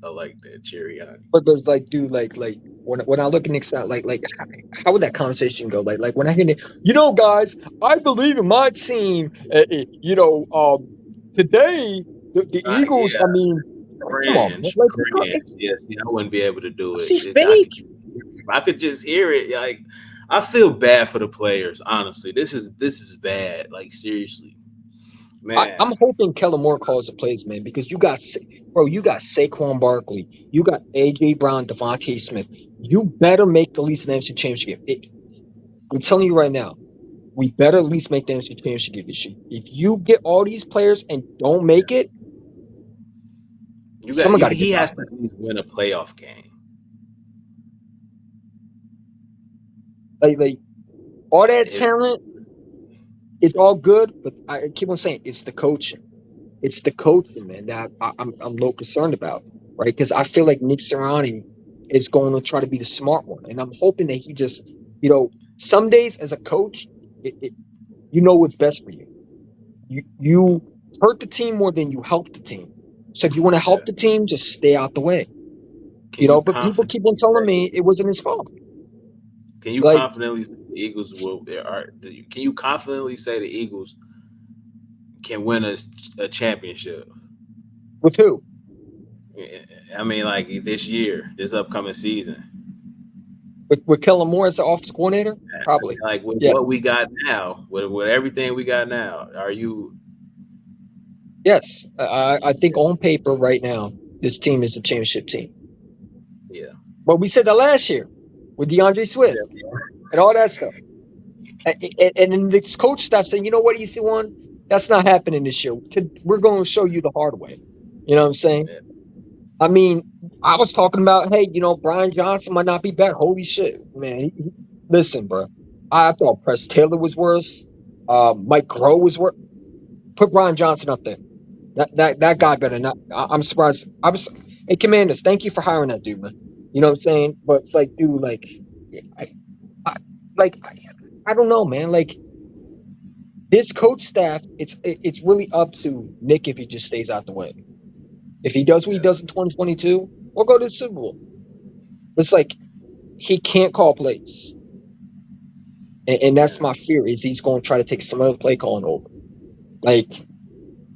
I like that Sirianni. But there's like, dude, like when I look at Nick's out, like how would that conversation go? Like when I hear Nick, guys, I believe in my team. Today the Eagles. Yeah. I mean, come on, man. Like Yes, I wouldn't be able to do is it. he fake? I could just hear it. Like I feel bad for the players. Honestly, this is bad. Like seriously, man. I'm hoping Kellen Moore calls the plays, man, because you got Saquon Barkley, you got AJ Brown, Devontae Smith. You better make the least NFC Championship game. I'm telling you right now, we better at least make the NFC Championship game this year. If you get all these players and don't make it, someone got to get. He has to at least win a playoff game. Like all that talent is all good, but I keep on saying it's the coaching. It's the coaching, man, that I'm a little concerned about, right? Because I feel like Nick Sirianni is going to try to be the smart one, and I'm hoping that he just, some days as a coach, you know what's best for you. You hurt the team more than you help the team. So if you want to help the team, just stay out the way. But people keep on telling me it wasn't his fault. Can you confidently say the Eagles Can you confidently say the Eagles can win a championship? With who? I mean, like this upcoming season. With Kellen Moore as the offensive coordinator? Probably. Like with what we got now, with everything we got now, are you? Yes. I think on paper right now, this team is a championship team. Yeah. But we said that last year with DeAndre Swift and all that stuff. And then the coach staff saying, you know what, EC1? That's not happening this year. We're going to show you the hard way. You know what I'm saying? Yeah. I mean, I was talking about, hey, Brian Johnson might not be back. Holy shit, man. Listen, bro. I thought Press Taylor was worse. Mike Groh was worse. Put Brian Johnson up there. That guy better not. I'm surprised. Hey, Commanders, thank you for hiring that dude, man. You know what I'm saying? But it's like, dude, I don't know, man. Like, this coach staff, it's really up to Nick if he just stays out the way. If he does what he does in 2022, we'll go to the Super Bowl. It's like he can't call plays. And that's my fear, is he's going to try to take some other play calling over. Like,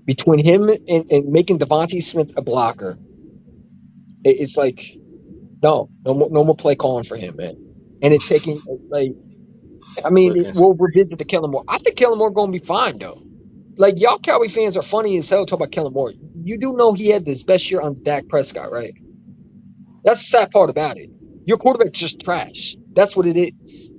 between him and making Devontae Smith a blocker, it's like, no more play calling for him, man. And it's taking, we'll revisit the Kellen Moore. I think Kellen Moore going to be fine, though. Like, y'all Cowboy fans are funny as hell talk about Kellen Moore. You do know he had his best year under Dak Prescott, right? That's the sad part about it. Your quarterback's just trash. That's what it is.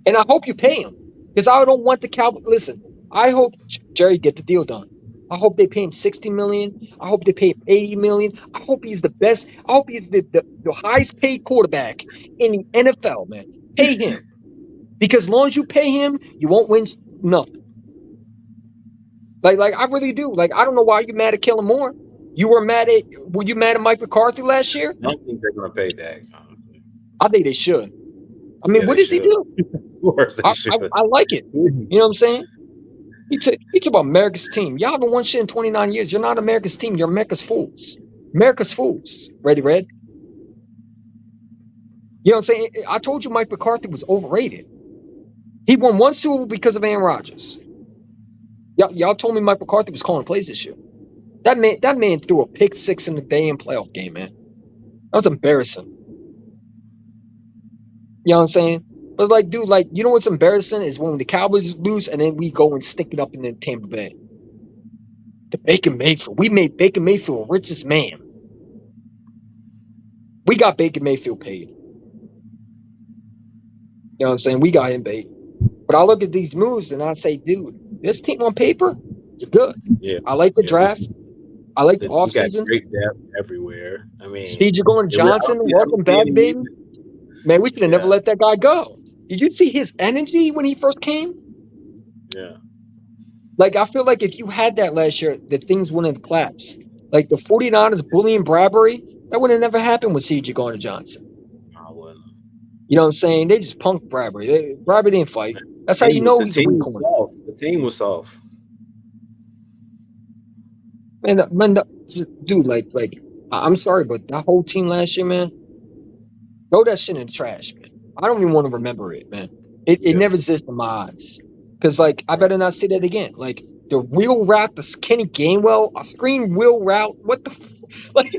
And I hope you pay him, because I don't want the Cowboys. Listen, I hope Jerry get the deal done. I hope they pay him $60 million. I hope they pay him $80 million. I hope he's the best. I hope he's the highest paid quarterback in the NFL, man. Pay him. Because as long as you pay him, you won't win nothing. Like I really do. Like, I don't know why you're mad at Kellen Moore. Were you mad at Mike McCarthy last year? I don't think they're going to pay Dak. I think they should. I mean, what does he do? Of course they should. I like it. You know what I'm saying? He talk about America's team. Y'all haven't won shit in 29 years. You're not America's team. You're America's fools. America's fools. Ready, Red? You know what I'm saying? I told you Mike McCarthy was overrated. He won one Super Bowl because of Aaron Rodgers. Y'all told me Mike McCarthy was calling plays this year. That man threw a pick six in the damn playoff game, man. That was embarrassing. You know what I'm saying? But it's like, dude, you know what's embarrassing is when the Cowboys lose and then we go and stick it up in the Tampa Bay. The Baker Mayfield. We made Baker Mayfield richest man. We got Baker Mayfield paid. You know what I'm saying? We got him paid. But I look at these moves and I say, dude, this team on paper is good. Yeah, I like the yeah. draft. I like the We got offseason. great depth everywhere. I mean, CJ going Johnson, I don't welcome see back, any baby. reason. Man, we should have never Yeah, let that guy go. Did you see his energy when he first came? yeah. Like, I feel like if you had that last year, the things wouldn't have collapsed. Like, the 49ers bullying Bradbury, that would have never happened with CJ going to Johnson. I wouldn't. You know what I'm saying? They just punked Bradbury. Bradbury didn't fight. That's how you know The he's a team weak was corner. soft. The team was soft. Man, dude, I'm sorry, but that whole team last year, man, throw that shit in the trash, man. I don't even want to remember it, man. It Yeah. never exists in my eyes. Because, like, I better not see that again. Like, the real route, the Kenny Gainwell, a screen wheel route, what the like,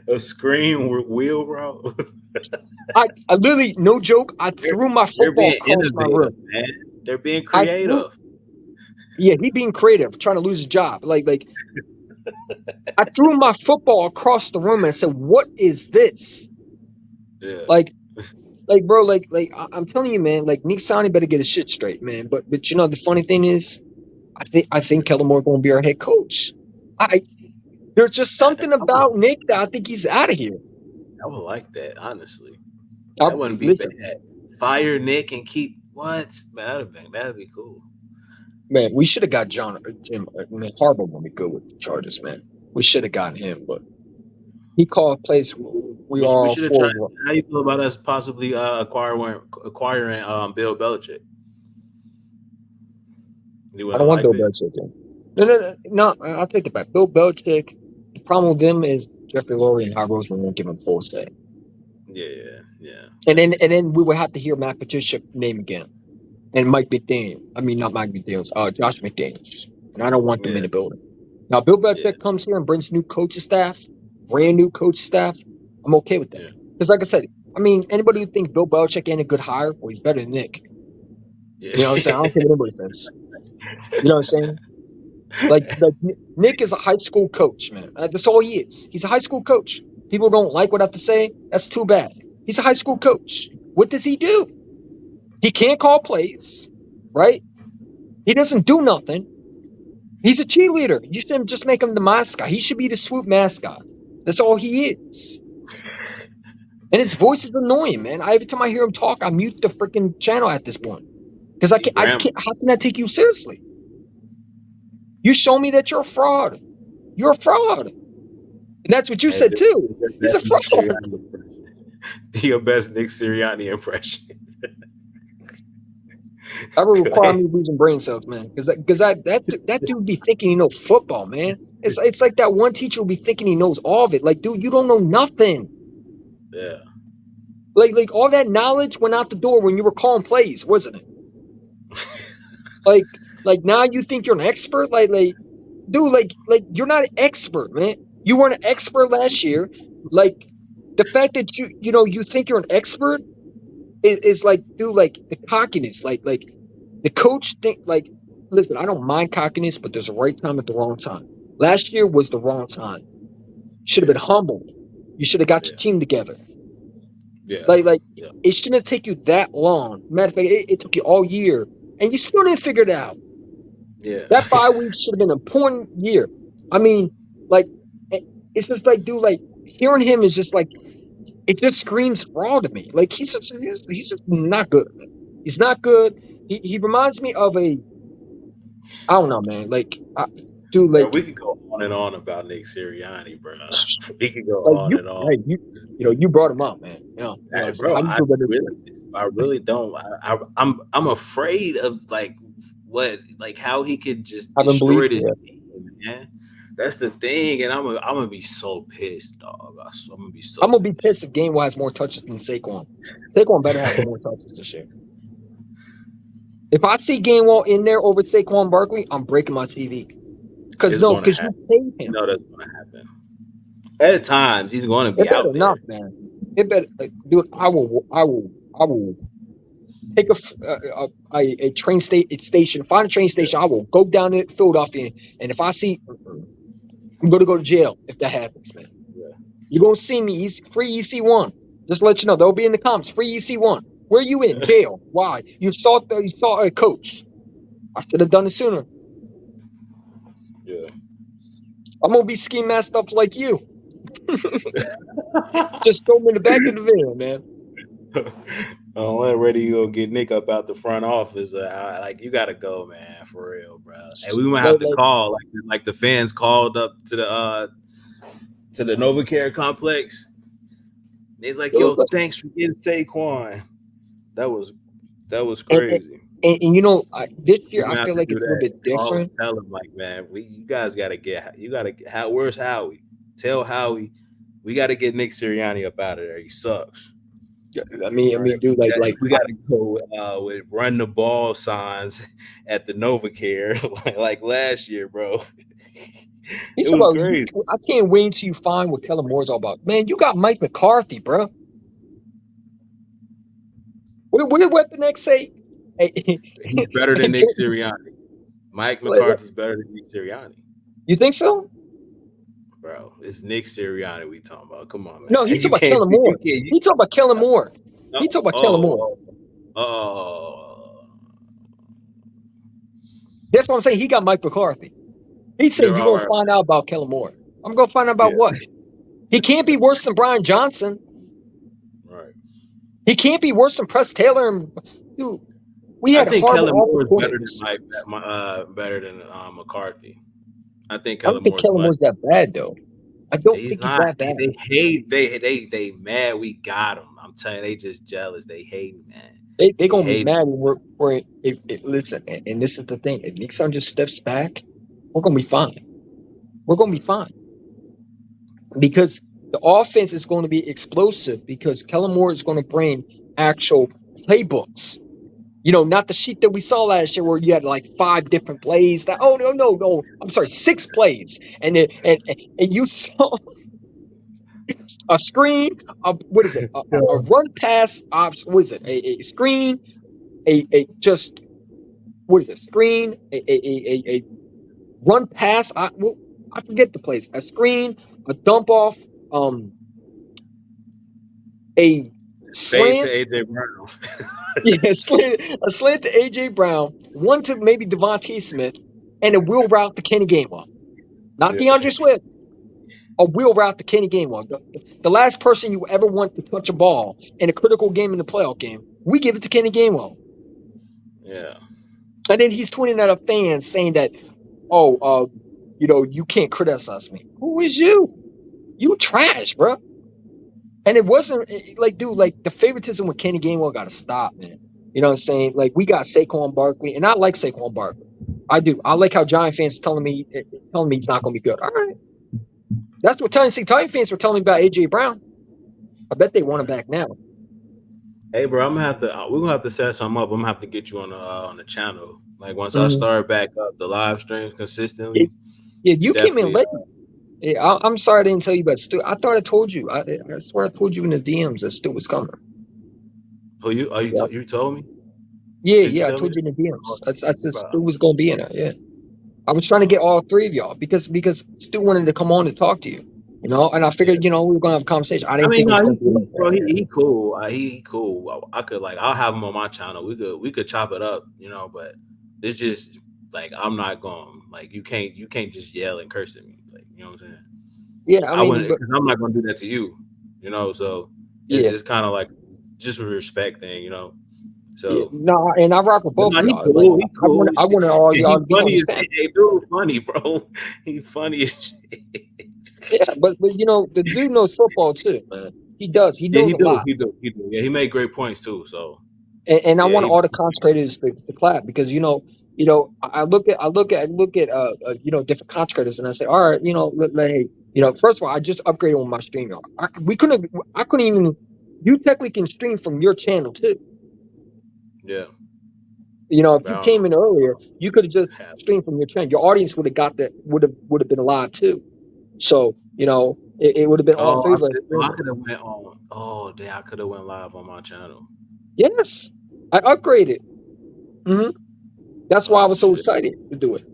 A screen wheel route. I literally, no joke, I threw my They're football being across my innovative, room. man. They're being I threw, creative. yeah, he being creative, trying to lose his job. Like, I threw my football across the room and said, "What is this?" Yeah. Like, bro, I'm telling you, man, like Nick Sani better get his shit straight, man. But you know, the funny thing is, I think Kellen Moore gonna be our head coach. There's just something I would, about Nick that I think he's out of here. I would like that, honestly. That wouldn't be Listen, bad. Fire Nick and keep what? Man, that'd be cool. man, we should have got Jim. Man, Harbaugh would be good with the Chargers, man. We should have gotten him, but he called plays. We are We all should have tried. for. How you feel about us possibly acquiring Bill Belichick? You I wouldn't don't want like Bill that? Belichick. No. I'll take it back. Bill Belichick. The problem with them is Jeffrey Lurie and Howard Roseman won't give him full say. Yeah. And then we would have to hear Matt Patricia name again, and Mike McDaniel. I mean, not Mike McDaniels. Josh McDaniels. And I don't want them in Yeah. the building. Now, Bill Belichick Yeah. comes here and brings new coaching staff, brand new coaching staff. I'm okay with that. Yeah. Because, like I said, I mean, anybody who thinks Bill Belichick ain't a good hire, well, he's better than Nick. Yeah. You know what I'm saying? I don't care what anybody says. You know what I'm saying? Like Nick is a high school coach, man. That's all he is. He's a high school coach. People don't like what I have to say. That's too bad. He's a high school coach. What does he do? He can't call plays, right? He doesn't do nothing. He's a cheerleader. You should just make him the mascot. He should be the swoop mascot. That's all he is. And his voice is annoying, man. Every time I hear him talk, I mute the freaking channel at this point. Because I can't. How can I take you seriously? You show me that you're a fraud. You're a fraud. And that's what you said too. He's a fraud. Do your best Nick Sirianni impression. That would require me losing brain cells, man. Because that dude be thinking he knows football, man. It's like that one teacher will be thinking he knows all of it. Like, dude, you don't know nothing. Yeah. Like all that knowledge went out the door when you were calling plays, wasn't it? like now you think you're an expert? Like dude, like you're not an expert, man. You weren't an expert last year. Like the fact that you think you're an expert is like, dude, like the cockiness. Like the coach think like, listen, I don't mind cockiness, but there's a right time at the wrong time. Last year was the wrong time. Should have been humbled. You should have got your team together. Yeah. Like it shouldn't take you that long. Matter of fact, it took you all year, and you still didn't figure it out. Yeah. That 5 weeks should have been an important year. I mean, like, it's just like, dude, like hearing him is just like, it just screams fraud to me. Like he's just not good. Man. He's not good. He reminds me of I don't know, man. Like, dude, like, bro, we could go on and on about Nick Sirianni, bro. We could go like on and on. Hey, you brought him up, man. Bro, I really don't. I'm afraid of how he could just destroy this team, man. That's the thing, and I'm gonna be so pissed, dog. I'm gonna be pissed if Gainwell has more touches than Saquon. Saquon better have more touches this year. If I see Gainwell in there over Saquon Barkley, I'm breaking my TV. Because you paid him. No, that's gonna happen. At times, he's going to be out there. Not, man. It better, dude. I will take a train station. Find a train station. I will go down to Philadelphia, and if I see, I'm going to go to jail if that happens, man. Yeah. You're going to see me. Free EC1. Just to let you know, they'll be in the comments. Free EC1. Where you in jail? Why? You saw a coach. I should have done it sooner. Yeah. I'm gonna be ski masked up like you. Just throw me in the back of the van, man. Don't let Radio get Nick up out the front office. Like you gotta go, man, for real, bro. And we might have to call like the fans called up to the NovaCare complex. He's like, "Yo, thanks for getting Saquon." That was crazy. And you know, this year I feel like it's a little bit Call different. Tell him like, man, you guys gotta get. Where's Howie? Tell Howie we got to get Nick Sirianni up out of there. He sucks. I mean, dude, like we got to go with run the ball signs at the NovaCare like last year, bro. It was crazy. I can't wait until you find what Kellen Moore's all about. Man, you got Mike McCarthy, bro. What the next say? He's better than Nick Sirianni. Mike McCarthy's better than Nick Sirianni. You think so? Bro, it's Nick Sirianni we talking about. Come on, man. No, he's talking about Kellen Moore. He's talking about Kellen Moore. He's talking about Kellen Moore. That's what I'm saying. He got Mike McCarthy. He said you're going to find out about Kellen Moore. I'm going to find out about what? He can't be worse than Brian Johnson. Right. He can't be worse than Press Taylor. Dude, I think Kellen Moore is better than McCarthy. I don't think Kellen Moore's that bad though. I don't think he's that bad. They hate. They mad. We got him. I'm telling you, they just jealous. They hate me, man. They gonna be mad when listen. And this is the thing. If Nick Son just steps back, we're gonna be fine. We're gonna be fine because the offense is going to be explosive because Kellen Moore is going to bring actual playbooks. You know, not the sheet that we saw last year where you had like 5 different plays. No. I'm sorry, 6 plays. And you saw a screen, what is it? A run pass option. What is it? A screen, screen, a run pass. I forget the plays. A screen, a dump off, a slant to AJ Brown. a slant to AJ Brown, one to maybe Devontae Smith, and a wheel route to Kenny Gainwell. Not DeAndre Swift. A wheel route to Kenny Gainwell. The last person you ever want to touch a ball in a critical game in the playoff game, we give it to Kenny Gainwell. Yeah. And then he's tweeting at a fan saying that, you can't criticize me. Who is you? You trash, bro. And it wasn't the favoritism with Kenny Gainwell got to stop, man. You know what I'm saying? Like, we got Saquon Barkley, and I like Saquon Barkley. I do. I like how Giant fans telling me he's not going to be good. All right. That's what Tennessee Titan fans were telling me about A.J. Brown. I bet they want him back now. Hey, bro, we're gonna have to set something up. I'm gonna have to get you on the channel. Like, once I start back up the live streams consistently. Yeah, you came in late. Yeah, I'm sorry I didn't tell you about Stu. I thought I told you. I swear I told you in the DMs that Stu was coming. Oh, you told me? Yeah, I told you in the DMs. I said Stu was going to be in it. Yeah, I was trying to get all 3 of y'all because Stu wanted to come on and talk to you. You know, and I figured we were going to have a conversation. I didn't think it was going to be. Bro, he cool. He cool. I could I'll have him on my channel. We could chop it up. You know, but it's just like I'm not going. Like, you can't just yell and curse at me. Like, you know what I'm saying? Yeah, I mean, because I'm not going to do that to you. You know, so it's kind of like just a respect thing. You know. So no, and I rock with both of y'all. Cool, he cool. I want all y'all to be on the stand. Hey, dude, funny, bro. He funny as shit. Yeah, but the dude knows football too, man. He does. He knows a lot. He do. Yeah, he made great points too. So, and I want all the concentrators to clap because I look at different concentrators and I say, all right, first of all, I just upgraded on my stream. I couldn't even. You technically can stream from your channel too. Yeah. If you came in earlier, you could have just streamed from your channel. Your audience would have got that. Would have been alive too. So, it would have been all 3 of us. I could have went on. Oh, damn, I could have went live on my channel. Yes. I upgraded. Mm-hmm. That's why I was so excited to do it.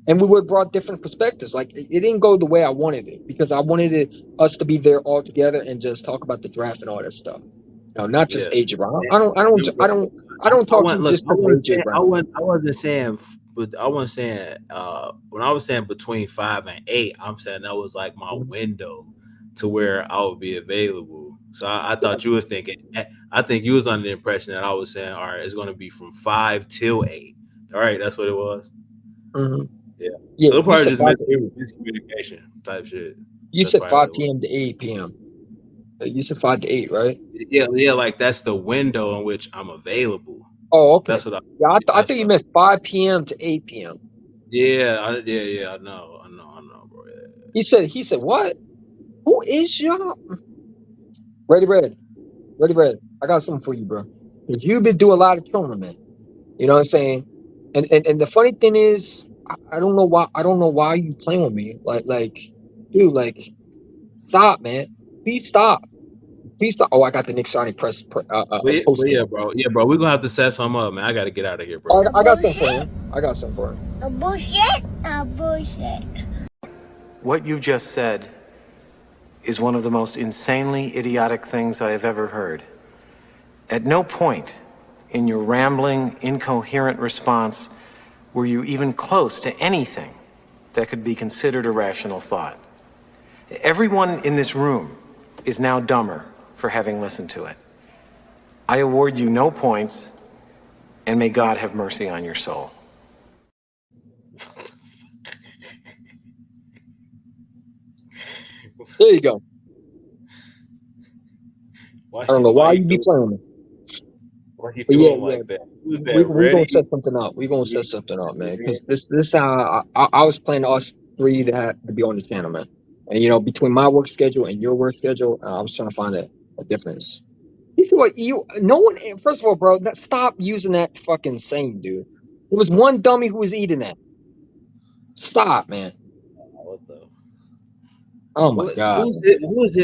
And we would have brought different perspectives. Like, it didn't go the way I wanted it because I wanted us to be there all together and just talk about the draft and all that stuff. No, not just Yeah. AJ Brown. Remember, I don't I talk to went you look. just because of AJ Brown. I wasn't saying, but I wasn't saying. When I was saying between 5 and 8, I'm saying that was like my window to where I would be available. So I thought you was thinking. I think you was under the impression that I was saying, all right, it's going to be from 5 till 8. All right, that's what it was. Mm-hmm. Yeah. Yeah, So it you probably said just 5 to 8. miscommunication type shit. You That's said probably what 5 it was. p.m. to 8 p.m. You said 5 to 8, right? Yeah, like that's the window in which I'm available. Oh, okay. That's what I. Yeah, I That's thought you what. meant 5 p.m. to 8 p.m. Yeah. I know, bro. Yeah. He said what? Who is y'all? Ready, Red. Ready, Red. I got something for you, bro. Because you've been doing a lot of trolling, man. You know what I'm saying? And the funny thing is, I don't know why you playing with me. Dude, stop, man. Please stop. Please stop. Oh, I got the Nick Sonic But post yeah, game. bro. Yeah, bro. We're gonna have to set some up, man. I gotta get out of here, Oh, bro. I got something for him. I got something for him. A bullshit? A bullshit. What you just said is one of the most insanely idiotic things I have ever heard. At no point in your rambling, incoherent response were you even close to anything that could be considered a rational thought. Everyone in this room is now dumber for having listened to it. I award you no points, and may God have mercy on your soul. There you go. Why? I don't know Why why you you be doing? playing with me. Why you But yeah, doing yeah. like that? Who's We that? we gonna set Ready? something up. We gonna set something up, man. Because this how I was planning us three to be on the channel, man. And between my work schedule and your work schedule, I was trying to find a difference. You see what you? No one. First of all, bro, stop using that fucking saying, dude. There was one dummy who was eating that. Stop, man. What the? Oh my god.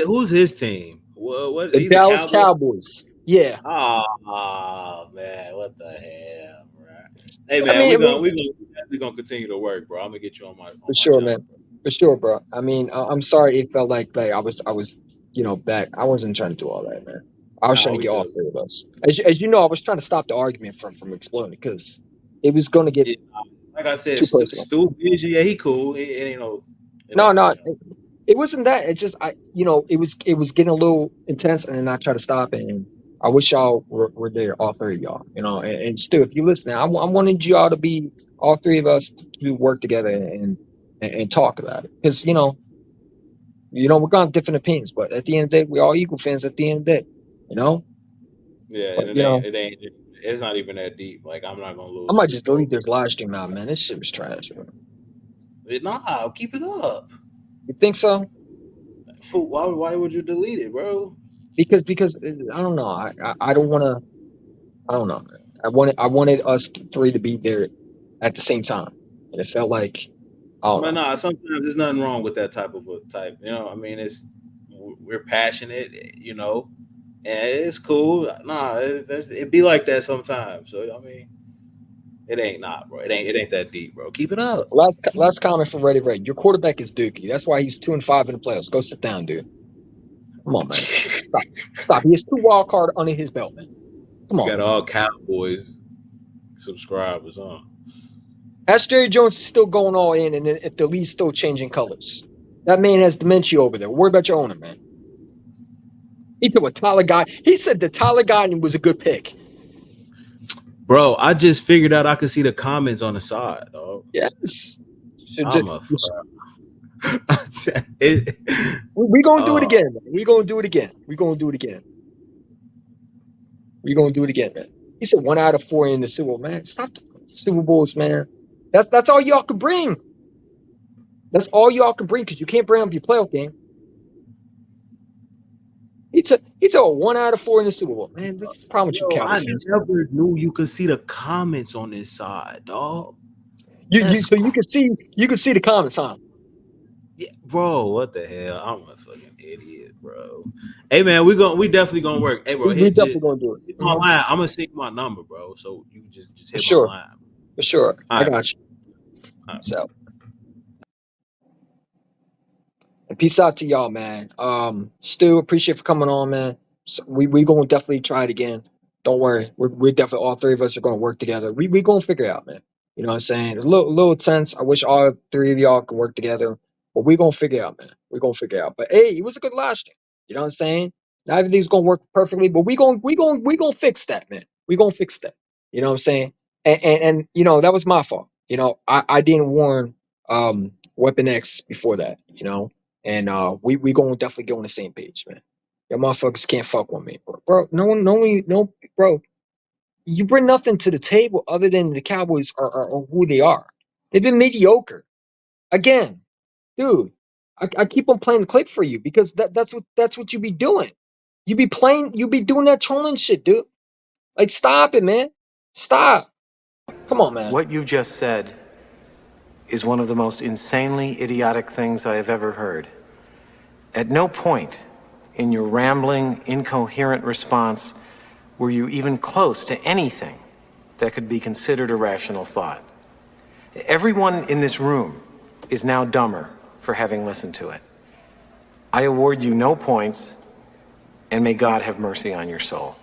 Who's his team? What? The He's a Dallas cowboy. Cowboys. Yeah. Oh man, what the hell, bro? Hey I man, mean, we gonna continue to work, bro. I'm gonna get you on for my sure, channel, man. bro. For sure, bro. I mean, I'm sorry it felt like I was back. I wasn't trying to do all that, man. I was Nah, trying to we get all good. three of us. As you know, I was trying to stop the argument from exploding because it was going to get Yeah, like I said, too personal. Stu Vision, yeah, he cool. It ain't no, it No, ain't. no, it wasn't that. It's just it was getting a little intense, and then I tried to stop it. And I wish y'all were there, all three of y'all. And Stu, if you listen, I wanted y'all to be all three of us to work together and talk about it because we're gonna have different opinions, but at the end of the day, we're all equal fans. At the end of the day, you know. Yeah, But and it ain't. It's not even that deep. Like I'm not gonna I lose might sleep just delete over this live stream out, man. This shit was trash, bro. it. Nah, keep it up. You think so? Fool, why would you delete it, bro? Because I don't know. I don't want to. I don't know, man. I wanted us three to be there at the same time, and it felt like I don't But know. nah, sometimes there's nothing wrong with that type of a type. I mean, we're passionate, and it's cool. Nah, it be like that sometimes. So I mean, it ain't not, bro. It ain't that deep, bro. Keep it up. Last comment from Ready Red. Your quarterback is Dookie. That's why he's 2-5 in the playoffs. Go sit down, dude. Come on, man. Stop. He has 2 wild card under his belt, man. Come We on, got man. all Cowboys subscribers, huh? Ask Jerry Jones is still going all in, and if the league's still changing colors. That man has dementia over there. Worry about your owner, man. He said what Tyler Guy. He said that Tyler Guy was a good pick. Bro, I just figured out I could see the comments on the side, dog. Yes. I'm a it, We gonna do it oh, again, man. We gonna do it again. We gonna do it again. We gonna do it again, man. He said 1 out of 4 in the Super Bowl, man. Stop the Super Bowls, man. That's all y'all can bring. That's all y'all can bring because you can't bring up your playoff game. He took 1 out of 4 in the Super Bowl, man. This is the problem with you yo, Cowboy I fans. never knew you could see the comments on this side, dog. So you can see the comments, huh? Yeah, bro, what the hell? I'm a fucking idiot, bro. Hey man, we definitely gonna work. Hey bro, We definitely gonna do it. hit my line. I'm gonna send you my number, bro. So you can just For hit my sure. line. For sure. All I right. got you. All right. So and peace out to y'all, man. Stu, appreciate for coming on, man. So we gonna definitely try it again. Don't worry. We're definitely all three of us are gonna work together. We gonna figure it out, man. You know what I'm saying? A little tense. I wish all three of y'all could work together, but we gonna figure it out, man. We gonna figure it out. But hey, it was a good last year. You know what I'm saying? Not everything's gonna work perfectly, but we gonna fix that, man. We gonna fix that. You know what I'm saying? And you know that was my fault. You know I didn't warn Weapon X before that. You know, and we gonna definitely get on the same page, man. Y'all motherfuckers can't fuck with me, bro. No, bro. You bring nothing to the table other than the Cowboys are who they are. They've been mediocre. Again, dude. I keep on playing the clip for you because that's what you be doing. You be doing that trolling shit, dude. Like stop it, man. Stop. Come on, man. What you just said is one of the most insanely idiotic things I have ever heard. At no point in your rambling, incoherent response were you even close to anything that could be considered a rational thought. Everyone in this room is now dumber for having listened to it. I award you no points, and may God have mercy on your soul.